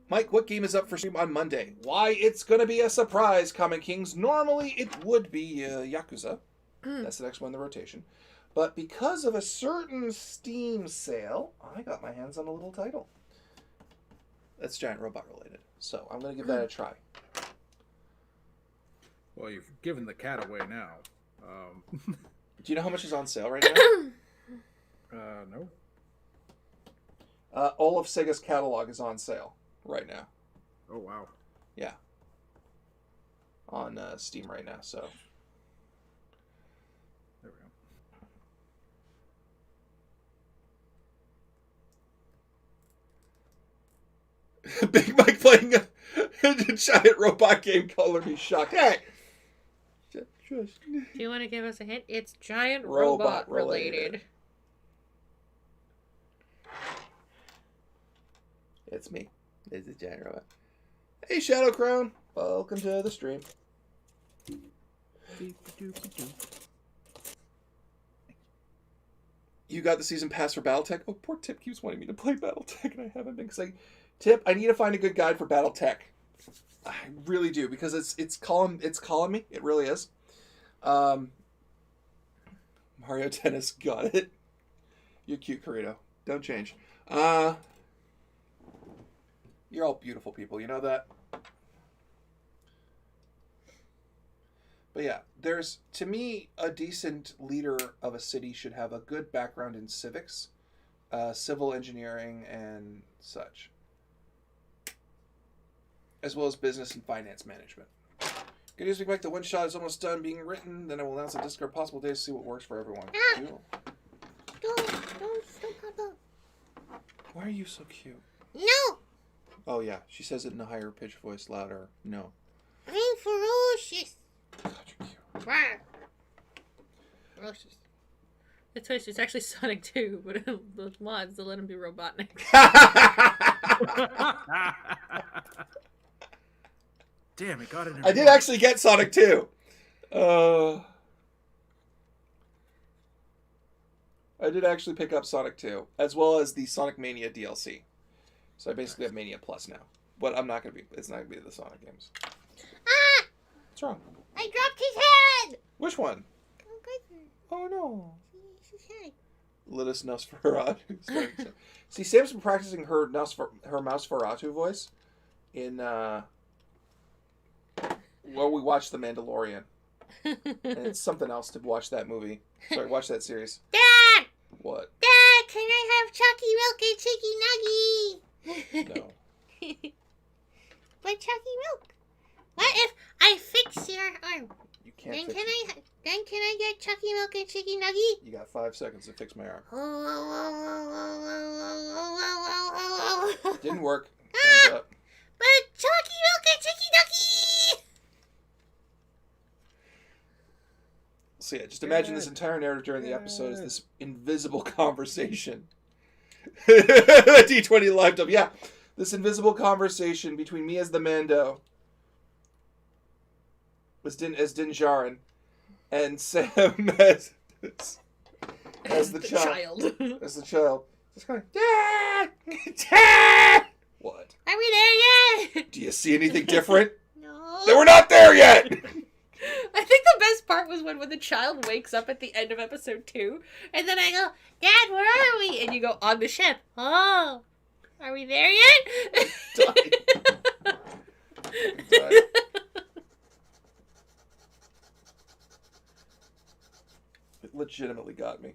A: Mike, what game is up for stream on Monday? Why, it's going to be a surprise, Common Kings. Normally, it would be Yakuza. That's the next one in the rotation. But because of a certain Steam sale, I got my hands on a little title. That's giant robot related. So I'm going to give that a try.
B: Well, you've given the cat away now.
A: Do you know how much is on sale right now?
B: No.
A: All of Sega's catalog is on sale right now.
B: Oh, wow.
A: Yeah. On Steam right now, so...
B: There we go.
A: Big Mike playing a giant robot game, color me shocked. Hey! Just...
C: Do you want to give us a hint? It's giant
A: Robot
C: robot related.
A: It's me. It's a giant robot. Hey, Shadow Crown. Welcome to the stream. You got the season pass for BattleTech? Oh, poor Tip keeps wanting me to play BattleTech, and I haven't been. Because Tip, I need to find a good guide for BattleTech. I really do, because it's calling me. It really is. Mario Tennis got it. You're cute, Karina. Don't change. You're all beautiful people. You know that? But yeah, there's, to me, a decent leader of a city should have a good background in civics, civil engineering, and such, as well as business and finance management. Good news, the one shot is almost done being written. Then I will announce a Discord possible days to see what works for everyone. Cool.
C: Don't pop up.
A: Why are you so cute?
C: No!
A: Oh yeah, she says it in a higher pitched voice, louder. No.
C: I'm ferocious.
A: God, you're cute.
C: Rawr. Ferocious. It's funny, it's actually Sonic 2, but those mods, they'll let him be Robotnik.
B: Damn, it got it.
A: I did actually get Sonic 2. I did actually pick up Sonic 2, as well as the Sonic Mania DLC. So I basically have Mania Plus now. But it's not going to be the Sonic games.
C: Ah!
A: What's wrong?
C: I dropped his head!
A: Which one? Oh no.
C: His head.
A: Litis Nosferatu. See, Sam's been practicing her Nosferatu voice in, well, we watched The Mandalorian. And it's something else to watch that movie. Sorry, watch that series.
C: Dad!
A: What?
C: Dad, can I have Chucky Milk and Chicky Nuggy?
A: No.
C: But Chucky Milk. What if I fix your arm?
A: You can't
C: Then
A: fix
C: can
A: it.
C: I get Chucky Milk and Chicky Nuggy?
A: You got 5 seconds to fix my arm. Didn't work. Thumbs up.
C: But Chucky Milk and Chicky Nuggy!
A: So yeah, just imagine this entire narrative during the episode is this invisible conversation. D20 live up. Yeah, this invisible conversation between me as the Mando, as Din Djarin, and Sam as the child. As the child. Just going, Dad! Dad! What?
C: Are we there yet?
A: Do you see anything different?
C: No.
A: They were not there yet!
C: I think the best part was when the child wakes up at the end of episode 2, and then I go, Dad, where are we? And you go, on the ship. Oh, are we there yet?
A: It legitimately got me.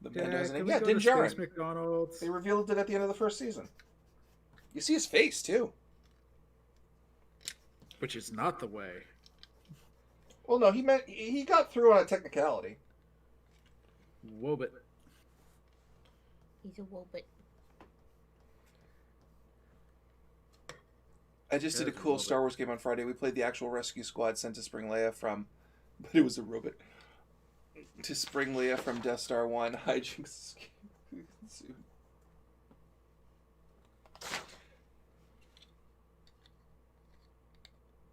A: The
B: Yeah,
A: man doesn't.
B: can
A: Yeah,
B: we go
A: Din
B: to Space
A: Djarin.
B: McDonald's?
A: They revealed it at the end of the first season. You see his face too.
B: Which is not the way.
A: Well, no, he got through on a technicality.
B: Wobit.
C: He's a wobit.
A: I just did a
B: There's a
A: cool
B: robot.
A: Star Wars game on Friday. We played the actual rescue squad sent to Spring Leia from, but it was a robot. To Spring Leia from Death Star 1. Hijinks ensued.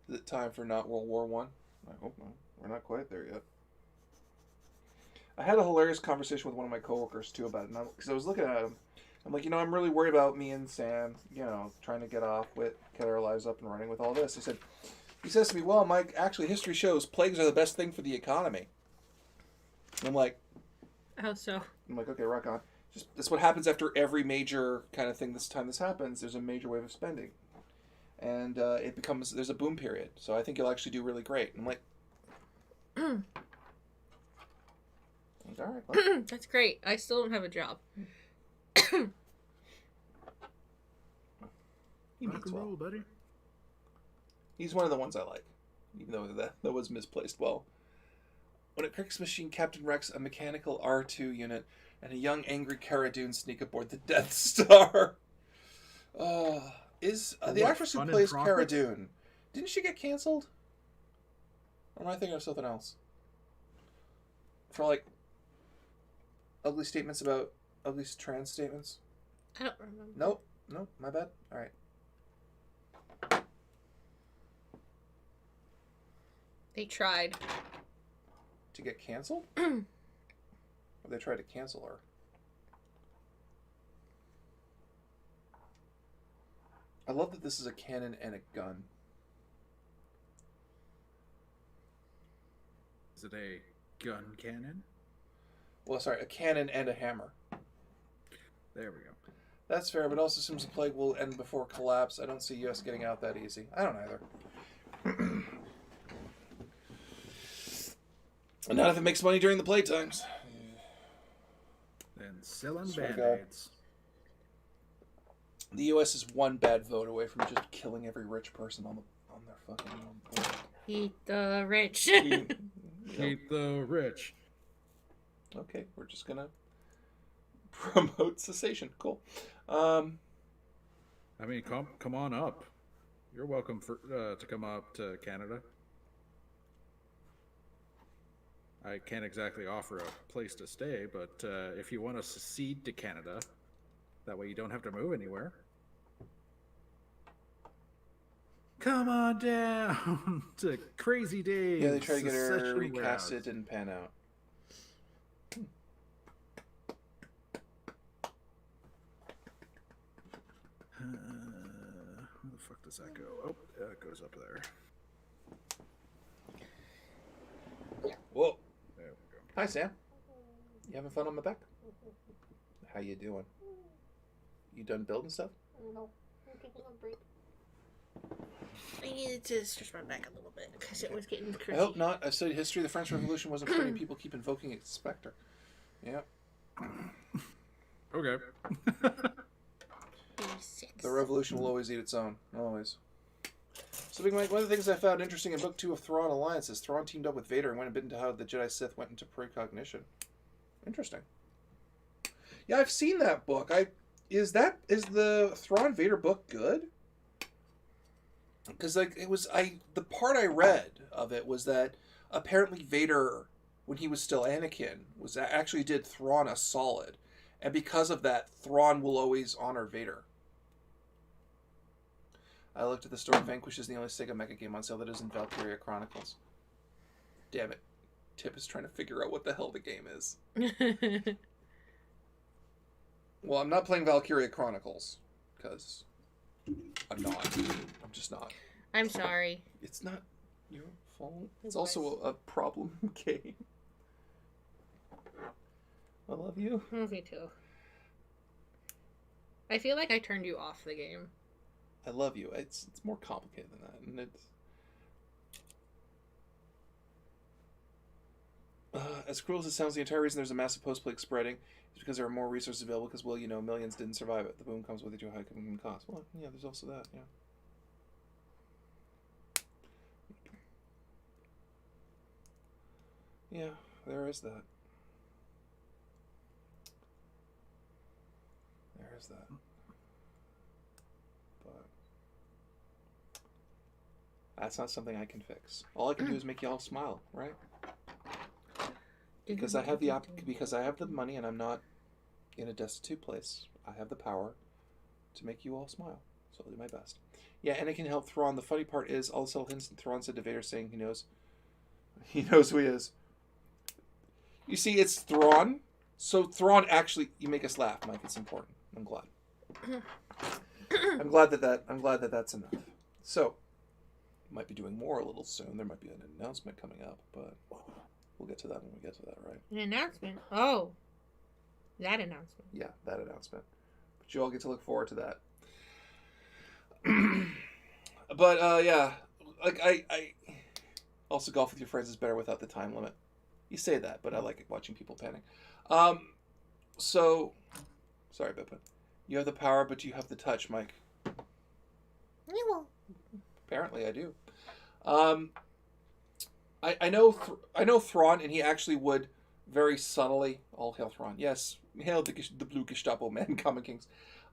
A: Is it time for not World War One? I hope not. We're not quite there yet. I had a hilarious conversation with one of my coworkers too about it, because I was looking at him. I'm like, I'm really worried about me and Sam, trying to get our lives up and running with all this. He says to me, well, Mike, actually history shows plagues are the best thing for the economy. And I'm like,
C: How so?
A: okay, rock on. That's what happens after every major kind of thing. This happens, there's a major wave of spending. And there's a boom period. So I think you'll actually do really great. And I'm like, all right. Well.
C: That's great. I still don't have a job.
A: He
B: Rock
A: means
B: and
A: well.
B: roll, buddy.
A: He's one of the ones I like, even though that was misplaced well. When a Kirk's machine, Captain Rex, a mechanical R2 unit, and a young angry Cara Dune sneak aboard the Death Star. The
B: What,
A: actress who
B: Fun and
A: plays Cara
B: Profit?
A: Dune, didn't she get canceled? Or am I thinking of something else? For like ugly statements about ugly trans statements?
C: I don't remember.
A: Nope, my bad. Alright.
C: They tried.
A: To get canceled? Or they tried to cancel her? I love that this is a cannon and a gun.
B: Is it a gun cannon?
A: Well, sorry, a cannon and a hammer.
B: There we go.
A: That's fair, but also assumes the plague will end before collapse. I don't see US getting out that easy. I don't either. Not if it makes money during the playtimes.
B: Then selling
A: Swear to
B: band-aids.
A: The US is one bad vote away from just killing every rich person on their fucking board.
C: Eat the rich.
B: Keep the rich.
A: Okay, we're just gonna promote cessation. Cool.
B: I mean, come on up. You're welcome to come up to Canada. I can't exactly offer a place to stay, but if you want to secede to Canada, that way you don't have to move anywhere. Come on down to Crazy Days.
A: Yeah, they tried to get her
B: Secession
A: recast.
B: Warehouse.
A: It didn't pan out.
B: Where the fuck does that go? Oh, yeah, it goes up there.
A: Whoa.
B: There we go.
A: Hi, Sam. You having fun on my back? How you doing? You done building stuff?
C: No, I'm taking a break. I needed to stretch my back a little bit because it was getting crazy.
A: I hope not. I've studied history. The French Revolution wasn't pretty. People keep invoking its specter. Yeah.
B: Okay.
A: The revolution will always eat its own. Always. So, Big Mike, one of the things I found interesting in Book 2 of Thrawn Alliance is Thrawn teamed up with Vader and went a bit into how the Jedi Sith went into precognition. Interesting. Yeah, I've seen that book. Is the Thrawn Vader book good? Because the part I read of it was that apparently Vader, when he was still Anakin, actually did Thrawn a solid, and because of that, Thrawn will always honor Vader. I looked at the store. Vanquish is the only Sega Mecha game on sale that isn't Valkyria Chronicles. Damn it. Tip is trying to figure out what the hell the game is. Well, I'm not playing Valkyria Chronicles, because I'm not. I'm just not.
C: I'm sorry.
A: It's not your fault. It's also a problem game. I love you.
C: Me too. I feel like I turned you off the game.
A: I love you. It's more complicated than that, and it's as cruel as it sounds. The entire reason there's a massive post-plague spreading is because there are more resources available. Because millions didn't survive it. The boom comes with a too high cost. Well, yeah, there's also that. Yeah. Yeah, there is that. There is that. But that's not something I can fix. All I can do is make y'all smile, right? Because I have the money and I'm not in a destitute place. I have the power to make you all smile. So I'll do my best. Yeah, and it can help Thrawn. The funny part is all the subtle hints Thrawn said to Vader saying he knows who he is. You see, it's Thrawn. So Thrawn actually, you make us laugh, Mike. It's important. I'm glad. I'm glad that that's enough. So, might be doing more a little soon. There might be an announcement coming up, but we'll get to that when we get to that, right?
C: An announcement? Oh. That announcement.
A: Yeah, that announcement. But you all get to look forward to that. But, yeah. Like, I also golf with your friends is better without the time limit. You say that, but I like watching people panic. So, sorry, Bippin. You have the power, but you have the touch, Mike.
C: You will.
A: Apparently, I do. I know Thrawn, and he actually would very subtly. All hail Thrawn. Yes, hail the blue Gestapo man, Common Kings.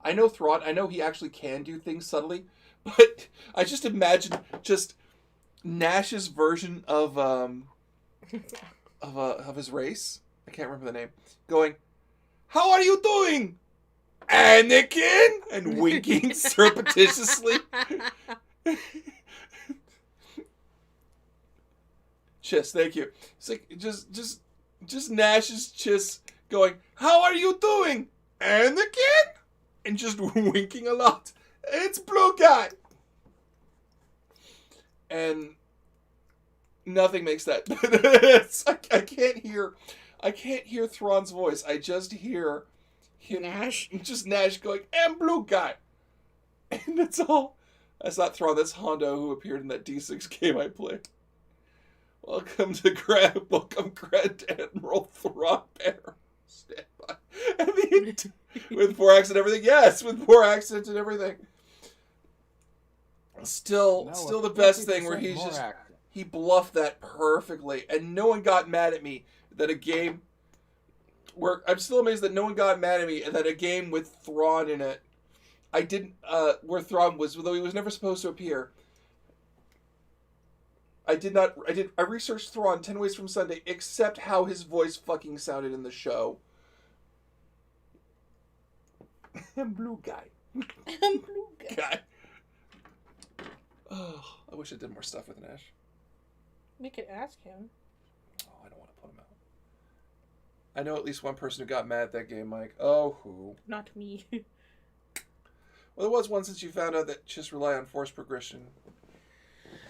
A: I know Thrawn. I know he actually can do things subtly, but I just imagine just Nash's version of his race. I can't remember the name. Going, "How are you doing, Anakin?" and winking surreptitiously. Chiss, thank you. It's like just Nash's Chiss going, "How are you doing, Anakin?" and just winking a lot. It's Blue Guy. And nothing makes that. I can't hear Thrawn's voice. I just hear him,
C: Nash.
A: just Nash going, "And Blue Guy," and that's all. That's not Thrawn. That's Hondo, who appeared in that D6 game I played. Welcome Grand Admiral Thrawn Bear. Stand by. And with 4 accent and everything. Yes, with 4 accent and everything. Still the best thing where he bluffed that perfectly, and no one got mad at me that a game where I'm still amazed that no one got mad at me and that a game with Thrawn in it, I didn't where Thrawn was, though he was never supposed to appear. I researched Thrawn 10 Ways from Sunday, except how his voice fucking sounded in the show. And Blue Guy.
C: And Blue Guy.
A: Oh, I wish I did more stuff with Nash.
C: We could ask him.
A: Oh, I don't want to put him out. I know at least one person who got mad at that game, Mike. Oh, who?
C: Not me.
A: Well, there was one since you found out that just rely on force progression.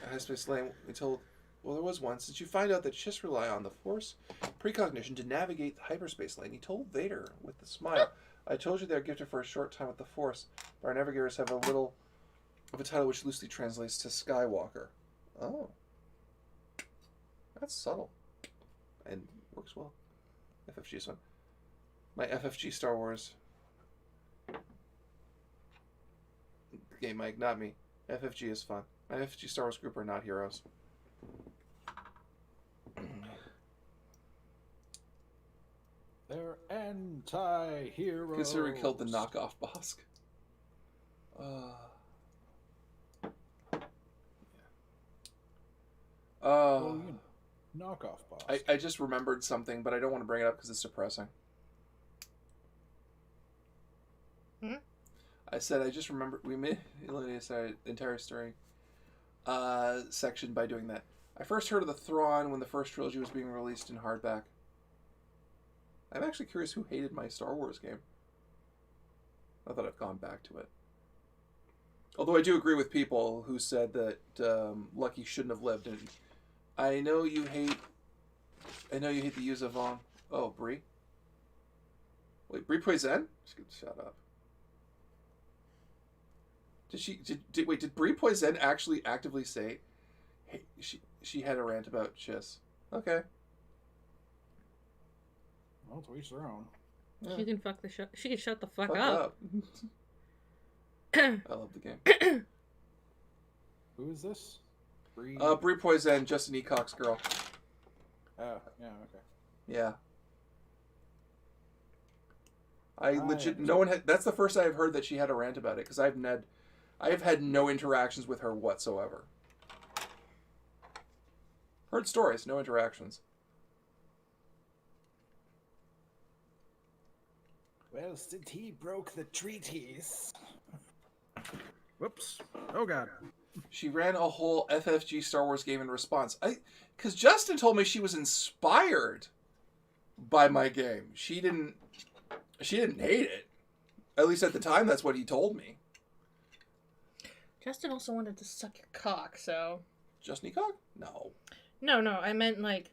A: Hyperspace Lane, there was one since you find out that just rely on the force precognition to navigate the hyperspace lane. He told Vader with a smile, "I told you they're gifted for a short time with the force, but our navigators have a little of a title which loosely translates to Skywalker." Oh. That's subtle. And works well. FFG is fun. My FFG Star Wars game, Mike, not me. FFG is fun. My FFG Star Wars group are not heroes.
B: They're anti-heroes.
A: Consider we killed the knockoff Bosk.
B: Knockoff boss.
A: I just remembered something, but I don't want to bring it up because it's depressing. I said I just remembered we made the entire story section by doing that. I first heard of the Thrawn when the first trilogy was being released in hardback. I'm actually curious who hated my Star Wars game. I thought I've gone back to it. Although I do agree with people who said that Lucky shouldn't have lived. And I know you hate the Yuuzhan Vong. Oh, Bree. Wait, Bree Poison? Shut up. Did Bree Poison actually actively say, hey, she had a rant about Chiss? Okay.
B: Well, to each their own.
A: Yeah.
C: She can shut the fuck up.
A: I love the game.
B: Who is this? Bree?
A: Bree Poison, Justin Eacock's girl.
B: Oh, yeah, okay.
A: Yeah. No one had. That's the first I've heard that she had a rant about it because I've had no interactions with her whatsoever. Heard stories, no interactions.
B: Well, since he broke the treaties. Whoops. Oh, God.
A: She ran a whole FFG Star Wars game in response. Because Justin told me she was inspired by my game. She didn't hate it. At least at the time, that's what he told me.
C: Justin also wanted to suck your cock, so...
A: Justin Eacock? No.
C: No, I meant, like,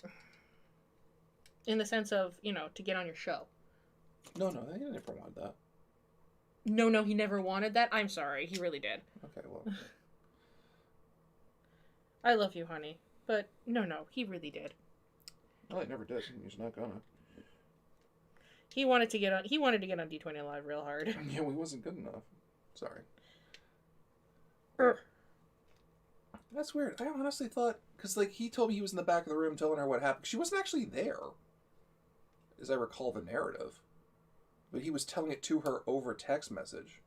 C: in the sense of, to get on your show.
A: No, he never wanted that.
C: No, he never wanted that? I'm sorry, he really did.
A: Okay, well...
C: I love you, honey. But, no, he really did.
A: No, he never did. He's not gonna.
C: He wanted to get on D20 Live real hard.
A: Yeah, well, he wasn't good enough. Sorry. That's weird. I honestly thought... Because, he told me he was in the back of the room telling her what happened. She wasn't actually there, as I recall the narrative. But he was telling it to her over text message.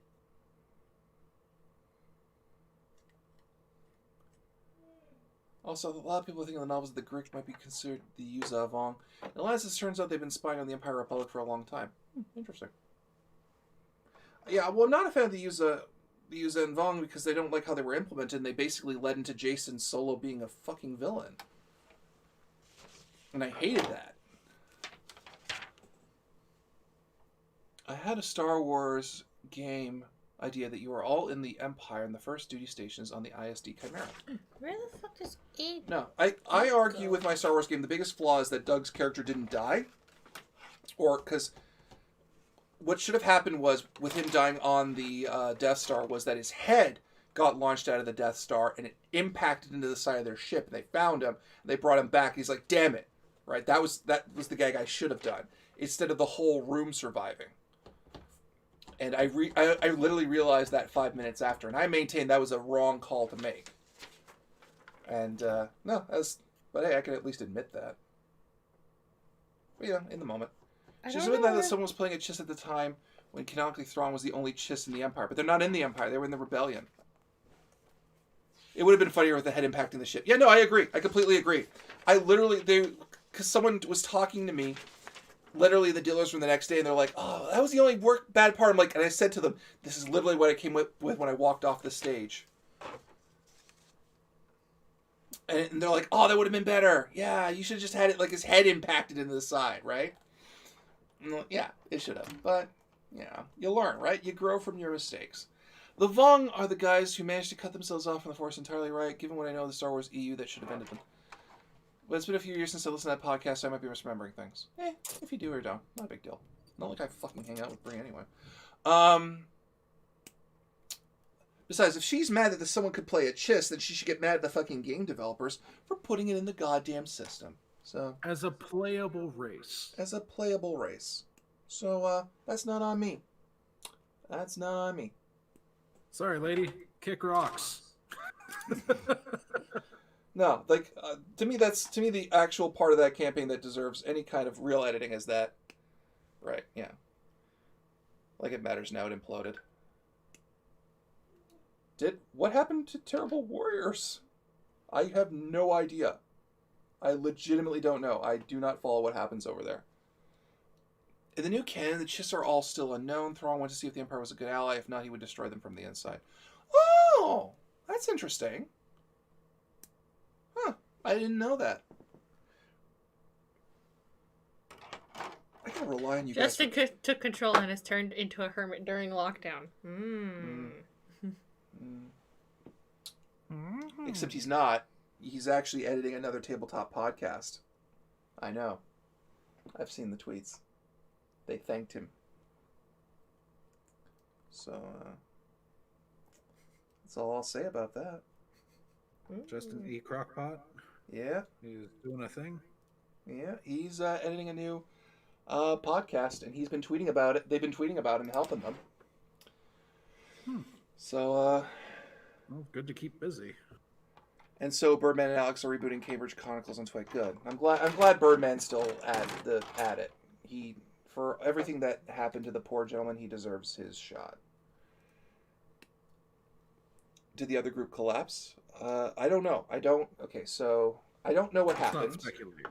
A: Also, a lot of people think the novels of the Greek might be considered the Yuza of Vong. Unless it turns out they've been spying on the Empire Republic for a long time. Interesting. Yeah, well, I'm not a fan of the Yuza and Vong because they don't like how they were implemented, and they basically led into Jason Solo being a fucking villain. And I hated that. I had a Star Wars game idea that you are all in the Empire and the first duty stations on the ISD Chimera.
C: Where the fuck does Abe?
A: No, I argue with my Star Wars game the biggest flaw is that Doug's character didn't die. Or, because what should have happened was, with him dying on the Death Star, was that his head got launched out of the Death Star and it impacted into the side of their ship. And they found him, and they brought him back. And he's like, damn it. Right? That was the gag I should have done. Instead of the whole room surviving. And I literally realized that 5 minutes after, and I maintain that was a wrong call to make. And but hey, I can at least admit that. But yeah, in the moment. She's admitted that someone was playing at Chiss at the time when canonically Thrawn was the only Chiss in the Empire, but they're not in the Empire; they were in the Rebellion. It would have been funnier with the head impacting the ship. Yeah, no, I agree. I completely agree. Because someone was talking to me. Literally, the dealers from the next day, and they're like, "Oh, that was the only bad part." I'm like, and I said to them, "This is literally what I came with when I walked off the stage." And they're like, "Oh, that would have been better. Yeah, you should have just had it like his head impacted into the side, right?" Yeah, it should have. But yeah, you learn, right? You grow from your mistakes. The Vong are the guys who managed to cut themselves off from the Force entirely, right? Given what I know of the Star Wars EU, that should have ended them. But it's been a few years since I listened to that podcast, so I might be misremembering things. If you do or don't, not a big deal. Not like I fucking hang out with Brie anyway. Besides, if she's mad that someone could play a Chiss, then she should get mad at the fucking game developers for putting it in the goddamn system. So
B: as a playable race.
A: So that's not on me. That's not on me.
B: Sorry, lady. Kick rocks.
A: No, like to me, the actual part of that campaign that deserves any kind of real editing is that, right? Yeah. Like it matters now. It imploded. What happened to Terrible Warriors? I have no idea. I legitimately don't know. I do not follow what happens over there. In the new canon, the Chiss are all still unknown. Thrawn went to see if the Empire was a good ally. If not, he would destroy them from the inside. Oh, that's interesting. Huh, I didn't know that. I gotta rely on you guys.
C: Justin took control and has turned into a hermit during lockdown.
A: Except he's not. He's actually editing another tabletop podcast. I know. I've seen the tweets. They thanked him. So, that's all I'll say about that.
B: Justin E. Crockpot.
A: Yeah.
B: He's doing a thing.
A: Yeah, he's editing a new podcast, and he's been tweeting about it. They've been tweeting about it and helping them. So,
B: well, good to keep busy.
A: And so Birdman and Alex are rebooting Cambridge Chronicles on Twitch. Good. I'm glad Birdman's still at it. For everything that happened to the poor gentleman, he deserves his shot. Did the other group collapse? I don't know. Okay, so I don't know what happened.
B: Not speculative.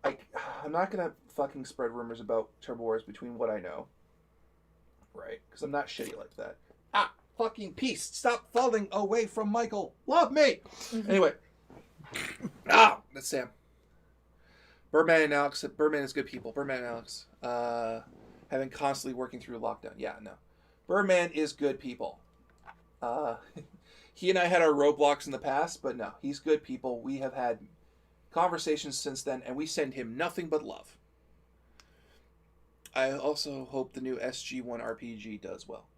A: I'm not gonna fucking spread rumors about Turbo Wars between what I know. Right? Because I'm not shitty like that. Fucking peace. Stop falling away from Michael. Love me. Anyway. That's Sam. Birdman and Alex. Birdman is good people. Birdman and Alex. Have been constantly working through lockdown. Yeah, no. Birdman is good people. He and I had our roadblocks in the past, but no. He's good people. We have had conversations since then, and we send him nothing but love. I also hope the new SG-1 RPG does well.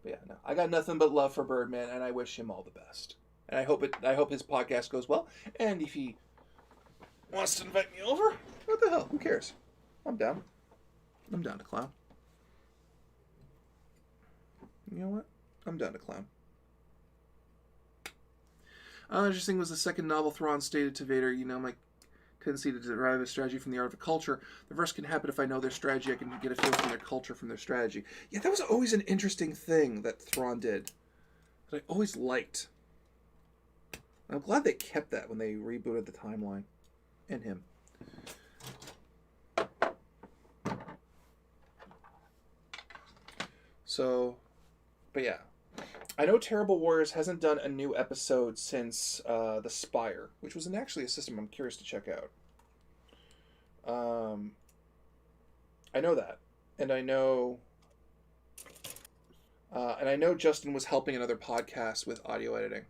A: But yeah, no. I got nothing but love for Birdman, and I wish him all the best. And I hope his podcast goes well. And if he wants to invite me over, what the hell? Who cares? I'm down. I'm down to clown. You know what? I'm down to clown. Interesting was the second novel Thrawn stated to Vader, Mike couldn't see to derive a strategy from the art of a culture. The verse can happen if I know their strategy. I can get a feel from their culture, from their strategy. Yeah, that was always an interesting thing that Thrawn did. That I always liked. I'm glad they kept that when they rebooted the timeline. And him. So, but yeah. I know Terrible Warriors hasn't done a new episode since The Spire, which was actually a system I'm curious to check out. I know that. And I know Justin was helping another podcast with audio editing.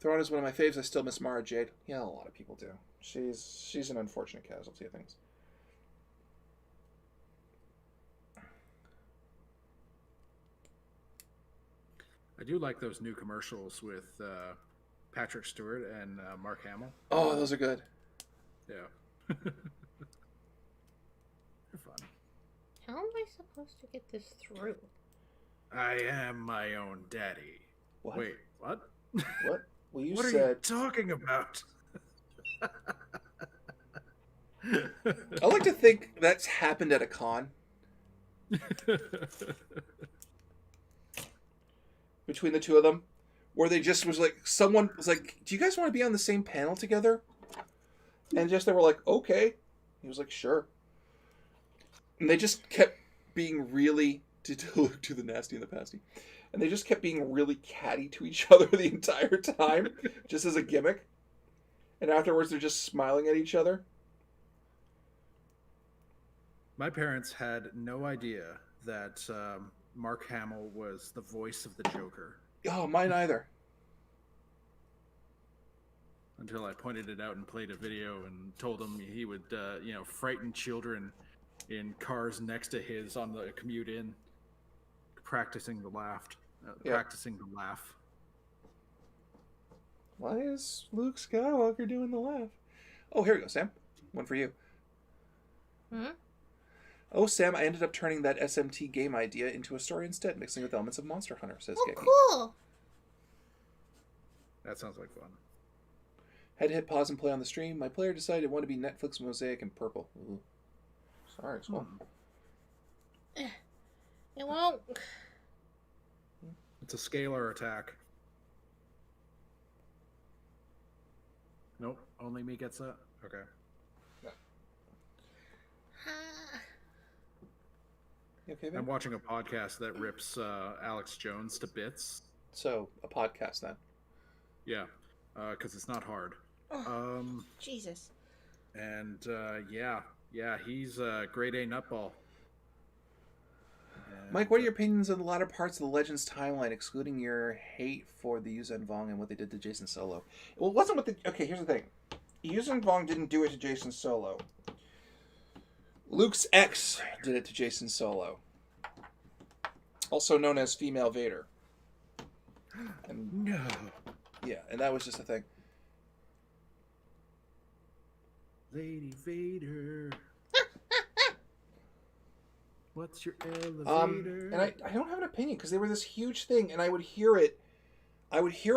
A: Thrawn is one of my faves. I still miss Mara Jade. Yeah, a lot of people do. She's an unfortunate casualty of things.
B: I do like those new commercials with Patrick Stewart and Mark Hamill.
A: Oh, those are good.
B: Yeah. They're fun.
C: How am I supposed to get this through?
B: I am my own daddy.
A: What?
B: Wait, what?
A: What? Well, you
B: what
A: said...
B: are you talking about?
A: I like to think that's happened at a con. Between the two of them. Where they just was like... Someone was like, do you guys want to be on the same panel together? And just they were like, okay. He was like, sure. And they just kept being really... To the nasty and the pasty. And they just kept being really catty to each other the entire time. Just as a gimmick. And afterwards they're just smiling at each other.
B: My parents had no idea that Mark Hamill was the voice of the Joker.
A: Oh, mine either.
B: Until I pointed it out and played a video and told him he would, frighten children in cars next to his on the commute in, practicing the laugh. Practicing the laugh.
A: Why is Luke Skywalker doing the laugh? Oh, here we go, Sam. One for you.
C: Hmm?
A: Oh, Sam, I ended up turning that SMT game idea into a story instead, mixing with elements of Monster Hunter, says
C: Oh,
A: Geki.
C: cool.
B: That sounds like fun.
A: Had to hit pause and play on the stream. My player decided it wanted to be Netflix Mosaic and purple. Ooh. Sorry, it's well.
C: It won't.
B: It's a scalar attack. Nope, only me gets that? Okay.
A: You okay, man?
B: I'm watching a podcast that rips Alex Jones to bits.
A: So, a podcast then.
B: Yeah, because it's not hard.
C: Jesus.
B: And yeah, he's a grade A nutball. And,
A: Mike, what are your opinions on the latter parts of the Legends timeline, excluding your hate for the Yuuzhan Vong and what they did to Jason Solo? Well, it wasn't what the... Okay, here's the thing. Yuuzhan Vong didn't do it to Jason Solo. Luke's ex did it to Jason Solo. Also known as Female Vader. And,
B: no.
A: yeah, and that was just a thing.
B: Lady Vader. What's your elevator?
A: And I don't have an opinion because they were this huge thing, and I would hear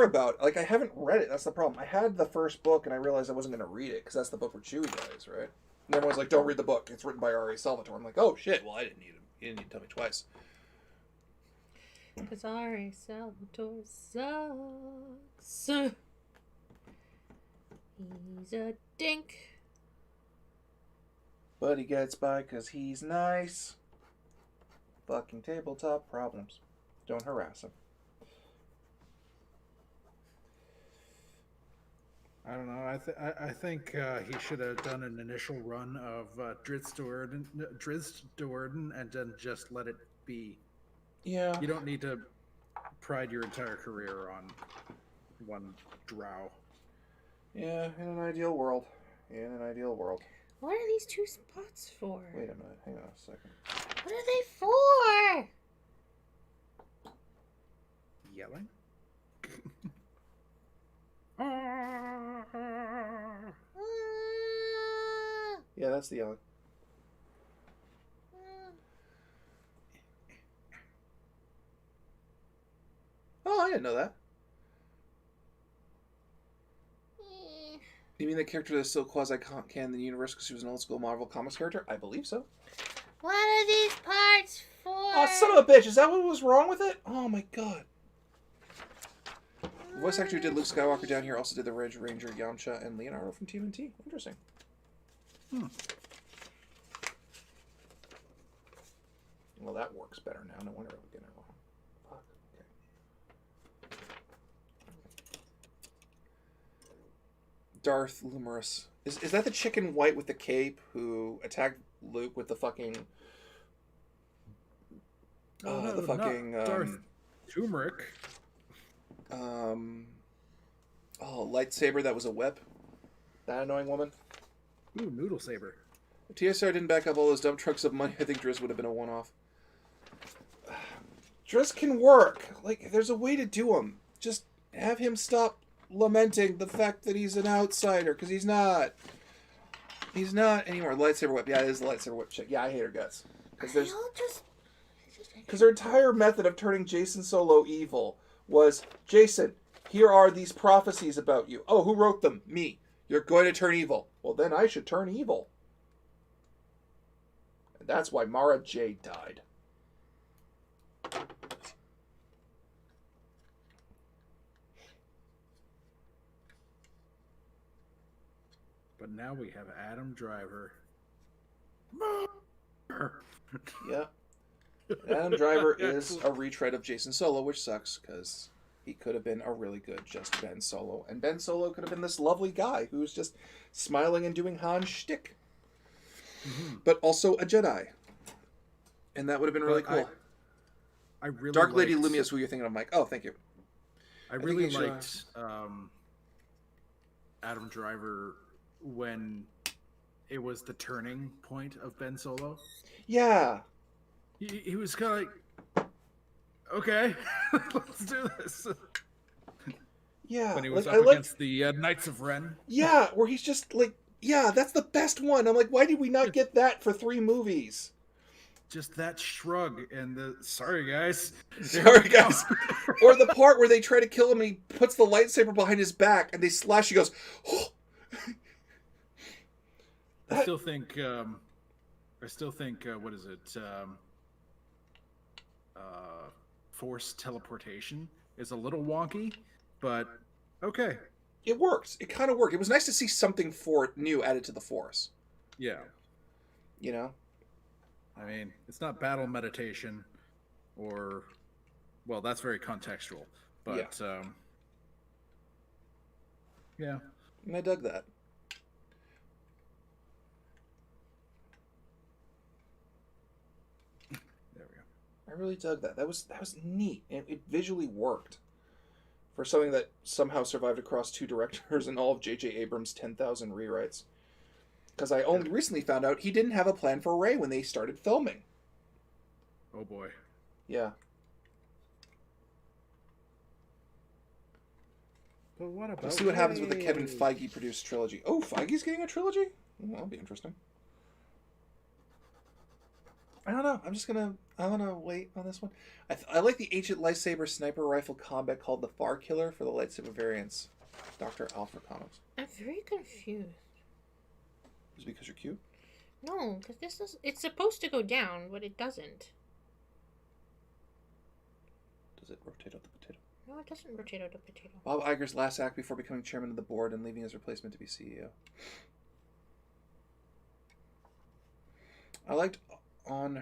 A: about, like, I haven't read it. That's the problem. I had the first book, and I realized I wasn't going to read it because that's the book where Chewie dies, right? And everyone's like, don't read the book. It's written by R.A. Salvatore. I'm like, oh, shit. Well, I didn't need him. You didn't need to tell me twice.
C: Because R.A. Salvatore sucks. He's a dink.
A: But he gets by because he's nice. Fucking tabletop problems. Don't harass him.
B: I don't know. I think he should have done an initial run of Drizzt Do'Urden and then just let it be.
A: Yeah.
B: You don't need to pride your entire career on one drow.
A: Yeah, in an ideal world.
C: What are these two spots for?
A: Wait a minute. Hang on a second.
C: What are they for?
B: Yelling?
A: Yeah, that's the yelling. Oh, I didn't know that. You mean the character that's still quasi-canon in the universe because she was an old-school Marvel Comics character? I believe so.
C: What are these parts for?
A: Oh, son of a bitch! Is that what was wrong with it? Oh my god. The voice actor who did Luke Skywalker down here also did the Ridge Ranger Yamcha and Leonardo from TMNT. Interesting. Well, that works better now. No wonder I was getting it wrong. Fuck. Okay. Darth Lumerus. Is that the chick in white with the cape who attacked Luke with the fucking...
B: No, Darth Turmeric.
A: Lightsaber that was a whip. That annoying woman.
B: Ooh, Noodle Saber.
A: If TSR didn't back up all those dump trucks of money, I think Driz would have been a one-off. Driz can work. Like, there's a way to do him. Just have him stop lamenting the fact that he's an outsider, because he's not. He's not anymore. Lightsaber whip. Yeah, it is the lightsaber whip chick. Yeah, I hate her guts. Because her entire method of turning Jason Solo evil was, Jason, here are these prophecies about you. Oh, who wrote them? Me. You're going to turn evil. Well, then I should turn evil. And that's why Mara Jade died.
B: But now we have Adam Driver.
A: Yeah. Adam Driver is a retread of Jason Solo, which sucks, because he could have been a really good just Ben Solo. And Ben Solo could have been this lovely guy who's just smiling and doing Han shtick. Mm-hmm. But also a Jedi. And that would have been really cool.
B: I really
A: Dark Lady Lumia is who you're thinking of, Mike. Oh, thank you.
B: I really liked Adam Driver when it was the turning point of Ben Solo.
A: Yeah.
B: He was kind of like, okay, let's do this.
A: Yeah.
B: When he was up against the Knights of Ren.
A: Yeah, where he's just like, yeah, that's the best one. I'm like, why did we not get that for 3 movies?
B: Just that shrug and the, sorry guys.
A: Sorry guys. Or the part where they try to kill him and he puts the lightsaber behind his back and they slash, he goes, oh.
B: I still think, what is it? Force teleportation is a little wonky, but okay.
A: It works. It kind of worked. It was nice to see something new added to the Force.
B: Yeah.
A: You know?
B: I mean, it's not battle meditation or, well, that's very contextual, but yeah.
A: And I dug that. I really dug that. That was neat. It visually worked for something that somehow survived across 2 directors and all of J.J. Abrams' 10,000 rewrites. Because I only recently found out he didn't have a plan for Rey when they started filming.
B: Oh boy.
A: Yeah.
B: But what about?
A: We'll see what happens with the Kevin Feige produced trilogy. Oh, Feige's getting a trilogy? Oh, that'll be interesting. I don't know. I'm gonna wait on this one. I like the ancient lightsaber sniper rifle combat called the Far Killer for the lightsaber variants. Dr. Alpha Comics.
C: I'm very confused.
A: Is it because you're cute?
C: No, because it's supposed to go down, but it doesn't.
A: Does it rotate out the potato?
C: No, it doesn't rotate out the potato.
A: Bob Iger's last act before becoming chairman of the board and leaving his replacement to be CEO. I liked on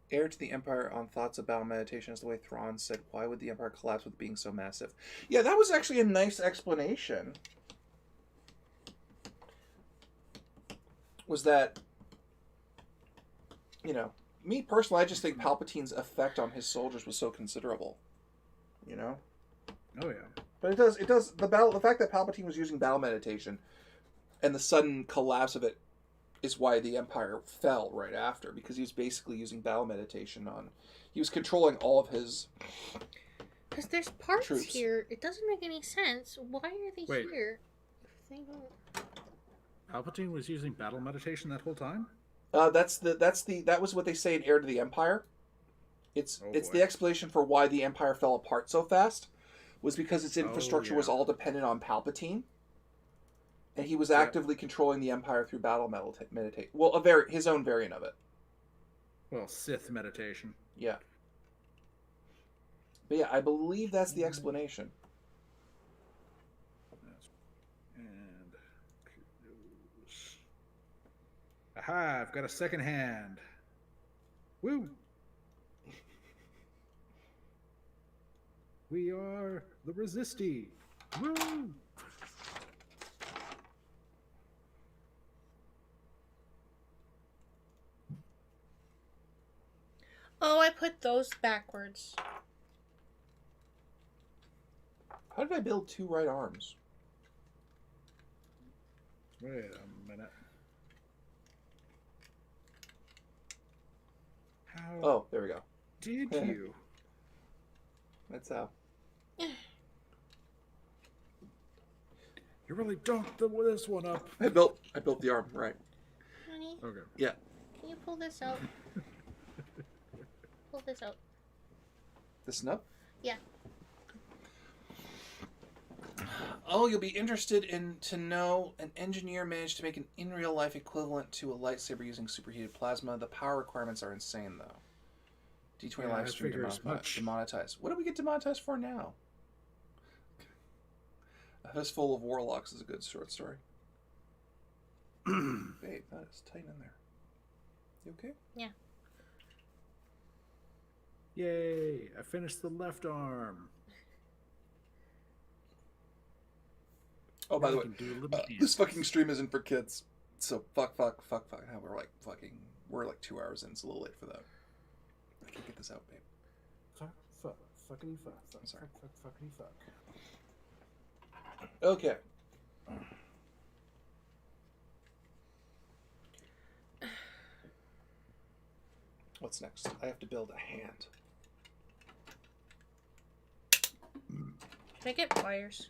A: Heir to the Empire on thoughts about meditation as the way Thrawn said, why would the Empire collapse with being so massive? Yeah, that was actually a nice explanation. Was that, you know, me personally, I just think Palpatine's effect on his soldiers was so considerable. You know?
B: Oh yeah.
A: But it does the fact that Palpatine was using battle meditation and the sudden collapse of it is why the Empire fell right after, because he was basically using battle meditation on... He was controlling all of his
C: Because there's parts
A: troops.
C: here, it doesn't make any sense. Why are they here? If they don't...
B: Palpatine was using battle meditation that whole time?
A: That was what they say in Heir to the Empire. It's the explanation for why the Empire fell apart so fast, was because its infrastructure was all dependent on Palpatine. And he was actively controlling the Empire through battle meditation. Well, his own variant of it.
B: Well, Sith meditation.
A: Yeah. But yeah, I believe that's the explanation.
B: Aha, I've got a second hand. Woo! We are the Resisti. Woo!
C: Oh, I put those backwards.
A: How did I build 2 right arms?
B: Wait a minute. How
A: Oh, there we go.
B: did you?
A: That's how.
B: You really dunked this one up.
A: I built the arm right.
C: Honey,
B: Okay.
A: Yeah.
C: can you pull this out? Pull this out.
A: The snub?
C: Yeah.
A: Oh, you'll be interested to know an engineer managed to make an in real life equivalent to a lightsaber using superheated plasma. The power requirements are insane, though. D20
B: Yeah,
A: live
B: I
A: stream
B: figure as much.
A: demonetized. What do we get demonetized for now? A Fistful of Warlocks is a good short story. Babe, that is tight in there. You okay?
C: Yeah.
B: Yay! I finished the left arm.
A: Oh, by the
B: I
A: way,
B: can do a little
A: this
B: dance.
A: fucking stream isn't for kids. So fuck. Now we're like 2 hours in. It's a little late for that. I can't get this out, babe.
B: Fuckity fuck.
A: I'm sorry.
B: Fuckity fuck.
A: Okay. What's next? I have to build a hand.
C: Can I get pliers?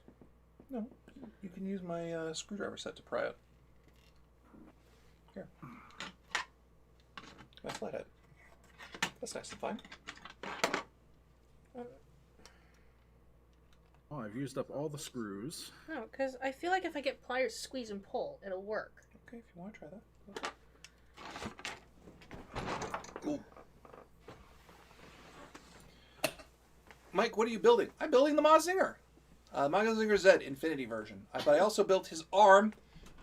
A: No, you can use my screwdriver set to pry it. Here. My flathead. That's nice and fine.
B: Oh, I've used up all the screws.
C: No, because I feel like if I get pliers, squeeze and pull, it'll work.
A: Okay, if you want to try that. Ooh. Mike, what are you building? I'm building the Mazinger. Mazinger Z Infinity version. But I also built his arm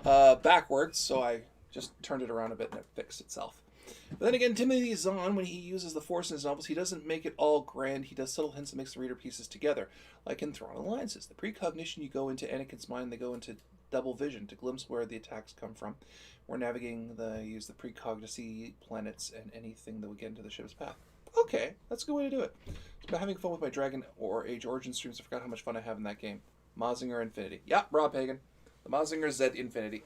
A: backwards, so I just turned it around a bit and it fixed itself. But then again, Timothy Zahn, when he uses the Force in his novels, he doesn't make it all grand. He does subtle hints that makes the reader pieces together, like in Thrawn Alliances. The precognition, you go into Anakin's mind, they go into double vision to glimpse where the attacks come from. We're navigating use the precognicy planets and anything that would get into the ship's path. Okay, that's a good way to do it. So having fun with my Dragon or Age Origin streams, I forgot how much fun I have in that game. Mazinger Infinity. Yeah, Rob Hagen. The Mazinger Z Infinity.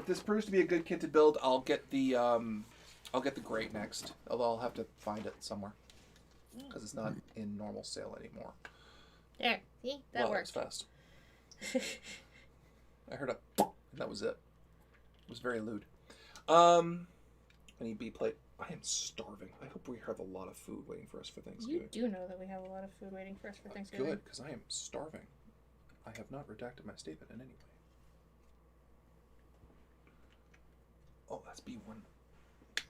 A: If this proves to be a good kit to build, I'll get the Great next. Although I'll have to find it somewhere because it's not in normal sale anymore.
C: There, see? That
A: That was
C: worked.
A: fast. I heard a and that was it. It was very lewd. I need B plate. I am starving. I hope we have a lot of food waiting for us for
C: You
A: Thanksgiving.
C: do know that we have a lot of food waiting for us for Thanksgiving.
A: Good, because I am starving. I have not redacted my statement in any way. Oh, that's B1.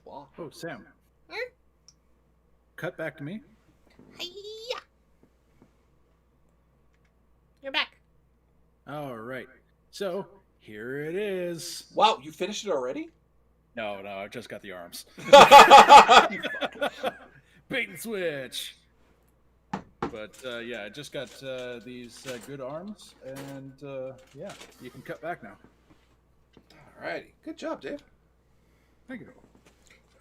A: Wow.
B: Oh, Sam.
C: Hmm?
B: Cut back to me.
C: Hi-ya! You're back.
B: All right. So, here it is.
A: Wow, you finished it already?
B: No, I just got the arms.
A: You fuck.
B: Bait and switch. But, yeah, I just got these good arms, and, yeah, you can cut back now.
A: Alrighty. Good job, Dave.
B: Thank you.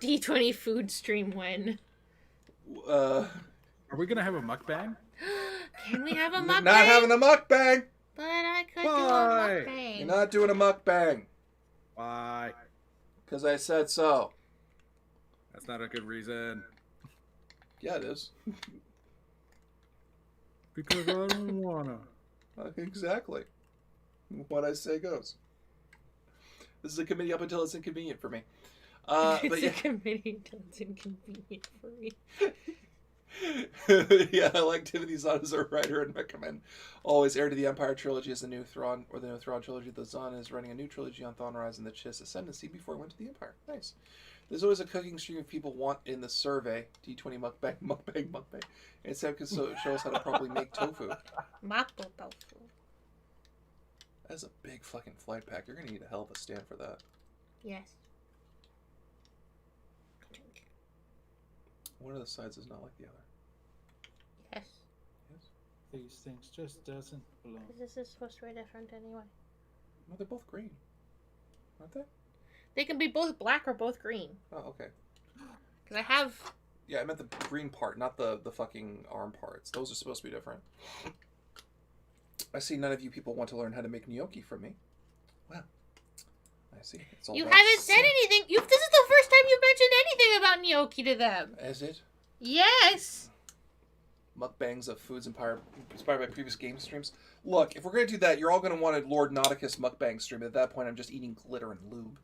C: D20 food stream when?
B: Are we going to have a mukbang?
C: Can we have a mukbang?
A: Not having a mukbang!
C: But I could
B: Why?
C: do a mukbang.
A: You're not doing a mukbang.
B: Why?
A: Because I said so.
B: That's not a good reason.
A: Yeah, it is.
B: Because I don't wanna.
A: Exactly. What I say goes. This is a committee up until it's inconvenient for me.
C: It's
A: But
C: a
A: yeah.
C: committee until it's inconvenient for me.
A: Yeah, I like Timothy Zahn as a writer and recommend always Heir to the Empire trilogy as the new Thrawn, or the new Thrawn trilogy. The Zahn is running a new trilogy on Thrawn Rise and the Chiss Ascendancy before he went to the Empire. Nice. There's always a cooking stream people want in the survey. D20 mukbang. And Sam can show us how to properly make tofu.
C: Mapo tofu.
A: That's a big fucking flight pack. You're gonna need a hell of a stand for that.
C: Yes.
A: One of the sides is not like the other.
C: Yes.
A: Yes.
B: These things just doesn't belong.
C: Because this is supposed to be different anyway.
A: No, they're both green. Aren't they?
C: They can be both black or both green.
A: Oh, okay.
C: Because I have...
A: Yeah, I meant the green part, not the fucking arm parts. Those are supposed to be different. I see none of you people want to learn how to make gnocchi from me. Well, I see. It's all
C: You
A: about
C: haven't said anything. This is the first time you've mentioned anything about gnocchi to them.
A: Is it?
C: Yes.
A: Mukbangs of foods inspired by previous game streams. Look, if we're going to do that, you're all going to want a Lord Nauticus mukbang stream. At that point, I'm just eating glitter and lube.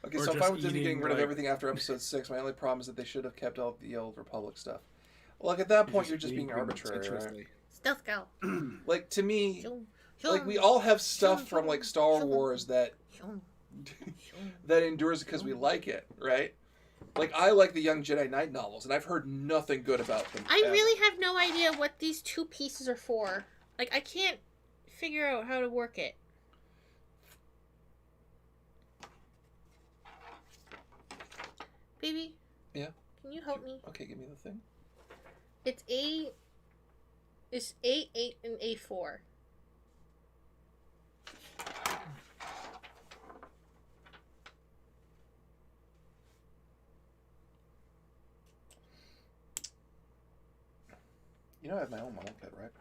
A: Okay,
B: Or
A: so I'm
B: just
A: fine with Disney
B: eating,
A: getting rid of
B: like-
A: everything after episode 6. My only problem is that they should have kept all the Old Republic stuff. Look, at that point, you're just being arbitrary, right?
C: Stealth Scout.
A: Like, to me,
C: Shum,
A: like,
C: shum,
A: we all have stuff
C: shum,
A: from, like, Star
C: shum,
A: Wars that
C: shum, shum.
A: that endures because we like it, right? Like, I like the Young Jedi Knight novels, and I've heard nothing good about them.
C: I
A: ever.
C: really have no idea what these two pieces are for. Like, I can't figure out how to work it. Baby?
A: Yeah?
C: Can you help me?
A: Okay, give me the thing.
C: It's A8 and A4.
A: You know I have my own model kit, right?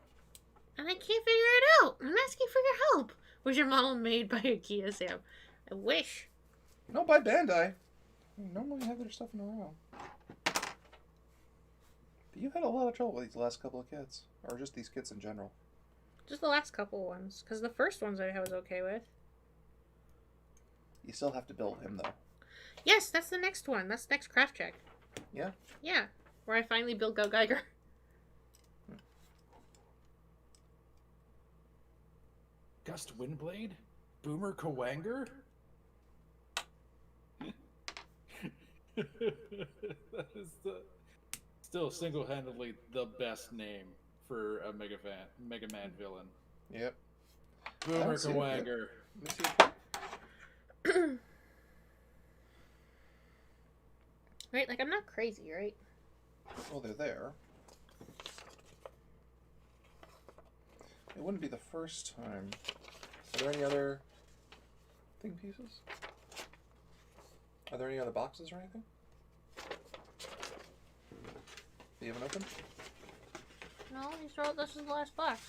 C: And I can't figure it out. I'm asking for your help. Was your model made by IKEA, Sam? I wish.
A: No, by Bandai. They normally have their stuff in a row. But you had a lot of trouble with these last couple of kits. Or just these kits in general.
C: Just the last couple ones. Because the first ones I was okay with.
A: You still have to build him, though.
C: Yes, that's the next one. That's the next craft check.
A: Yeah?
C: Yeah. Where I finally built Go Geiger.
B: Gust Windblade? Boomer Kawanger? That is still single-handedly the best name for a Mega Man villain.
A: Yep.
B: Boomer
A: That's it,
B: Kawanger.
A: Let me see.
C: Right? Like, I'm not crazy, right?
A: Well, they're there. It wouldn't be the first time. Are there any other thing pieces? Are there any other boxes or anything? You haven't opened?
C: No, this is the last box.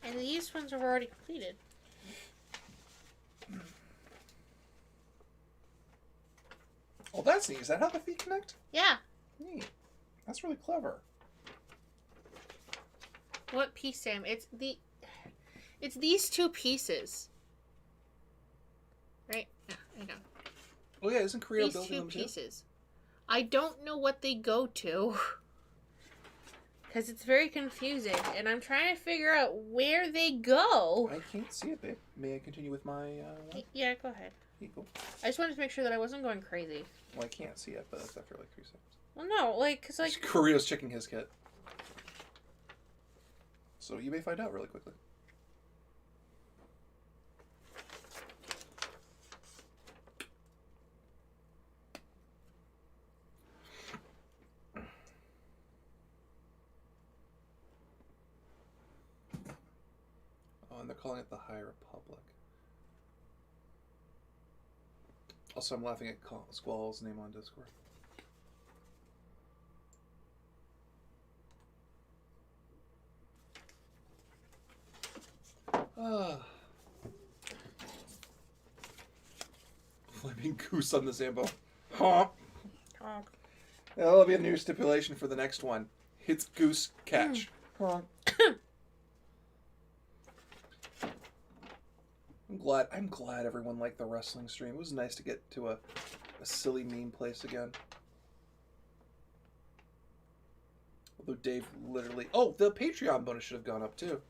C: And these ones are already completed.
A: Oh, that's neat. Is that how the feet connect?
C: Yeah.
A: Neat. That's really clever.
C: What piece, Sam? It's these two pieces. Right? Yeah, I know.
A: Oh yeah, isn't Korea
C: These
A: building
C: two
A: them too?
C: pieces. I don't know what they go to. Because it's very confusing. And I'm trying to figure out where they go.
A: I can't see it, babe. May I continue with my one?
C: Yeah, go ahead.
A: Here you go.
C: I just wanted to make sure that I wasn't going crazy.
A: Well, I can't see it, but that's after like 3 seconds.
C: Well, no, like, because, like...
A: Korea's checking his kit. So you may find out really quickly. Oh, and they're calling it the High Republic. Also, I'm laughing at Squall's name on Discord. Flaming goose on the Zambo. Honk.
C: Honk.
A: That'll be a new stipulation for the next one. It's goose catch. Honk. I'm glad everyone liked the wrestling stream. It was nice to get to a silly meme place again. Although Dave literally... Oh, the Patreon bonus should have gone up too.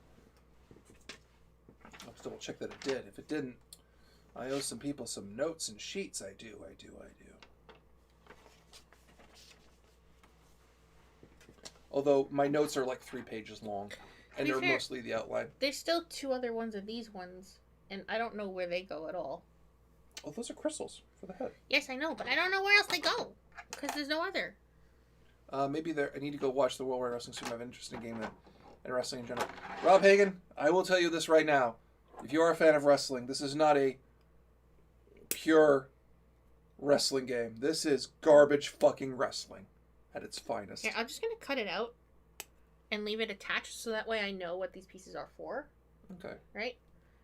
A: I'll double check that it did. If it didn't, I owe some people some notes and sheets. I do. Although my notes are like 3 pages long. And
C: be
A: they're
C: fair,
A: mostly the outline.
C: There's still 2 other ones of these ones. And I don't know where they go at all.
A: Oh, those are crystals for the head.
C: Yes, I know, but I don't know where else they go. Because there's no other.
A: Maybe there. I need to go watch the World Wide Wrestling Stream. I have an interest in game and wrestling in general. Rob Hagen, I will tell you this right now. If you are a fan of wrestling, this is not a pure wrestling game. This is garbage fucking wrestling at its finest.
C: Here, I'm just going to cut it out and leave it attached so that way I know what these pieces are for.
A: Okay.
C: Right?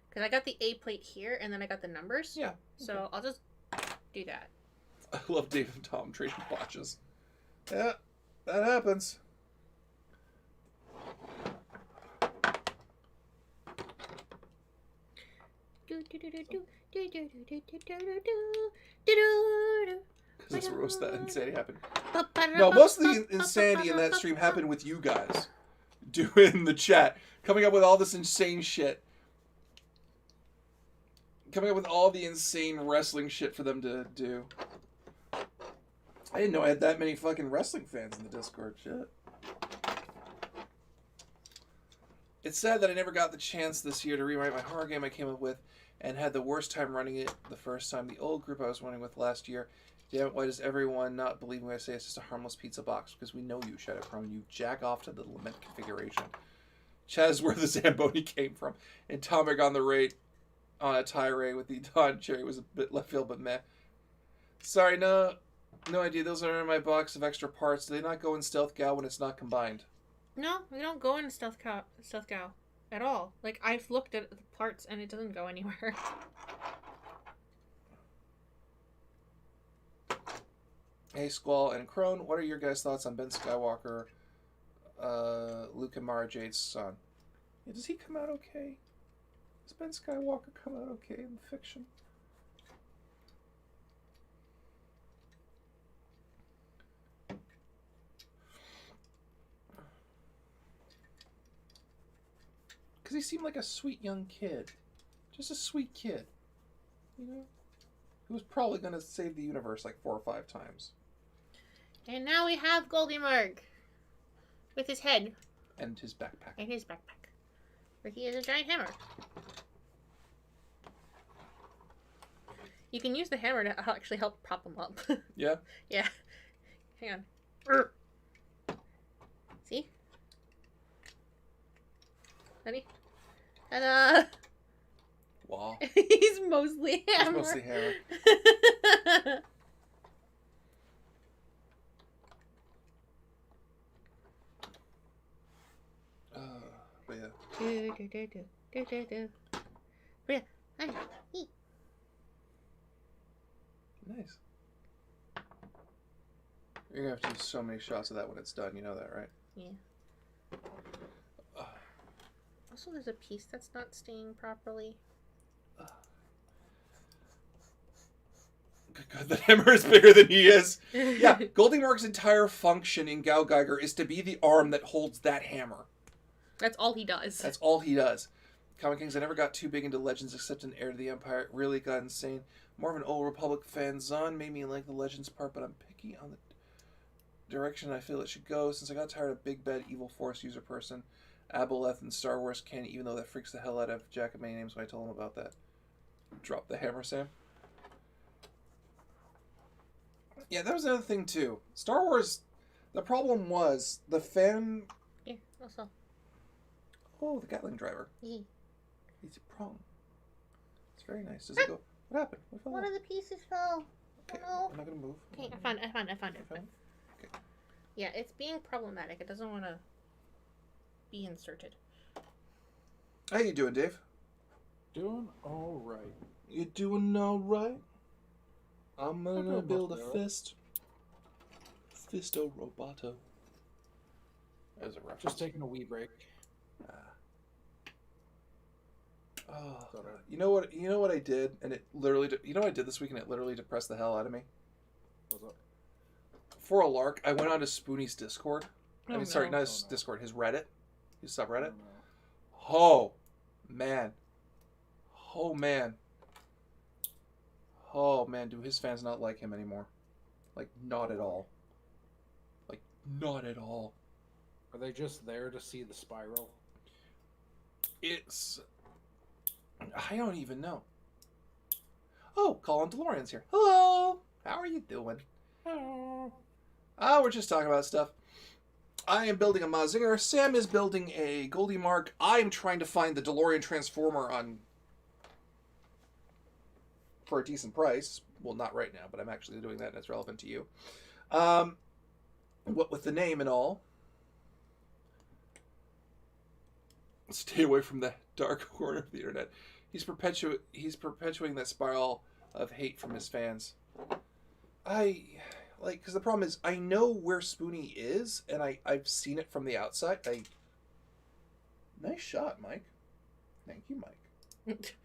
C: Because I got the A plate here and then I got the numbers.
A: Yeah.
C: So I'll just do that.
A: I love Dave and Tom trading watches. Yeah, that happens. Because that's where most of that insanity happened. No, most of the insanity in that stream happened with you guys doing the chat, coming up with all this insane shit. Coming up with all the insane wrestling shit for them to do. I didn't know I had that many fucking wrestling fans in the Discord. Shit. It's sad that I never got the chance this year to rewrite my horror game I came up with and had the worst time running it the first time. The old group I was running with last year. Damn it, why does everyone not believe me when I say it's just a harmless pizza box? Because we know you, Shadow Chrome. You jack off to the lament configuration. Chaz is where the Zamboni came from. And Tomic on the rate on a tirade with the Don Cherry was a bit left field, but meh. Sorry, no idea. Those are in my box of extra parts. Do they not go in Stealth Gal when it's not combined?
C: No, we don't go into Stealth Gal at all. Like, I've looked at the parts and it doesn't go anywhere.
A: Hey, Squall and Crone, what are your guys' thoughts on Ben Skywalker, Luke and Mara Jade's son? Yeah, does he come out okay? Does Ben Skywalker come out okay in fiction? Because he seemed like a sweet young kid. Just a sweet kid. You know? Who was probably going to save the universe like 4 or 5 times.
C: And now we have Goldie Marg. With his head.
A: And his backpack.
C: And his backpack. Where he has a giant hammer. You can use the hammer to actually help prop him up.
A: Yeah?
C: Yeah. Hang on. See? Ready? Ta-da!
A: Wow.
C: He's mostly hammer.
A: He's mostly hammer. But yeah. Nice. You're gonna have to use so many shots of that when it's done, you know that, right?
C: Yeah. Also, there's a piece that's not staying properly.
A: Good God, the hammer is bigger than he is. Yeah, Goldie Marg's entire function in Gao Geiger is to be the arm that holds that hammer.
C: That's all he does.
A: That's all he does. Comic Kings, I never got too big into Legends except in Heir to the Empire. It really got insane. More of an Old Republic fan. Zahn made me like the Legends part, but I'm picky on the direction I feel it should go. Since I got tired of big bad evil Force user person, Aboleth and Star Wars canon, even though that freaks the hell out of Jack of many names when I told him about that. Drop the hammer, Sam. Yeah, that was another thing too. Star Wars, the problem was the fan...
C: Yeah, also.
A: Oh, the Gatling driver.
C: Yeah.
A: It's a prong. It's very nice. Does it go? What happened? What fell
C: One
A: off?
C: of the pieces fell.
A: Okay,
C: Oh,
A: I'm not gonna move.
C: okay, I found it.
A: Okay.
C: Yeah, it's being problematic. It doesn't want to be inserted.
A: How you doing, Dave?
B: Doing all right.
A: You doing all right? I'm gonna
B: doing
A: build a
B: mostly all right.
A: fist. Fisto Roboto. As a reference.
B: Just taking a wee break.
A: Oh, you know what? You know what I did, and it literally. You know what I did this week, and it literally depressed the hell out of me.
B: What's up?
A: For a lark, I went on to Spoonie's Discord. I mean, sorry,
C: no.
A: not his Discord, his Reddit, his subreddit.
B: Oh,
A: Oh, man. Oh, man. Oh, man, do his fans not like him anymore? Like, not at all. Like, not at all.
B: Are they just there to see the spiral?
A: It's... I don't even know. Oh, Colin DeLorean's here. Hello. How are you doing?
B: Oh.
A: Oh, we're just talking about stuff. I am building a Mazinger. Sam is building a Goldie Mark. I'm trying to find the DeLorean Transformer for a decent price. Well, not right now, but I'm actually doing that, and it's relevant to you. What with the name and all. Stay away from the dark corner of the internet. He's perpetuating that spiral of hate from his fans. Because the problem is, I know where Spoonie is, and I've seen it from the outside. Nice shot, Mike. Thank you, Mike.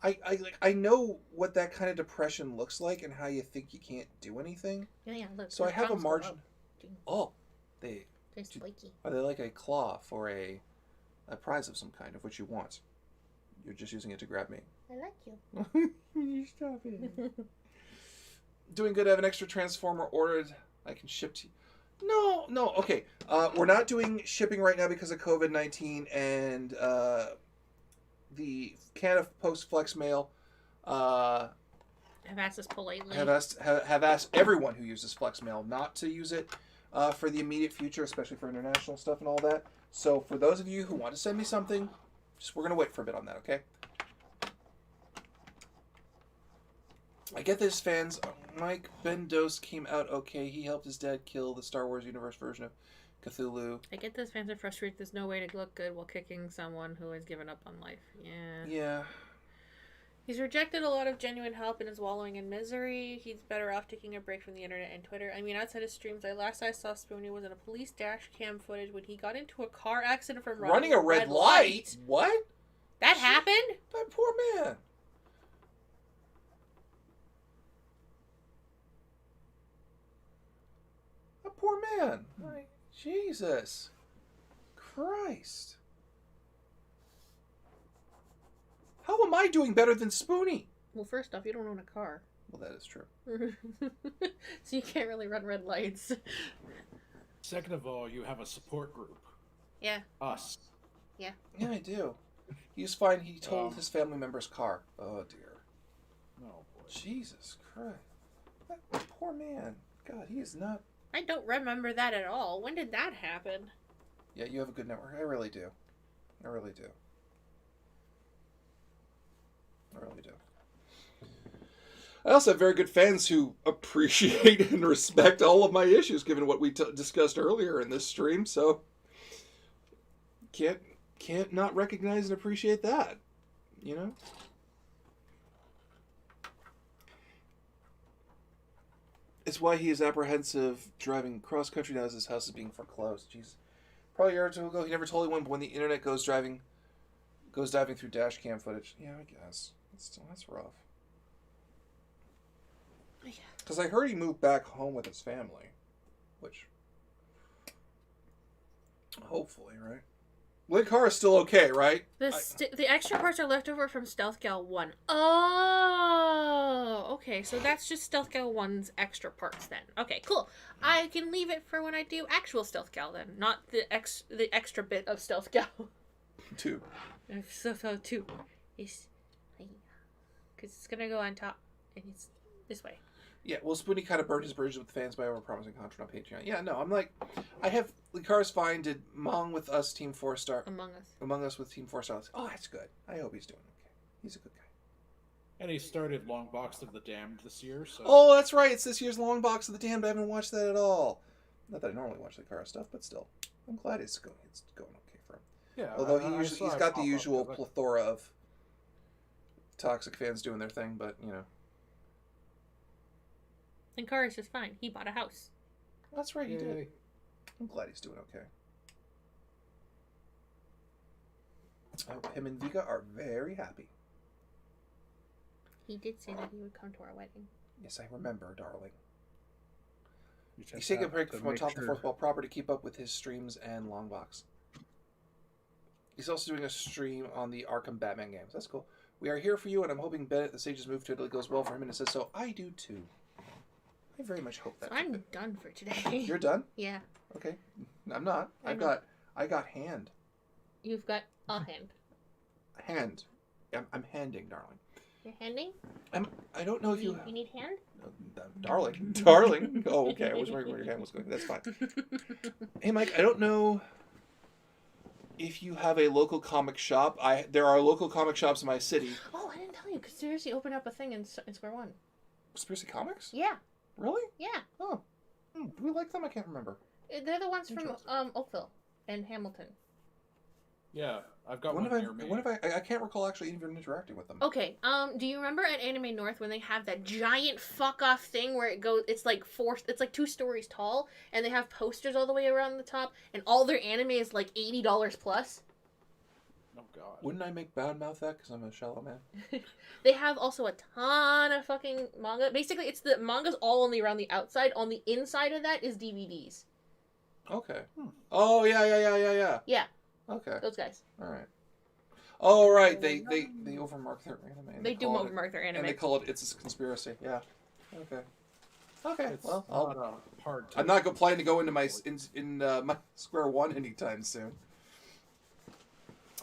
A: I know what that kind of depression looks like and how you think you can't do anything.
C: Yeah, look.
A: So I have a margin. Oh,
C: they're flaky.
A: are they like a claw for a prize of some kind, of which you want? You're just using it to grab me.
C: I like you.
A: You stop it. Doing good. I have an extra transformer ordered. I can ship to you. No. Okay. We're not doing shipping right now because of COVID-19 and the Canada Post Flex Mail.
C: I've asked this politely.
A: Have asked everyone who uses Flex Mail not to use it for the immediate future, especially for international stuff and all that. So for those of you who want to send me something, we're gonna wait for a bit on that, okay? I get this, fans. Mike Bendos came out okay. He helped his dad kill the Star Wars universe version of Cthulhu.
C: I get this, fans are frustrated. There's no way to look good while kicking someone who has given up on life. Yeah.
A: Yeah.
C: He's rejected a lot of genuine help and is wallowing in misery. He's better off taking a break from the internet and Twitter. I mean, outside of streams, last I saw Spoonie was in a police dash cam footage when he got into a car accident from running a red light.
A: What?
C: That happened?
A: That poor man. That poor man. Like, Jesus Christ. How am I doing better than Spoonie?
C: Well, first off, you don't own a car.
A: Well, that is true.
C: So you can't really run red lights.
B: Second of all, you have a support group.
C: Yeah.
B: Us.
C: Yeah.
A: Yeah, I do. He's fine. He totaled his family member's car. Oh, dear.
B: Oh, boy.
A: Jesus Christ. That poor man. God, he is not...
C: I don't remember that at all. When did that happen?
A: Yeah, you have a good network. I really do. I really do. I really do. I also have very good fans who appreciate and respect all of my issues, given what we discussed earlier in this stream. So can't not recognize and appreciate that. You know. It's why he is apprehensive driving cross country now as his house is being foreclosed. Jeez. Probably a year or two ago, he never told anyone, but when the internet goes diving through dash cam footage. Yeah, I guess. That's rough.
C: Yeah.
A: Because I heard he moved back home with his family. Which... hopefully, right? The car is still okay, right?
C: The extra parts are left over from Stealth Gal 1. Oh! Okay, so that's just Stealth Gal 1's extra parts then. Okay, cool. I can leave it for when I do actual Stealth Gal then. Not the extra bit of Stealth Gal.
A: 2.
C: Stealth Gal 2 is... because it's going to go on top. And it's this way.
A: Yeah, well, Spoonie kind of burned his bridges with fans by overpromising content on Patreon. Yeah, no, I'm like... I have... The car's fine. Did Mong with us Team 4-star... Among Us with Team 4-star. Oh, that's good. I hope he's doing okay. He's a good guy.
B: And he started Long Box of the Damned this year, so...
A: Oh, that's right. It's this year's Long Box of the Damned. I haven't watched that at all. Not that I normally watch the car stuff, but still. I'm glad it's going okay for him.
B: Yeah,
A: although he's got the usual plethora of toxic fans doing their thing, but, you know.
C: And Car is just fine. He bought a house.
A: That's right, he did. I'm glad he's doing okay. I hope him and Vika are very happy.
C: He did say that he would come to our wedding.
A: Yes, I remember, darling. He's
B: take
A: taking a break from atop the fourth wall proper to keep up with his streams and long box. He's also doing a stream on the Arkham Batman games. That's cool. We are here for you, and I'm hoping Bennett, the Sage's move to Italy, goes well for him, and it says so. I do too. I very much hope that.
C: So I'm done for today.
A: You're done?
C: Yeah.
A: Okay. I'm not. I got hand.
C: You've got a hand.
A: Hand. I'm handing, darling.
C: You're handing?
A: I don't know if you...
C: You need hand?
A: Darling. Darling. Oh, okay. I was wondering where your hand was going. That's fine. Hey, Mike, I don't know if you have a local comic shop. There are local comic shops in my city.
C: Oh, I didn't tell you. Conspiracy opened up a thing in Square One.
A: Conspiracy Comics?
C: Yeah.
A: Really?
C: Yeah.
A: Oh. Do we like them? I can't remember.
C: They're the ones from Oakville and Hamilton.
B: Yeah, I've got
A: When
B: one
A: have
B: near me.
A: I can't recall actually even interacting with them.
C: Okay, do you remember at Anime North when they have that giant fuck off thing where it's like 2 stories tall, and they have posters all the way around the top, and all their anime is like $80 plus?
B: Oh god.
A: Wouldn't I make bad mouth that because I'm a shallow man?
C: They have also a ton of fucking manga. Basically, it's the manga's all only around the outside. On the inside of that is DVDs.
A: Okay. Oh, yeah.
C: Yeah,
A: Okay.
C: those guys.
A: All right. Oh, right. They overmark their anime. And
C: They do
A: call it-
C: overmark their anime.
A: And they call it It's a Conspiracy. Yeah. Okay. Okay.
B: It's
A: Well,
B: not a hard.
A: I'm not planning to go into my my Square One anytime soon.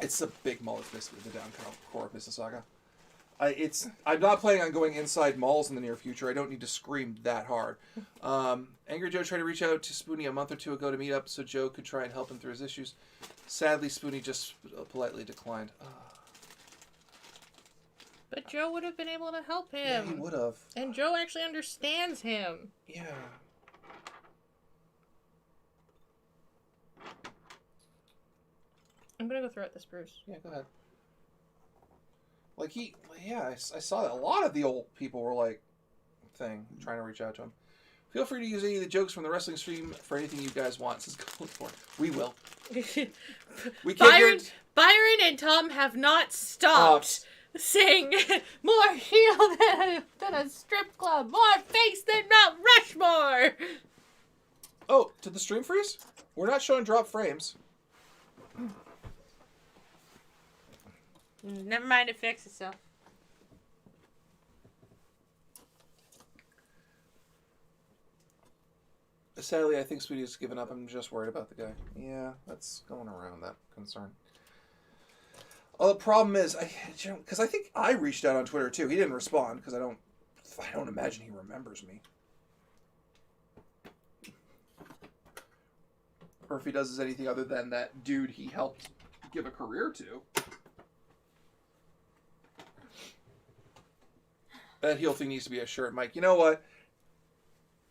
A: It's a big mall. It's basically the downtown core of Mississauga. I'm not planning on going inside malls in the near future. I don't need to scream that hard. Angry Joe tried to reach out to Spoonie a month or two ago to meet up so Joe could try and help him through his issues. Sadly, Spoonie just politely declined.
C: But Joe would have been able to help him.
A: Yeah, he would have.
C: And Joe actually understands him.
A: Yeah.
C: I'm gonna go throw out the spruce.
A: Yeah, go ahead. I saw that a lot of the old people were like, trying to reach out to him. Feel free to use any of the jokes from the wrestling stream for anything you guys want. Says Goldie. We will. We can't
C: Byron and Tom have not stopped saying more heel than a strip club, more face than Mount Rushmore.
A: Oh, did the stream freeze? We're not showing drop frames.
C: Never mind, it fixed itself.
A: Sadly, I think Sweetie's given up. I'm just worried about the guy. Yeah, that's going around, that concern. Oh, the problem is, because I think I reached out on Twitter too. He didn't respond because I don't imagine he remembers me. Or if he does is anything other than that dude he helped give a career to. That heel thing needs to be a shirt, Mike. You know what?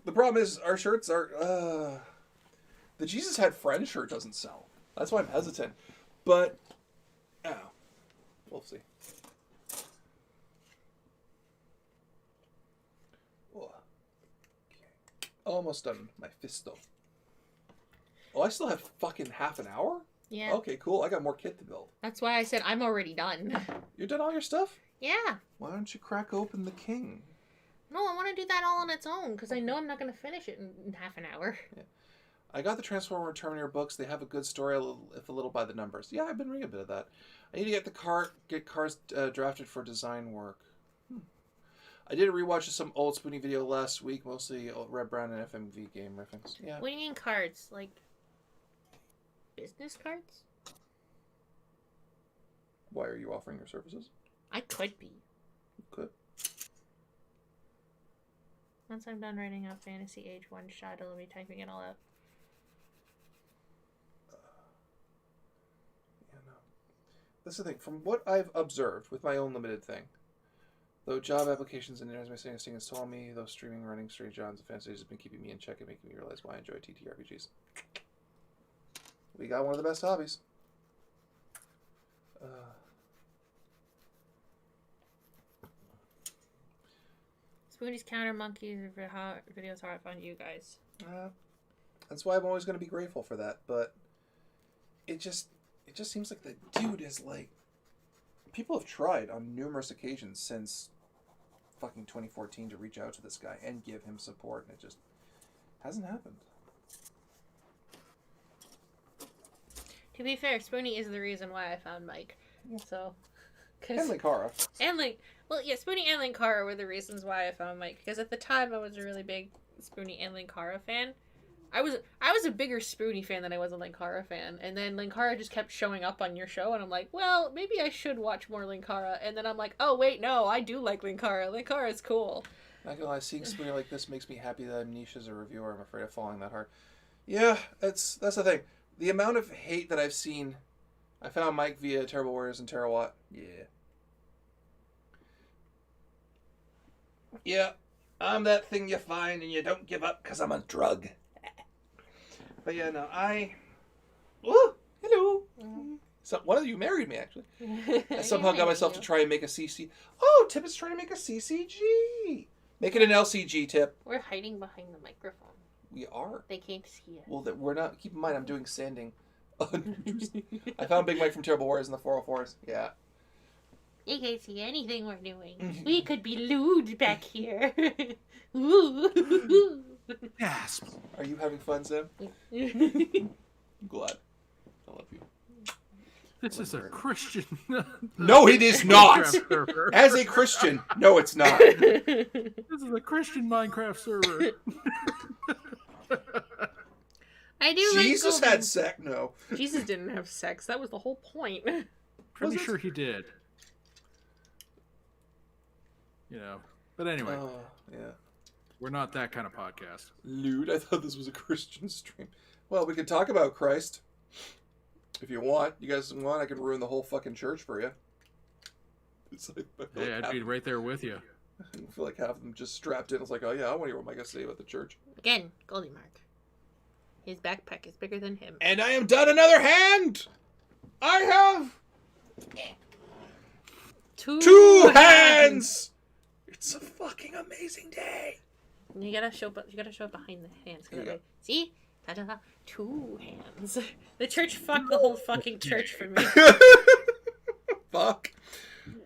A: The problem is our shirts are... the Jesus Had Friends shirt doesn't sell. That's why I'm hesitant. But... oh. We'll see. Oh. Okay. Almost done my fisto. Oh, I still have fucking half an hour?
C: Yeah.
A: Okay, cool. I got more kit to build.
C: That's why I said I'm already done.
A: You done all your stuff?
C: Yeah.
A: Why don't you crack open the king?
C: No, I want to do that all on its own, because I know I'm not going to finish it in half an hour.
A: Yeah. I got the Transformer and Terminator books. They have a good story, if a little by the numbers. Yeah, I've been reading a bit of that. I need to get cars drafted for design work. I did a rewatch of some old Spoonie video last week, mostly Red, Brown, and FMV game reference. Yeah.
C: What do you mean cards? Like, business cards?
A: Why are you offering your services?
C: I could be.
A: Good.
C: Once I'm done writing out Fantasy Age 1 shot, I'll be typing it all out.
A: Yeah, no. That's the thing. From what I've observed with my own limited thing, though job applications and resume settings has told me, though streaming, running straight jobs and fantasy has been keeping me in check and making me realize why I enjoy TTRPGs. We got one of the best hobbies.
C: Spoonie's Counter Monkeys videos how I found you guys.
A: That's why I'm always going to be grateful for that, but it just seems like the dude is like... People have tried on numerous occasions since fucking 2014 to reach out to this guy and give him support, and it just hasn't happened.
C: To be fair, Spoonie is the reason why I found Mike. Yeah. So,
A: And Linkara.
C: And Link. Well, yeah, Spoonie and Linkara were the reasons why I found Mike. Because at the time, I was a really big Spoonie and Linkara fan. I was a bigger Spoonie fan than I was a Linkara fan, and then Linkara just kept showing up on your show, and I'm like, well, maybe I should watch more Linkara, and then I'm like, oh wait, no, I do like Linkara. Linkara is cool.
A: Not gonna lie, seeing Spoonie like this makes me happy that I'm niche as a reviewer. I'm afraid of falling that hard. Yeah, that's the thing. The amount of hate that I've seen. I found Mike via Terrible Warriors and Terrawat. Yeah. Yeah, I'm that thing you find and you don't give up because I'm a drug. But yeah, no, Oh, hello. So one of you married me, actually. I somehow got myself to try and make a CC. Oh, Tip is trying to make a CCG. Make it an LCG, Tip.
C: We're hiding behind the microphone.
A: We are.
C: They can't see us.
A: Well, we're not. Keep in mind, I'm doing sanding. I found Big Mike from Terrible Warriors in the 404s. Yeah.
C: You can't see anything we're doing. We could be lewd back here. Ooh.
B: Gasp.
A: Are you having fun, Sam? I'm glad. I love you.
B: This is a Christian.
A: No, it is not. As a Christian, no, it's not.
B: This is a Christian Minecraft server.
C: I do.
A: Jesus
C: like
A: had sex. No.
C: Jesus didn't have sex. That was the whole point.
B: Pretty sure he did. You know. But anyway.
A: Yeah.
B: We're not that kind of podcast.
A: Lewd. I thought this was a Christian stream. Well, we could talk about Christ. If you want. You guys want, I could ruin the whole fucking church for you. It's like,
B: Hey, I'd be right there with you.
A: I feel like half of them just strapped in. It's like, oh yeah, I want to hear what Mike has to say about the church.
C: Again, Goldie Mark. His backpack is bigger than him.
A: And I am done another hand! I have... Two hands! It's a fucking amazing day.
C: You gotta show it behind the hands. See? Ta-da! 2 hands. The church fucked the whole fucking church for me.
A: Fuck.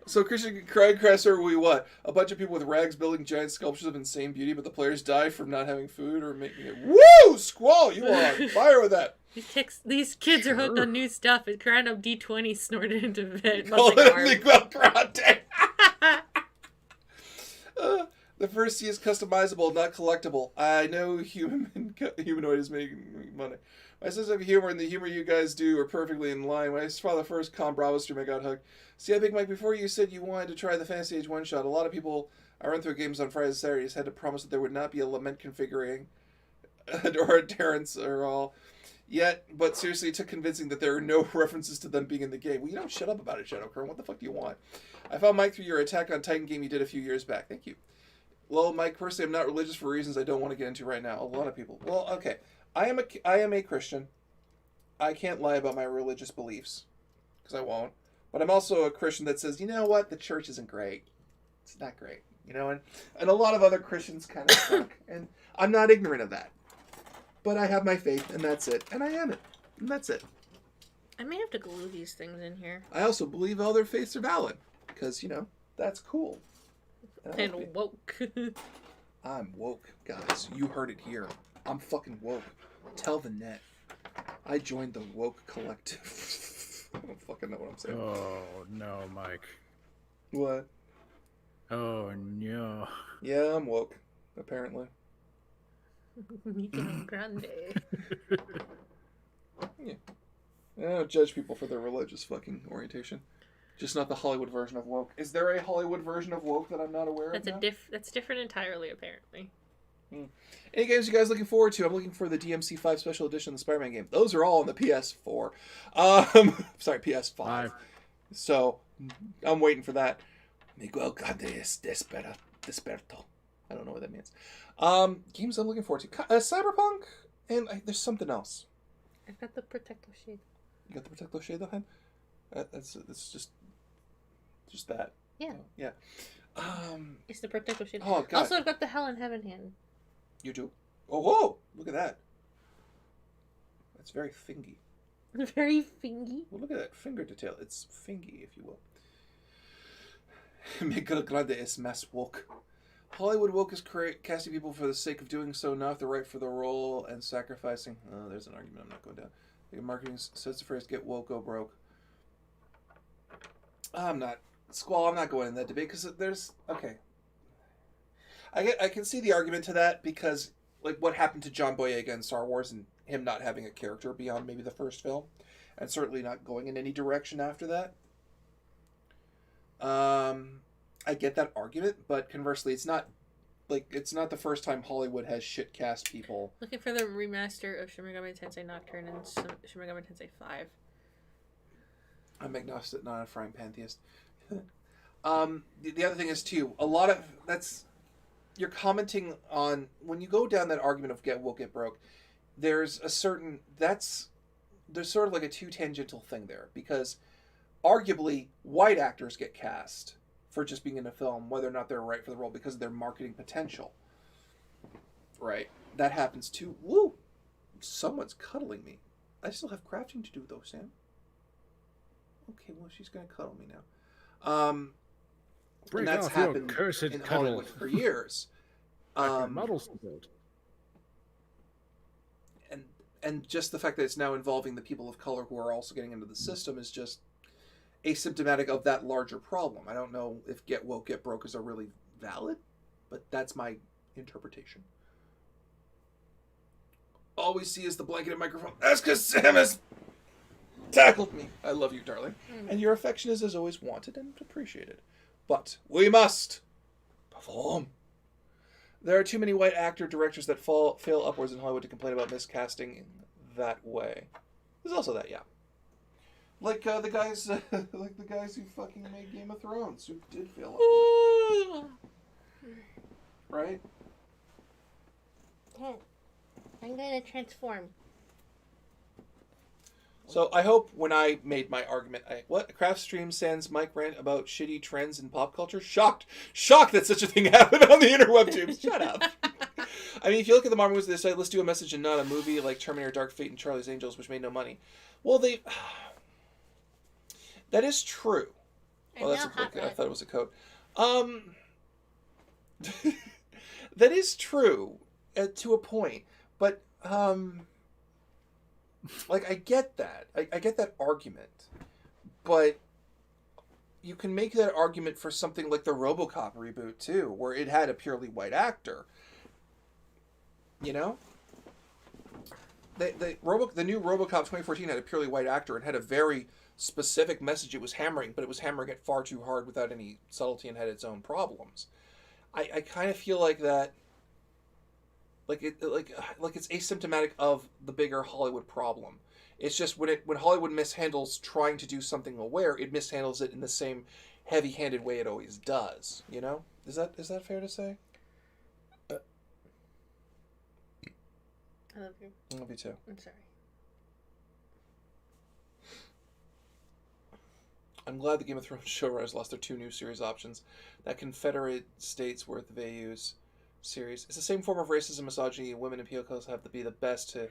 A: So Christian Cragcresser, we what? A bunch of people with rags building giant sculptures of insane beauty, but the players die from not having food or making it. Woo! Squall, you are on fire with that.
C: These kids are hooked on new stuff. It's Karina D20 snorted into bed.
A: The first C is customizable, not collectible. I know humanoid is making money. My sense of humor and the humor you guys do are perfectly in line. When I saw the first Con Bravo stream, I got hooked. See, I think, Mike, before you said you wanted to try the Fantasy Age one-shot, a lot of people I run through games on Fridays and Saturdays had to promise that there would not be a lament configuring or a Terrence or all. Yet, but seriously, it took convincing that there are no references to them being in the game. Well, you don't shut up about it, Shadowcurrent. What the fuck do you want? I found Mike through your Attack on Titan game you did a few years back. Thank you. Well, Mike, personally, I'm not religious for reasons I don't want to get into right now. A lot of people. Well, okay. I am a Christian. I can't lie about my religious beliefs, because I won't. But I'm also a Christian that says, you know what? The church isn't great. It's not great. You know, and a lot of other Christians kind of suck. And I'm not ignorant of that. But I have my faith, and that's it. And I am it. And that's it.
C: I may have to glue these things in here.
A: I also believe all their faiths are valid. Because, you know, that's cool.
C: And woke.
A: I'm woke, guys. You heard it here. I'm fucking woke. Tell the net. I joined the woke collective. I don't fucking know what I'm saying.
B: Oh, no, Mike.
A: What?
B: Oh, no.
A: Yeah, I'm woke, apparently.
C: Micro Grande.
A: Yeah. I don't judge people for their religious fucking orientation. Just not the Hollywood version of woke. Is there a Hollywood version of woke that I'm not aware of?
C: That's different entirely, apparently.
A: Any games you guys looking forward to? I'm looking for the DMC5 Special Edition, the Spider-Man game. Those are all on the PS4. Sorry, PS5. So, I'm waiting for that. Miguel Gades Desperto. I don't know what that means. Games I'm looking forward to. Cyberpunk, and there's something else.
C: I've got the Protector Shade.
A: You got the Protector Shade, though, That's just that.
C: Yeah.
A: Yeah.
C: It's the Protector Shade.
A: Oh, God.
C: Also, I've got the Hell in Heaven hand.
A: You do? Oh, whoa! Look at that. That's very fingy.
C: Very fingy.
A: Well, look at that finger detail. It's fingy, if you will. Miguel Grande es más woke. Hollywood woke is casting people for the sake of doing so, not the right for the role and sacrificing. Oh, there's an argument I'm not going down. The marketing says the phrase "get woke, go broke." I'm not going in that debate because there's okay. I can see the argument to that because like what happened to John Boyega in Star Wars and him not having a character beyond maybe the first film, and certainly not going in any direction after that. I get that argument, but conversely, it's not the first time Hollywood has shit cast people.
C: Looking for the remaster of Shin Megami Tensei Nocturne and Shin Megami Tensei 5.
A: I'm agnostic, not a frying pan theist. The other thing is too, a lot of you're commenting on when you go down that argument of get woke, get broke. There's sort of like a too tangential thing there, because arguably white actors get cast for just being in a film, whether or not they're right for the role, because of their marketing potential. Right? That happens too. Woo! Someone's cuddling me. I still have crafting to do though, Sam. Okay, well, she's gonna cuddle me now. And that's happened in Hollywood for years.
B: Models built.
A: And just the fact that it's now involving the people of color who are also getting into the system is just asymptomatic of that larger problem. I don't know if get woke, get broke is a really valid, but that's my interpretation. All we see is the blanketed microphone. That's because Sam has tackled me. I love you, darling. And your affection is as always wanted and appreciated. But we must perform. There are too many white directors that fail upwards in Hollywood to complain about miscasting in that way. There's also that, yeah. Like the guys who fucking made Game of Thrones, who did fail upwards. Right?
C: I'm gonna transform.
A: So I hope when I made my argument, Craft Stream sends Mike rant about shitty trends in pop culture? Shocked that such a thing happened on the interweb tubes. Shut up. I mean, if you look at the Marvel movies, they say, let's do a message and not a movie like Terminator, Dark Fate, and Charlie's Angels, which made no money. Well, that is true. Well, I thought it was a code. That is true to a point, but like I get that. I get that argument, but you can make that argument for something like the RoboCop reboot too, where it had a purely white actor. You know, the new RoboCop 2014 had a purely white actor and had a very specific message it was hammering, but it was hammering it far too hard without any subtlety and had its own problems. I kind of feel like that, like it's asymptomatic of the bigger Hollywood problem. It's just when Hollywood mishandles trying to do something aware, it mishandles it in the same heavy-handed way it always does. You know, is that fair to say?
C: I love you.
A: I love you too.
C: I'm sorry.
A: I'm glad the Game of Thrones showrunners lost their 2 new series options. That Confederate States worth Vayus series. It's the same form of racism, misogyny, and women in POCs have to be the best they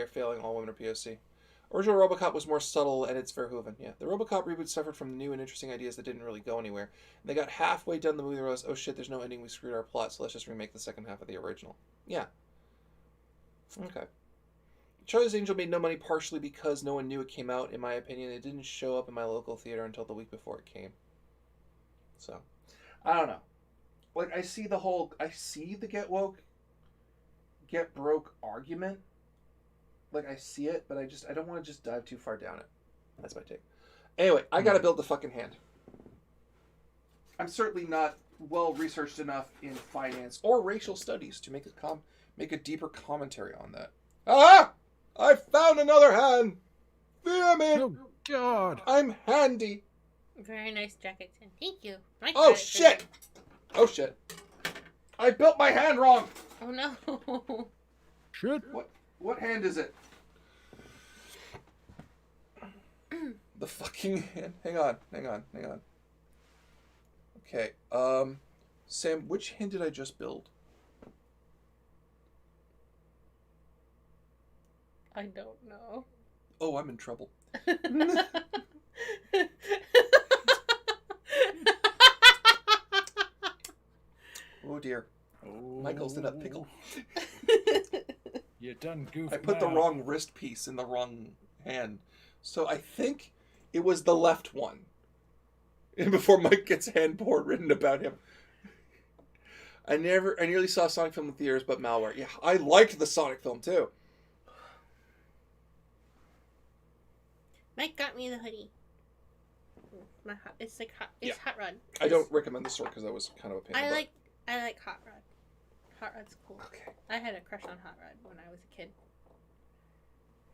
A: are failing. All women are POC. Original RoboCop was more subtle and it's Verhoeven. Yeah, the RoboCop reboot suffered from new and interesting ideas that didn't really go anywhere. And they got halfway done the movie and realized, oh shit, there's no ending, we screwed our plot, so let's just remake the second half of the original. Yeah. Okay. Charlie's Angel made no money partially because no one knew it came out, in my opinion. It didn't show up in my local theater until the week before it came. So, I don't know. Like, I see the get woke, get broke argument. Like, I see it, but I don't want to just dive too far down it. That's my take. Anyway, I gotta build the fucking hand. I'm certainly not well-researched enough in finance or racial studies to make a deeper commentary on that. Ah! I found another hand! Damn it!
B: Oh, God!
A: I'm handy!
C: Very nice jacket, Tim. Thank you.
A: Oh, shit! Oh, shit. I built my hand wrong!
C: Oh, no.
B: Shit.
A: What hand is it? The fucking hand. Hang on. Okay, Sam, which hand did I just build?
C: I don't know.
A: Oh, I'm in trouble. Oh dear.
B: Oh.
A: Michael's in a pickle.
B: You done goofed.
A: I put the wrong wrist piece in the wrong hand. So I think it was the left one. And before Mike gets hand porn written about him. I nearly saw a Sonic film in theaters, but malware. Yeah, I liked the Sonic film too.
C: Mike got me the hoodie. It's like hot. It's Hot Rod.
A: I don't recommend the store because that was kind of a pain.
C: I like Hot Rod. Hot Rod's cool.
A: Okay.
C: I had a crush on Hot Rod when I was a kid,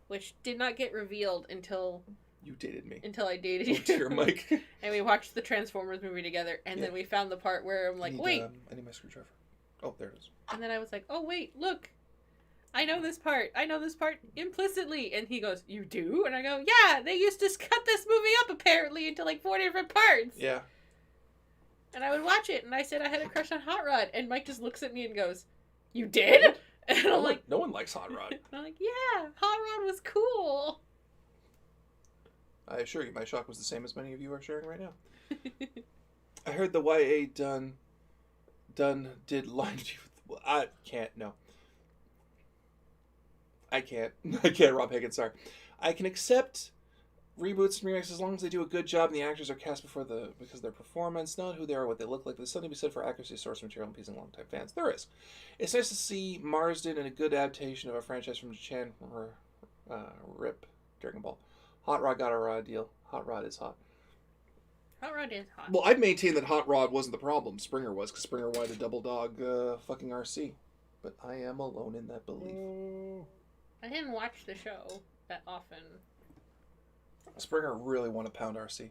C: which did not get revealed until
A: You dated me.
C: Until I dated
A: Oh,
C: you.
A: dear Mike.
C: And we watched the Transformers movie together, and then we found the part where I'm like, wait.
A: I need my screwdriver. Oh, there it is.
C: And then I was like, oh, wait, look. I know this part. I know this part implicitly. And he goes, you do? And I go, yeah, they used to cut this movie up apparently into like 4 different parts.
A: Yeah.
C: And I would watch it, and I said I had a crush on Hot Rod. And Mike just looks at me and goes, you did? And I'm like,
A: no one likes Hot Rod.
C: I'm like, yeah, Hot Rod was cool.
A: I assure you, my shock was the same as many of you are sharing right now. I heard the YA done did line you. I can't. No. I can't. I can't. Rob Higgins. Sorry. I can accept reboots and remakes as long as they do a good job and the actors are cast because of their performance, not who they are, what they look like. There's something to be said for accuracy, source material, and pleasing longtime fans. There is. It's nice to see Marsden in a good adaptation of a franchise from Chan Rip Dragon Ball. Hot Rod got a raw deal. Hot Rod is hot.
C: Hot Rod is hot.
A: Well, I'd maintain that Hot Rod wasn't the problem. Springer was, because Springer wanted a double dog fucking RC. But I am alone in that belief.
C: I didn't watch the show that often.
A: Springer really wanted pound RC.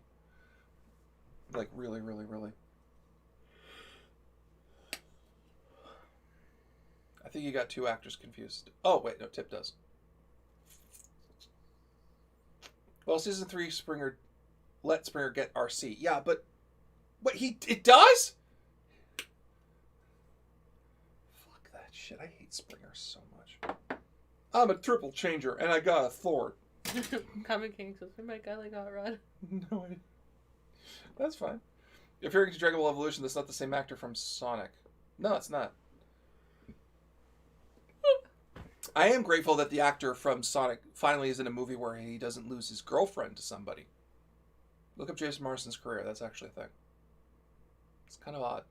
A: Like, really, really, really. I think you got 2 actors confused. Oh, wait, no, Tip does. Well, season 3, let Springer get RC. Yeah, but it does? Fuck that shit. I hate Springer so much. I'm a triple changer, and I got a Thor.
C: Common King says, we might guy like Hot Rod.
A: No, that's fine. If you're into Dragon Ball Evolution, that's not the same actor from Sonic. No, it's not. I am grateful that the actor from Sonic finally is in a movie where he doesn't lose his girlfriend to somebody. Look up Jason Marsden's career. That's actually a thing. It's kind of odd.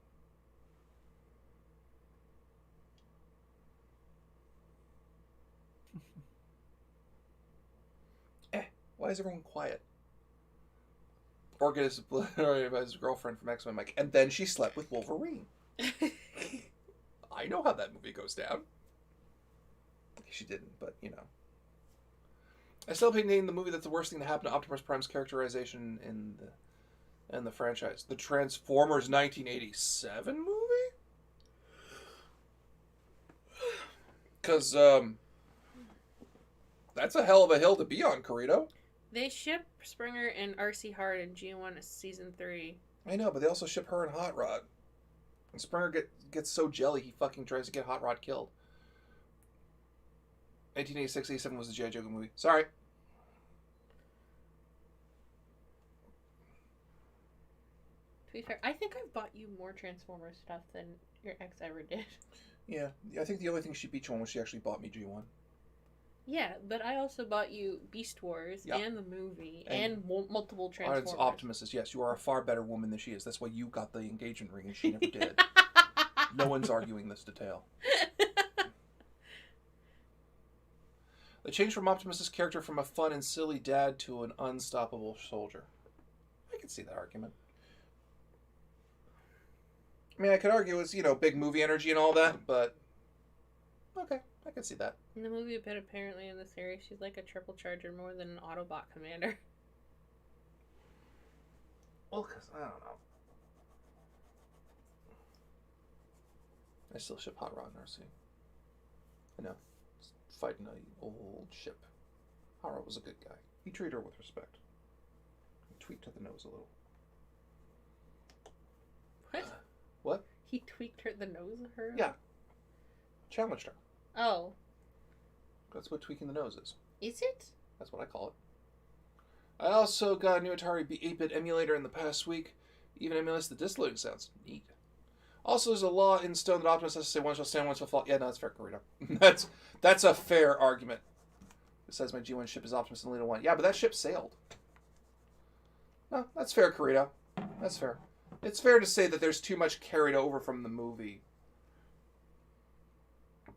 A: Why is everyone quiet? Organ is by his girlfriend from X-Men, Mike. And then she slept with Wolverine. I know how that movie goes down. She didn't, but, you know. I still maintain the movie that's the worst thing to happen to Optimus Prime's characterization in the franchise. The Transformers 1987 movie? Because, that's a hell of a hill to be on, Karina.
C: They ship Springer and RC Hard in G1 season 3.
A: I know, but they also ship her and Hot Rod. And Springer gets so jelly he fucking tries to get Hot Rod killed. 1986-87 was the G.I. Joe movie. Sorry.
C: To be fair, I think I've bought you more Transformers stuff than your ex ever did.
A: Yeah, I think the only thing she beat you on was she actually bought me G1.
C: Yeah, but I also bought you Beast Wars and the movie and multiple Transformers.
A: Optimus is, yes, you are a far better woman than she is. That's why you got the engagement ring and she never did. No one's arguing this detail. They changed from Optimus's character from a fun and silly dad to an unstoppable soldier. I can see that argument. I mean, I could argue it's, big movie energy and all that, but okay, I can see that.
C: In the movie, but apparently in the series, she's like a triple charger more than an Autobot commander.
A: Well, because, I don't know. I still ship Hot Rod and RC. I know. Fighting an old ship. Hot Rod was a good guy. He treated her with respect. He tweaked her the nose a little.
C: What?
A: What?
C: He tweaked the nose of her?
A: Yeah. Challenged her.
C: Oh.
A: That's what tweaking the nose is.
C: Is it?
A: That's what I call it. I also got a new Atari 8-bit emulator in the past week. Even emulates the disc loading sounds. Neat. Also, there's a law in stone that Optimus has to say one shall stand, one shall fall. Yeah, no, that's fair, Karina. That's a fair argument. It says my G1 ship is Optimus and Lena 1. Yeah, but that ship sailed. No, that's fair, Karina. That's fair. It's fair to say that there's too much carried over from the movie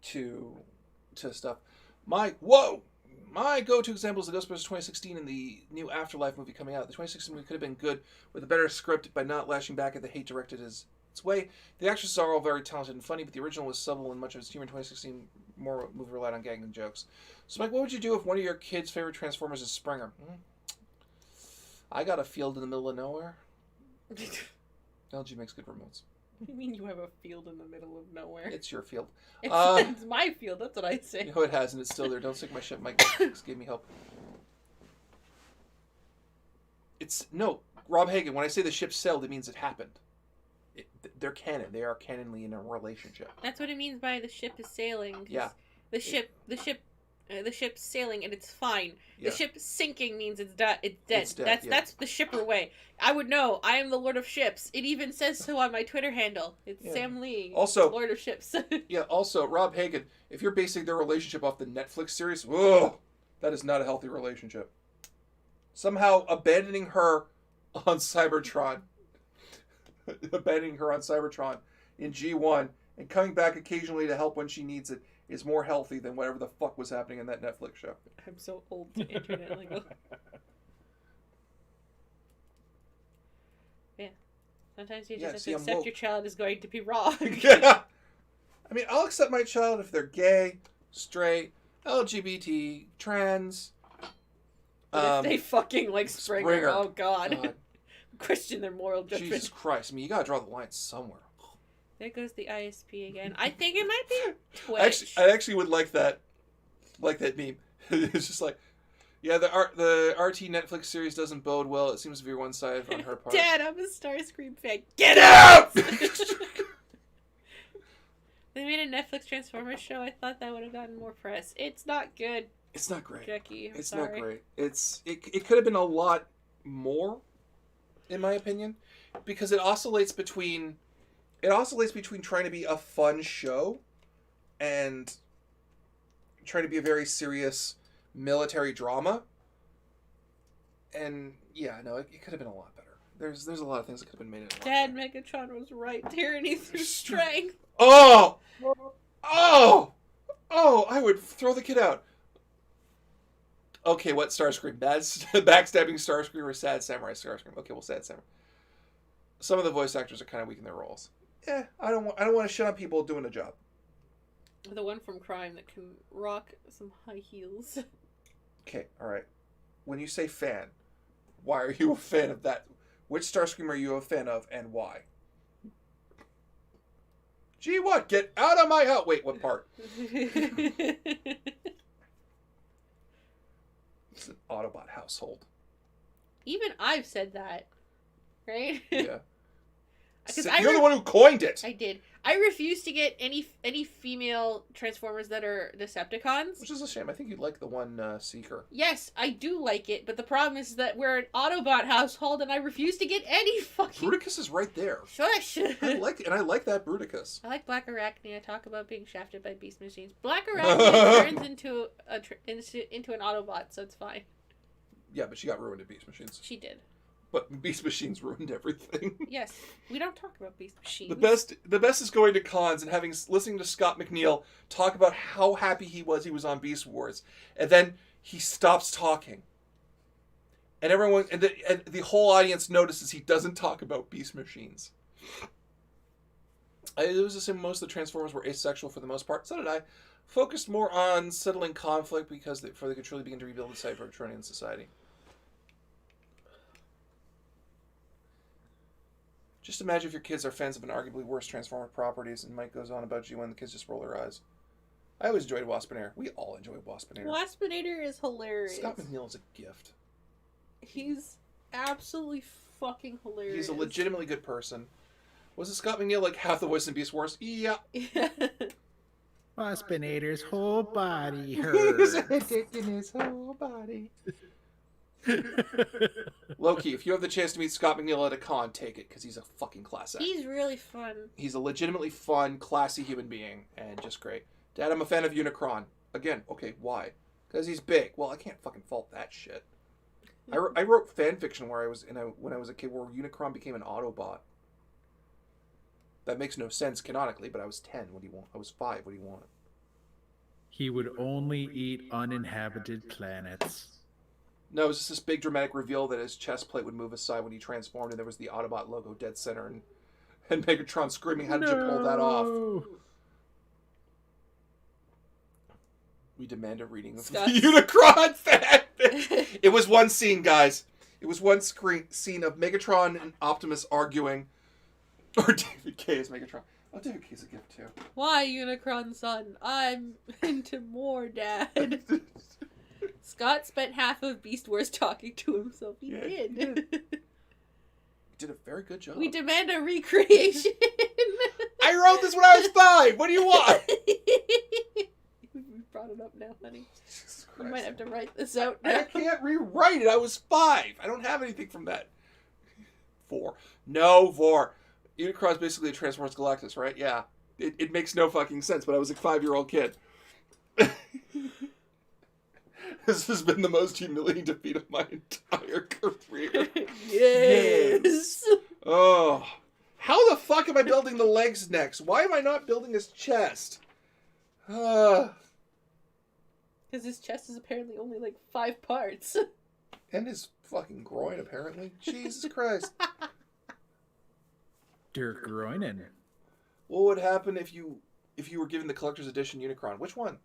A: to stuff. My go-to example is the Ghostbusters 2016 and the new Afterlife movie coming out. The 2016 movie could have been good with a better script by not lashing back at the hate directed its way. The actresses are all very talented and funny, but the original was subtle and much of its humor in 2016 more movie relied on gagging jokes. So, Mike, what would you do if one of your kids' favorite Transformers is Springer? I got a field in the middle of nowhere. LG makes good remotes.
C: What do you mean you have a field in the middle of nowhere?
A: It's your field.
C: It's my field, that's what I say.
A: No, it hasn't. It's still there. Don't sink my ship. Mike just gave me help. No, Rob Hagen, when I say the ship sailed, it means it happened. They're canon. They are canonly in a relationship.
C: That's what it means by the ship is sailing.
A: Yeah.
C: The ship's sailing and it's fine.
A: Yeah.
C: The ship sinking means it's dead.
A: It's dead,
C: That's the shipper way. I would know. I am the Lord of Ships. It even says so on my Twitter handle. It's Sam Lee.
A: Also,
C: Lord of Ships.
A: Yeah. Also, Rob Hagen, if you're basing their relationship off the Netflix series, whoa, that is not a healthy relationship. Somehow abandoning her on Cybertron. In G1 and coming back occasionally to help when she needs it is more healthy than whatever the fuck was happening in that Netflix show.
C: I'm so old to internet lingo. Yeah. Sometimes you just have to accept your child is going to be wrong.
A: Yeah. I mean, I'll accept my child if they're gay, straight, LGBT, trans.
C: But if they fucking like Springer. Oh God. Question their moral judgment.
A: Jesus Christ. I mean, you gotta draw the line somewhere.
C: There goes the ISP again. I think it might be Twitch.
A: I actually would like that meme. It's just like, yeah, the RT Netflix series doesn't bode well. It seems to be one-sided on her part.
C: Dad, I'm a Starscream fan. Get out! They made a Netflix Transformers show. I thought that would have gotten more press. It's not good.
A: It's not great.
C: Jackie,
A: it's
C: sorry.
A: not great. It could have been a lot more, in my opinion, because it oscillates between trying to be a fun show and trying to be a very serious military drama. And yeah, no, it could have been a lot better. There's a lot of things that could have been made.
C: Dad, Megatron was right. Tyranny through strength.
A: Oh! I would throw the kid out. Okay, what Starscream? Backstabbing Starscream or Sad Samurai Starscream? Okay, well, Sad Samurai. Some of the voice actors are kind of weak in their roles. Yeah, I don't want to shit on people doing a job.
C: The one from Crime that can rock some high heels.
A: Okay, all right. When you say fan, why are you a fan of that? Which Starscream are you a fan of, and why? Gee, what? Get out of my house! Wait, what part? It's an Autobot household.
C: Even I've said that, right?
A: Yeah.
C: Because
A: you're the one who coined it.
C: I did. I refuse to get any female Transformers that are Decepticons.
A: Which is a shame. I think you'd like the one Seeker.
C: Yes, I do like it, but the problem is that we're an Autobot household, and I refuse to get any fucking.
A: Bruticus is right there.
C: Shush.
A: I like that Bruticus.
C: I like Black Arachne. I talk about being shafted by beast machines. Black Arachne turns into an Autobot, so it's fine.
A: Yeah, but she got ruined in Beast Machines.
C: She did.
A: But Beast Machines ruined everything.
C: Yes, we don't talk about Beast Machines.
A: The best is going to cons and listening to Scott McNeil talk about how happy he was on Beast Wars, and then he stops talking, and everyone and the whole audience notices he doesn't talk about Beast Machines. It was the same. Most of the Transformers were asexual for the most part. So did I. Focused more on settling conflict before they could truly begin to rebuild the Cybertronian society. Just imagine if your kids are fans of an arguably worse Transformer properties, and Mike goes on about G1, the kids just roll their eyes. I always enjoyed Waspinator. We all enjoyed Waspinator.
C: Waspinator is hilarious.
A: Scott McNeil is a gift.
C: He's absolutely fucking hilarious.
A: He's a legitimately good person. Was it Scott McNeil like half the voice in Beast Wars? Yeah.
B: Waspinator's whole body
A: He's
B: hurts.
A: a dick in his whole body. Low-key, if you have the chance to meet Scott McNeil at a con, take it, because he's a fucking class act.
C: He's really fun. He's
A: a legitimately fun, classy human being, and just great. Dad, I'm a fan of Unicron. Again, okay, why? Because he's big. Well, I can't fucking fault that shit. I wrote fan fiction when I was a kid where Unicron became an Autobot. That makes no sense canonically, but I was 10. What do you want? I was 5. What do you want?
B: He would only eat uninhabited planets.
A: No, it was just this big dramatic reveal that his chest plate would move aside when he transformed, and there was the Autobot logo dead center, and Megatron screaming, "How did you pull that off?" We demand a reading of the Unicron fan. It was one scene, guys. It was one scene of Megatron and Optimus arguing, or David K. as Megatron. Oh, David K's a gift too.
C: Why, Unicron son? I'm into more, Dad. Scott spent half of Beast Wars talking to himself. He did.
A: He did a very good job.
C: We demand a recreation.
A: I wrote this when I was 5. What do you want?
C: You brought it up now, honey.
A: Jesus
C: You might
A: Christ.
C: have to write this out
A: I
C: now.
A: can't rewrite it. I was 5. I don't have anything from that. 4. No, 4. Unicron's basically a Transformers Galactus, right? Yeah. It makes no fucking sense, but I was a 5-year-old kid. This has been the most humiliating defeat of my entire career.
C: Yes.
A: Oh. How the fuck am I building the legs next? Why am I not building his chest?
C: Because his chest is apparently only like 5 parts.
A: And his fucking groin, apparently. Jesus Christ.
B: Dirk Groinen.
A: What would happen if you were given the collector's edition Unicron? Which one?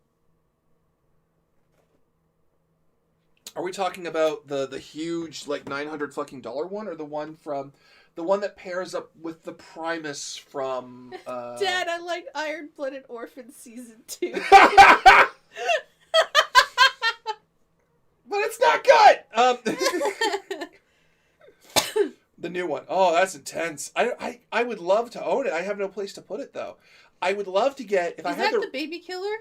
A: Are we talking about the huge like $900 fucking one, or the one that pairs up with the Primus from?
C: Dad, I like Iron Blooded Orphan Season 2.
A: But it's not good. The new one. Oh, that's intense. I would love to own it. I have no place to put it though. I would love to get if I had
C: the baby killer?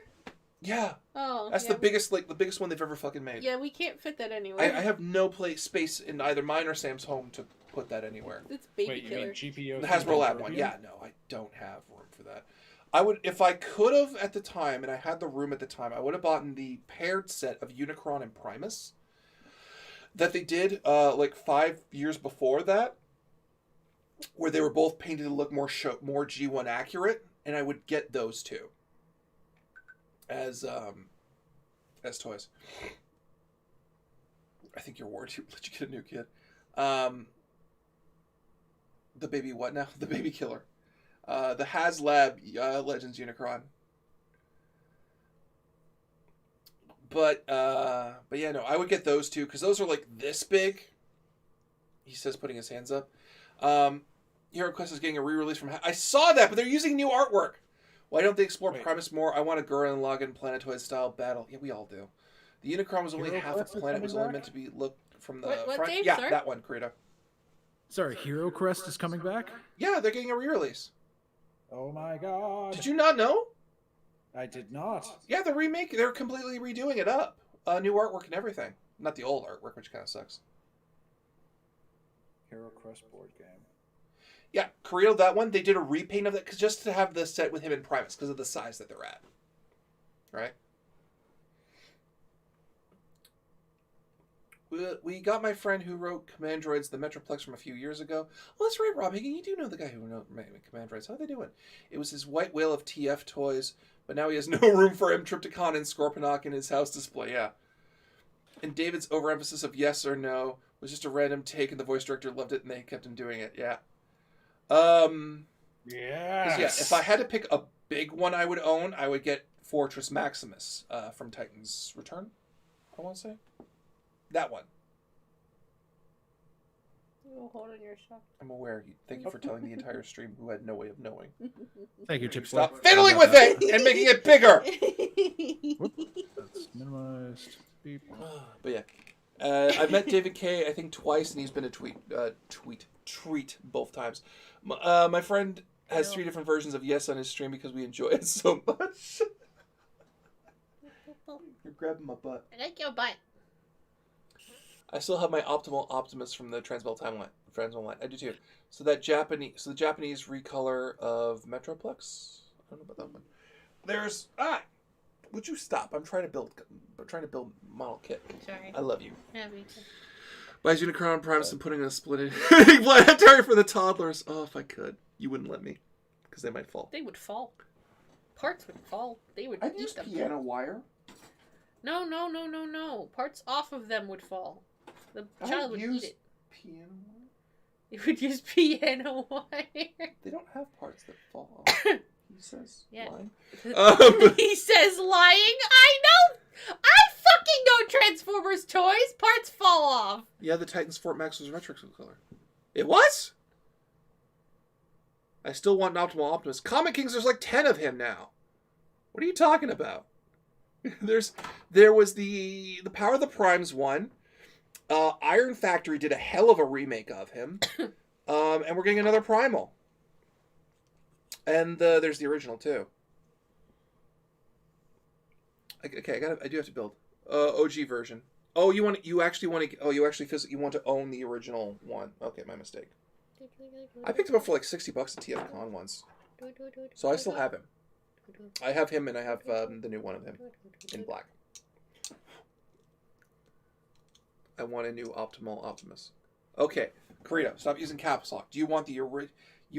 A: Yeah.
C: Oh,
A: that's
C: yeah.
A: the biggest one they've ever fucking made.
C: Yeah, we can't fit that anywhere.
A: I have no space in either mine or Sam's home to put that anywhere.
C: It's baby
D: Wait, you
C: killer.
D: mean GPO?
A: The Hasbro Lab one. Yeah, no, I don't have room for that. I would, if I could have at the time, and I had the room at the time, I would have bought the paired set of Unicron and Primus that they did like 5 years before that, where they were both painted to look more G1 accurate, and I would get those two as toys. I think you're warned. Let you get a new kid. The baby what now? The baby killer. The HasLab Legends Unicron. But yeah, no, I would get those two because those are like this big. He says, putting his hands up. Hero Quest is getting a re-release from. I saw that, but they're using new artwork. Why don't they explore Primus more? I want a Gurren Lagann Planetoid style battle. Yeah, we all do. The Unicron was only
B: Hero
A: half a
B: Quest is
A: planet. Was
B: coming
A: only
B: back?
A: meant to be looked from the
C: What,
A: front.
C: Dave?
A: Yeah,
C: Sorry?
A: that one, Karina.
B: Sorry, Hero Crest is coming back?
A: Yeah, they're getting a re-release.
D: Oh my god!
A: Did you not know?
D: I did not.
A: Yeah, they're completely redoing it up. New artwork and everything. Not the old artwork, which kind of sucks.
D: Hero Quest board game.
A: Yeah, Korea, that one, they did a repaint of it just to have the set with him and Primus because of the size that they're at. Right? We got my friend who wrote Command Droids, the Metroplex, from a few years ago. Oh, that's right, Rob Higgin. You do know the guy who wrote Command Droids. How are they doing? It was his White Whale of TF toys, but now he has no room for M. Triptychon and Scorponok in his house display. Yeah. And David's overemphasis of yes or no was just a random take, and the voice director loved it, and they kept him doing it. Yeah.
D: Yes.
A: Yeah, if I had to pick a big one I would own, I would get Fortress Maximus from Titan's Return, I want to say. That one.
C: Oh, hold on your shop.
A: I'm aware. Thank you for telling the entire stream who had no way of knowing.
B: Thank you, Chip.
A: Stop fiddling with it and making it bigger!
B: That's minimized. Beep.
A: But yeah. I've met David K, I think, twice, and he's been a treat both times. My friend has 3 different versions of Yes on his stream because we enjoy it so much. You're grabbing my butt.
C: I like your butt.
A: I still have my Optimal Optimus from the Transbell Timeline. I do too. So the Japanese recolor of Metroplex. I don't know about that one. There's would you stop? I'm trying to build model kit.
C: Sorry.
A: I love you.
C: Yeah, me too.
A: Buys Unicron Primus and putting in a split planetary for the toddlers. Oh, if I could, you wouldn't let me, because they might fall.
C: They would fall. parts would fall. They would
A: I'd
C: eat
A: use
C: them.
A: piano wire.
C: No. Parts off of them would fall. The child would
A: use
C: eat it.
A: piano wire?
C: You would use piano wire.
A: They don't have parts that fall off. He says
C: Yeah.
A: lying.
C: He says lying. I know. I fucking know Transformers toys. Parts fall off.
A: Yeah, the Titans Fort Max was a Retrix color. It was? I still want an Optimal Optimus. Comic Kings, there's like 10 of him now. What are you talking about? There was the Power of the Primes one. Iron Factory did a hell of a remake of him. And we're getting another Primal. And there's the original too. Okay, I do have to build OG version. Oh, you actually want to own the original one. Okay, my mistake. I picked him up for like $60 at TF Con once. So I still have him. I have him and I have the new one of him in black. I want a new Optimal Optimus. Okay, Karina, stop using caps lock. Do you want you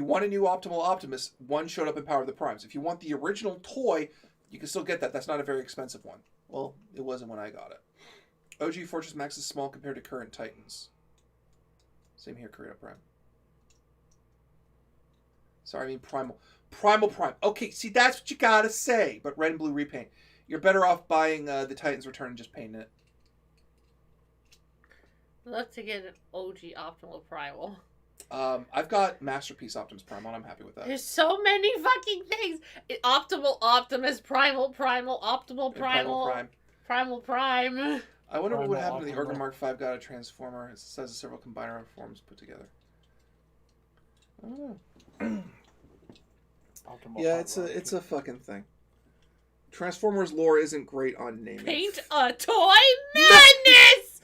A: want a new Optimal Optimus? One showed up in Power of the Primes. If you want the original toy, you can still get that. That's not a very expensive one. Well, it wasn't when I got it. OG Fortress Max is small compared to current Titans. Same here, Karina Prime. Sorry, I mean Primal. Primal Prime. Okay, see, that's what you gotta say. But red and blue repaint. You're better off buying the Titans Return and just painting it.
C: I'd love to get an OG Optimal Primal.
A: I've got Masterpiece Optimus Primal, and I'm happy with that.
C: There's so many fucking things. Optimal Optimus, Optimal
A: And
C: Primal, Primal Prime.
A: I wonder what would happen
D: Primal
A: to the Organ
D: Optimal.
A: Mark V got a Transformer. It says several combiner forms put together. I don't know.
D: Optimal
A: Yeah,
D: hot rod.
A: it's a fucking thing. Transformers lore isn't great on naming.
C: Paint a toy madness!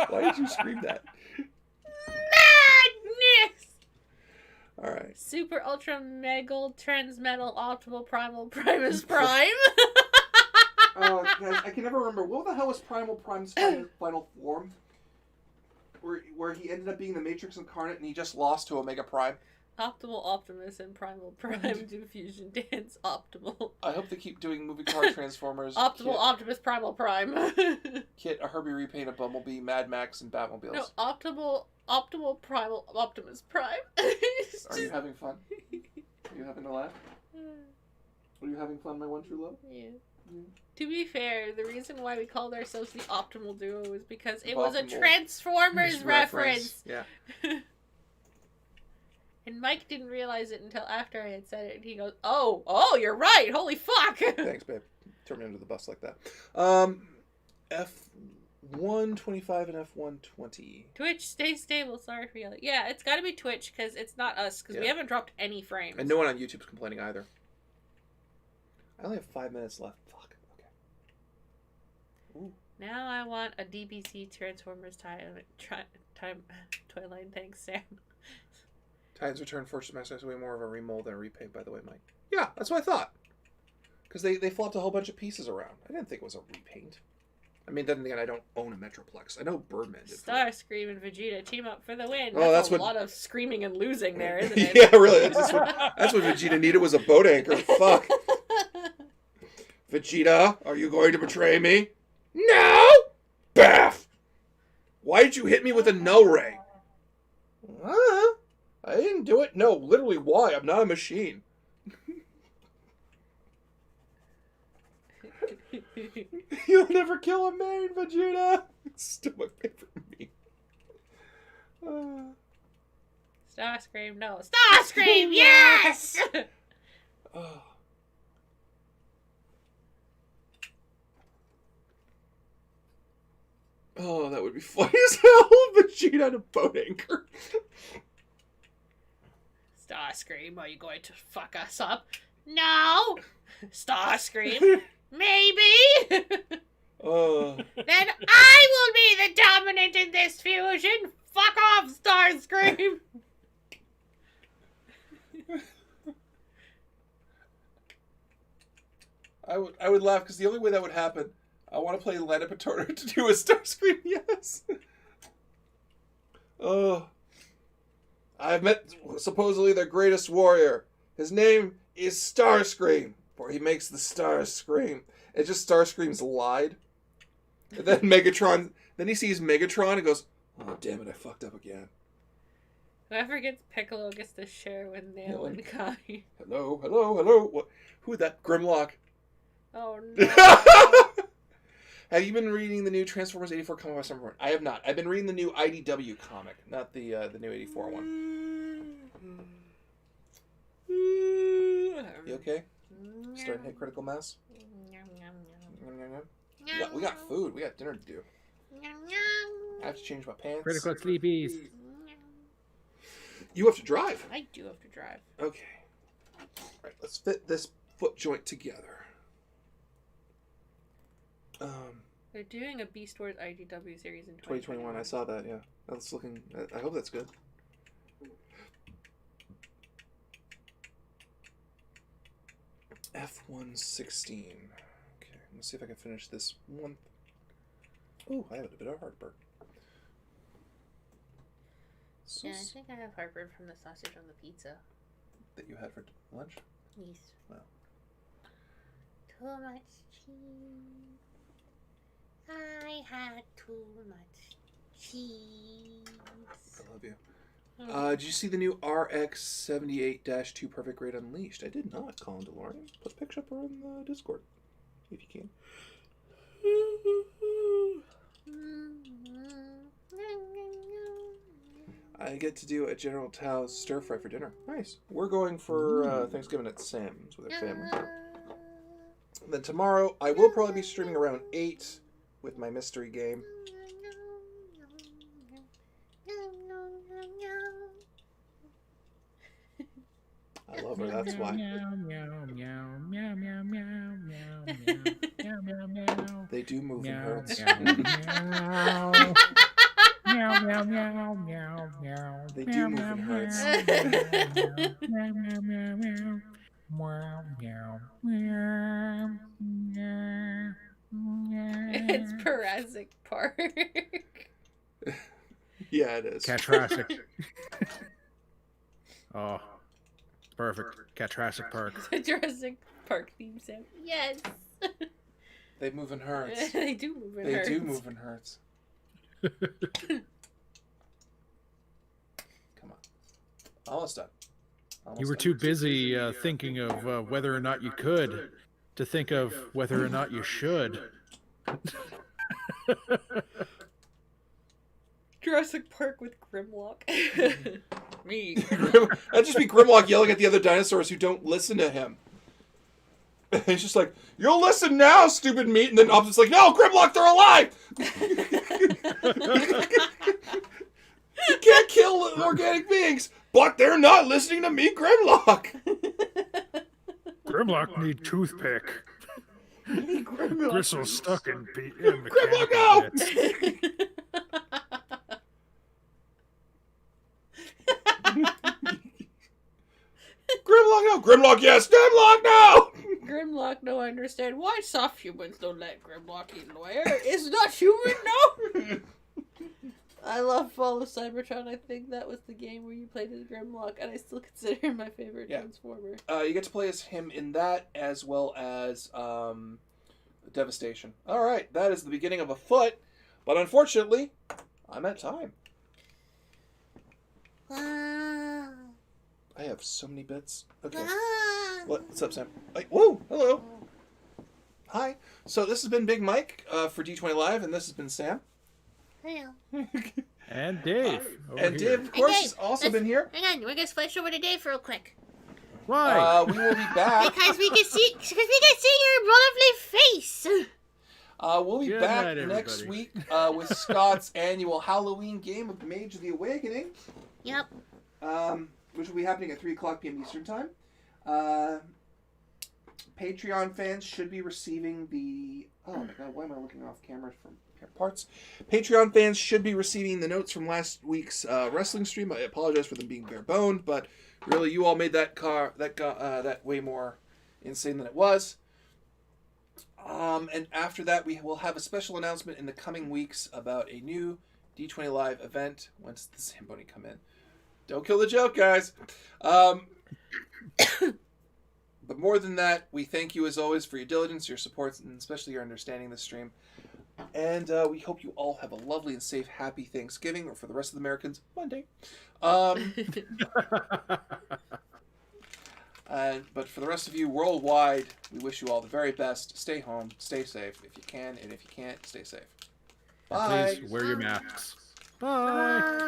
A: Why did you scream that?
C: Madness!
A: Alright.
C: Super Ultra Mega Transmetal Optimal Primal Primus Prime.
A: Oh, guys, I can never remember. What the hell was Primal Prime's final form? Where he ended up being the Matrix incarnate and he just lost to Omega Prime?
C: Optimal Optimus and Primal Prime do fusion dance optimal.
A: I hope they keep doing movie car Transformers.
C: Optimal Optimus Primal Prime.
A: Kit, a Herbie repaint of Bumblebee, Mad Max, and Batmobiles.
C: No, Optimal Primal Optimus Prime.
A: Are you having fun? Are you having a laugh? Are you having fun, my one true love?
C: Yeah.
A: Yeah.
C: To be fair, the reason why we called ourselves the Optimal Duo is because it
A: Optimal.
C: was a Transformers reference.
A: Yeah.
C: And Mike didn't realize it until after I had said it, and he goes, "Oh, you're right. Holy fuck!"
A: Thanks, babe. Turn me under the bus like that. F125 and F120.
C: Twitch, stay stable. Sorry for yelling. Yeah, it's got to be Twitch because it's not us because we
A: Yeah.
C: haven't dropped any frames.
A: And no one on YouTube's complaining either. I only have 5 minutes left. Fuck. Okay. Ooh.
C: Now I want a DBC Transformers time toy line. Thanks, Sam.
A: Titans Return Fortress Max is way more of a remold than a repaint, by the way, Mike. Yeah, that's what I thought. Because they flopped a whole bunch of pieces around. I didn't think it was a repaint. I mean, then again, I don't own a Metroplex. I know Birdman did.
C: Starscream and Vegeta team up for the win.
A: Oh, that's
C: a
A: what-
C: lot of screaming and losing there, isn't it?
A: Yeah, really. That's what Vegeta needed was a boat anchor. Fuck. Vegeta, are you going to betray me? No! Baff! Why did you hit me with a no ray? I didn't do it. No, literally, why? I'm not a machine. You'll never kill a man, Vegeta. It's still my favorite meme.
C: Starscream, no. Starscream, yes!
A: Oh. Oh, that would be funny as hell. Vegeta on a boat anchor.
C: Starscream, are you going to fuck us up? No! Starscream, maybe?
A: Oh.
C: Then I will be the dominant in this fusion! Fuck off, Starscream!
A: I would laugh because the only way that would happen, I want to play Lana Paterno to do a Starscream, yes. Oh. I've met supposedly their greatest warrior. His name is Starscream, for he makes the stars scream. It's just Starscream's lied. And then Megatron, then he sees Megatron and goes, oh, damn it, I fucked up again.
C: Whoever gets Piccolo gets to share with Nail and Kai.
A: Hello, hello, hello. What? Who that? Grimlock.
C: Oh no.
A: Have you been reading the new Transformers 84 comic by Summer? I have not. I've been reading the new IDW comic, not the new 84 one. You okay? Starting to hit critical mass? We got food. We got dinner to do. I have to change my pants.
B: Critical sleepies.
A: You have to drive.
C: I do have to drive.
A: Okay. All right, let's fit this foot joint together.
C: They're doing a Beast Wars IDW series in
A: 2021. I saw that. Yeah, that's looking. I hope that's good. F-116. Okay, let's see if I can finish this one. Oh, I have a bit of heartburn. So
C: Yeah, I think I have heartburn from the sausage on the pizza.
A: that you had for lunch?
C: Yes.
A: Wow.
C: Too much cheese. I had too much cheese.
A: I love you. Did you see the new RX-78-2 Perfect Grade Unleashed? I did not, Colin DeLorean. Put a picture up in the Discord, if you can. I get to do a General Tao's stir fry for dinner. Nice. We're going for Thanksgiving at Sam's with our family. Then tomorrow, I will probably be streaming around 8 with my mystery game. I love her, that's why. They do move in herds. They do move in herds.
C: It's Jurassic Park.
A: Yeah, it is.
B: Catrasic. Oh, perfect. Catrasic Park.
C: The Jurassic Park theme song. Yes.
A: They move in herds.
C: They do move in
A: They
C: herds.
A: do move in herds. Come on. Almost done. Almost
B: You were
A: done.
B: too busy thinking of whether or not you could to think of whether or not you should.
C: Jurassic Park with Grimlock. Me.
A: That'd just be Grimlock yelling at the other dinosaurs who don't listen to him. He's just like, you'll listen now, stupid meat. And then Optimus like, no, Grimlock, they're alive! You can't kill organic beings, but they're not listening to me, Grimlock!
B: Grimlock need toothpick. Gristle stuck in
A: Grimlock, no! Grimlock, no! Grimlock, yes! Grimlock, no!
C: Grimlock, no, I understand why soft humans don't let Grimlock eat lawyer. It's not human, no! I love Fall of Cybertron. I think that was the game where you played as Grimlock, and I still consider him my favorite Transformer.
A: You get to play as him in that, as well as Devastation. Alright, that is the beginning of a foot, but unfortunately, I'm at time. I have so many bits. Okay. What's up, Sam? Like, whoa, hello. Hi. So this has been Big Mike for D20 Live, and this has been Sam.
B: And Dave.
A: And Dave, of course, has also been here.
C: Hang on, we're gonna switch over to Dave real quick.
B: Why?
A: We will be back.
C: Because we can see your lovely face.
A: We'll be
B: Good
A: back
B: night,
A: next
B: everybody.
A: week with Scott's annual Halloween game of Mage of the Awakening.
C: Yep.
A: Which will be happening at 3 o'clock p.m. Eastern Time. Patreon fans should be receiving the... Oh my god, why am I looking off camera from parts? Patreon fans should be receiving the notes from last week's wrestling stream. I apologize for them being bare-boned, but really, you all made that way more insane than it was. And after that, we will have a special announcement in the coming weeks about a new D20 Live event. Once the Zamboni come in. Don't kill the joke, guys. But more than that, we thank you as always for your diligence, your support, and especially your understanding this stream. And we hope you all have a lovely and safe, happy Thanksgiving, or for the rest of the Americans, Monday. But for the rest of you worldwide, we wish you all the very best. Stay home, stay safe if you can, and if you can't, stay safe. Bye.
B: Please wear your masks. Bye.